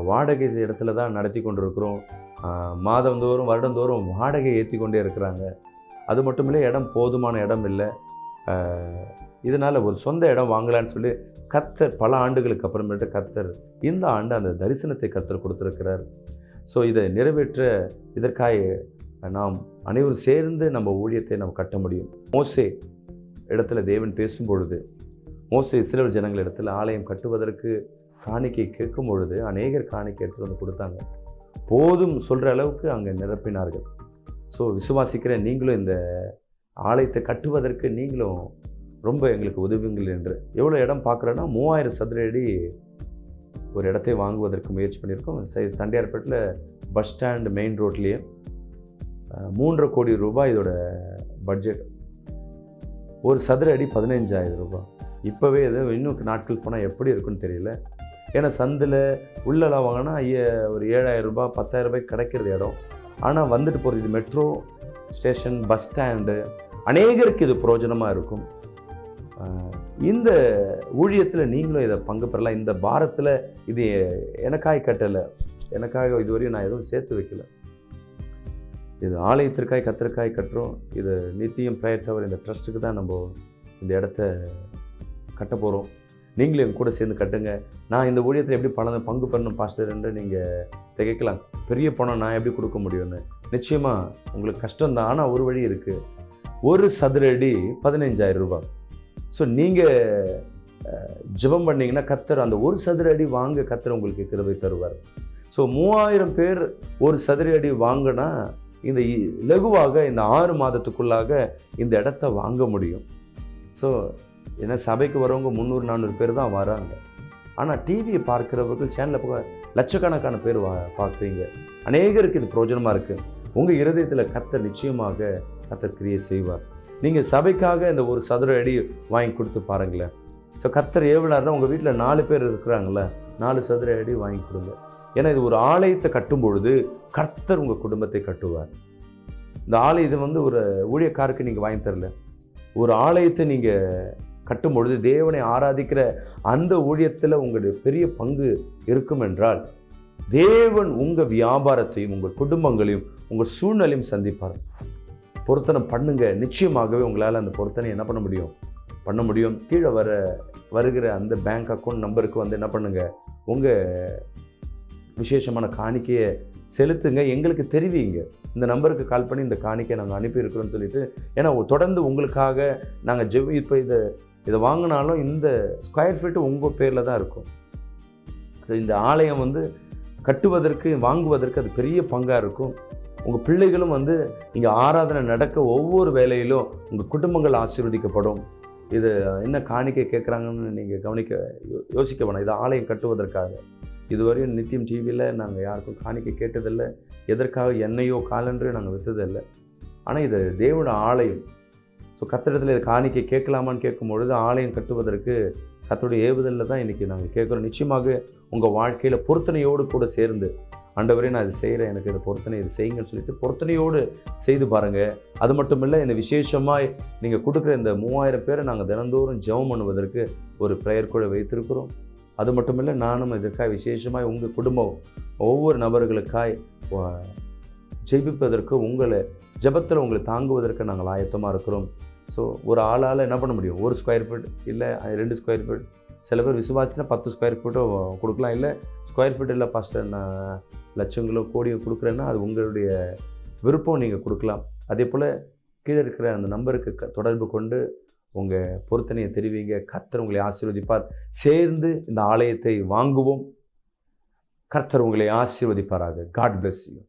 Speaker 5: வாடகை இடத்துல தான் நடத்தி கொண்டிருக்கிறோம். மாதந்தோறும் வருடந்தோறும் வாடகை ஏற்றி கொண்டே இருக்கிறாங்க. அது மட்டும் இல்லை, இடம் போதுமான இடம் இல்லை. இதனால் ஒரு சொந்த இடம் வாங்கலான்னு சொல்லி கர்த்தர் பல ஆண்டுகளுக்கு அப்புறமேட்டு கர்த்தர் இந்த ஆண்டு அந்த தரிசனத்தை கர்த்தர் கொடுத்துருக்கிறார். ஸோ இதை நிறைவேற்ற இதற்காக நாம் அனைவரும் சேர்ந்து நம்ம ஊழியத்தை நம்ம கட்ட முடியும். மோசே இடத்துல தேவன் பேசும்பொழுது, மோசே இஸ்ரவேல் ஜனங்கள் இடத்துல ஆலயம் கட்டுவதற்கு காணிக்கை கேட்கும் பொழுது அநேகர் காணிக்கை எடுத்துகிட்டு வந்து கொடுத்தாங்க. போதும் சொல்கிற அளவுக்கு அங்கே நிரப்பினார்கள். ஸோ விசுவாசிக்கிற நீங்களும் இந்த ஆலயத்தை கட்டுவதற்கு நீங்களும் ரொம்ப எங்களுக்கு உதவுங்கள் என்று. எவ்வளோ இடம் பார்க்குறேன்னா 3000 சதுர அடி ஒரு இடத்தை வாங்குவதற்கு முயற்சி பண்ணியிருக்கோம். தண்டையார்பேட்டில் பஸ் ஸ்டாண்ட் மெயின் ரோட்லேயே 3.5 கோடி ரூபாய் இதோட பட்ஜெட். ஒரு சதுர அடி 15,000 ரூபாய். இப்போவே இது இன்னும் நாட்கள் போனால் எப்படி இருக்குன்னு தெரியல. ஏன்னா சந்தில் உள்ளெல்லாம் வாங்கினா ஒரு 7,000 ரூபாய் 10,000 ரூபாய்க்கு கிடைக்கிறது இடம். ஆனால் வந்துட்டு போகிறது இது மெட்ரோ ஸ்டேஷன், பஸ் ஸ்டாண்டு, அநேகருக்கு இது பிரயோஜனமாக இருக்கும். இந்த ஊழியத்தில் நீங்களும் இதை பங்கு பெறலாம். இந்த பாரத்தில் இது எனக்காக கட்டலை, எனக்காக இதுவரையும் நான் எதுவும் சேர்த்து வைக்கல. இது ஆலயத்திற்காய் கர்த்தருக்காய் கட்டுறோம். இது நித்தியம் பிரேயர் டவர் இந்த ட்ரஸ்ட்டுக்கு தான் நம்ம இந்த இடத்த கட்ட போகிறோம். நீங்களும் என் கூட சேர்ந்து கட்டுங்க. நான் இந்த ஊழியத்தில் எப்படி பங்கு பெறணும் பாஸ்டர் என்று நீங்கள் திகைக்கலாம். பெரிய பணம் நான் எப்படி கொடுக்க முடியும்னு. நிச்சயமாக உங்களுக்கு கஷ்டம்தான். ஆனால் ஒரு வழி இருக்குது. ஒரு சதுர அடி 15,000 ரூபாய். ஸோ நீங்கள் ஜெபம் பண்ணிங்கன்னா கர்த்தர் அந்த ஒரு சதுர அடி வாங்க கர்த்தர் உங்களுக்கு கிருபை தருவார். ஸோ 3000 பேர் ஒரு சதுர அடி வாங்கினா இந்த இலகுவாக இந்த 6 மாதத்துக்குள்ளாக இந்த இடத்த வாங்க முடியும். ஸோ ஏன்னா சபைக்கு வரவங்க 300-400 பேர் தான் வராங்க. ஆனால் டிவியை பார்க்குறவர்கள் சேனலில் போக லட்சக்கணக்கான பேர் பார்க்குறீங்க. அநேகருக்கு இது பிரயோஜனமாக இருக்குது. உங்கள் இருதயத்தில் கர்த்தர் நிச்சயமாக கர்த்தர் கிரியை செய்வார். நீங்கள் சபைக்காக இந்த ஒரு சதுர அடி வாங்கி கொடுத்து பாருங்களேன். ஸோ கர்த்தர் ஏவினார்னா உங்கள் வீட்டில் 4 பேர் இருக்கிறாங்களே, 4 சதுர அடி வாங்கி கொடுங்க. ஏன்னா இது ஒரு ஆலயத்தை கட்டும் பொழுது கர்த்தர் உங்கள் குடும்பத்தை கட்டுவார். இந்த ஆலயம் இது ஒரு ஊழியக்காருக்கு நீங்கள் வாங்கி தரல. ஒரு ஆலயத்தை நீங்கள் கட்டும் பொழுது தேவனை ஆராதிக்கிற அந்த ஊழியத்தில் உங்களுடைய பெரிய பங்கு இருக்கும் என்றால் தேவன் உங்கள் வியாபாரத்தையும் உங்கள் குடும்பங்களையும் உங்கள் சூழ்நிலையும் சந்திப்பார். பொருத்தனை பண்ணுங்க. நிச்சயமாகவே உங்களால் அந்த பொருத்தனை என்ன பண்ண முடியும். கீழே வருகிற அந்த பேங்க் அக்கௌண்ட் நம்பருக்கு என்ன பண்ணுங்க, உங்கள் விசேஷமான காணிக்கையை செலுத்துங்க, எங்களுக்கு தெரிவிங்க. இந்த நம்பருக்கு கால் பண்ணி இந்த காணிக்கை நாங்கள் அனுப்பியிருக்கிறோன்னு சொல்லிட்டு. ஏன்னா தொடர்ந்து உங்களுக்காக நாங்கள் இப்போ இதை வாங்கினாலும் இந்த ஸ்கொயர் ஃபீட்டு உங்கள் பேரில் தான் இருக்கும். ஸோ இந்த ஆலயம் கட்டுவதற்கு வாங்குவதற்கு அது பெரிய பங்காக இருக்கும். உங்கள் பிள்ளைகளும் இங்கே ஆராதனை நடக்க ஒவ்வொரு வேலையிலும் உங்கள் குடும்பங்கள் ஆசீர்வதிக்கப்படும். இது என்ன காணிக்கை கேட்குறாங்கன்னு நீங்கள் யோசிக்க வேணாம். இது ஆலயம் கட்டுவதற்காக. இதுவரையும் நித்தியம் டிவியில் நாங்கள் யாருக்கும் காணிக்கை கேட்டதில்லை. எதற்காக எண்ணெயோ காலன்றோ நாங்கள் விற்றதில்லை. ஆனால் இது தேவனோட ஆலயம். ஸோ கர்த்தரிடத்தில் இது காணிக்கை கேட்கலாமான்னு கேட்கும்பொழுது ஆலயம் கட்டுவதற்கு கர்த்தருடைய ஏவுதலில் தான் இன்றைக்கி நாங்கள் கேட்குறோம். நிச்சயமாக உங்கள் வாழ்க்கையில் பொருத்தனையோடு கூட சேர்ந்து ஆண்டவரே நான் இது செய்கிறேன், எனக்கு இது பொருத்தனை இது செய்யுங்கன்னு சொல்லிட்டு பொருத்தனையோடு செய்து பாருங்கள். அது மட்டும் இல்லை, இந்த விசேஷமாக நீங்கள் கொடுக்குற இந்த 3000 பேரை நாங்கள் தினந்தோறும் ஜெபம் பண்ணுவதற்கு ஒரு ப்ரேயர் கூட வைத்திருக்கிறோம். அது மட்டும் இல்லை, நானும் இதற்காக விசேஷமாக உங்கள் குடும்பம் ஒவ்வொரு நபர்களுக்காய் ஜெபிப்பதற்கு ஜெபத்தில் உங்களை தாங்குவதற்கு நாங்கள் ஆயத்தமாக இருக்கிறோம். ஸோ ஒரு ஆளால் என்ன பண்ண முடியும்? 1 ஸ்கொயர் ஃபீட் இல்லை 2 ஸ்கொயர் ஃபீட், சில பேர் விசுவாசிச்சுன்னா 10 ஸ்கொயர் ஃபீட்டோ கொடுக்கலாம். இல்லை ஸ்கொயர் ஃபீட் இல்லை பாஸ்டர் நான் லட்சங்களோ கோடியோ கொடுக்குறேன்னா அது உங்களுடைய விருப்பம், நீங்கள் கொடுக்கலாம். அதே போல் கீழே இருக்கிற அந்த நம்பருக்கு தொடர்பு கொண்டு உங்கள் பொருத்தனையை தெரிவிங்க. கர்த்தர் உங்களை ஆசீர்வதிப்பார். சேர்ந்து இந்த ஆலயத்தை வாங்குவோம். கர்த்தர் உங்களை ஆசீர்வதிப்பாராக. God bless you.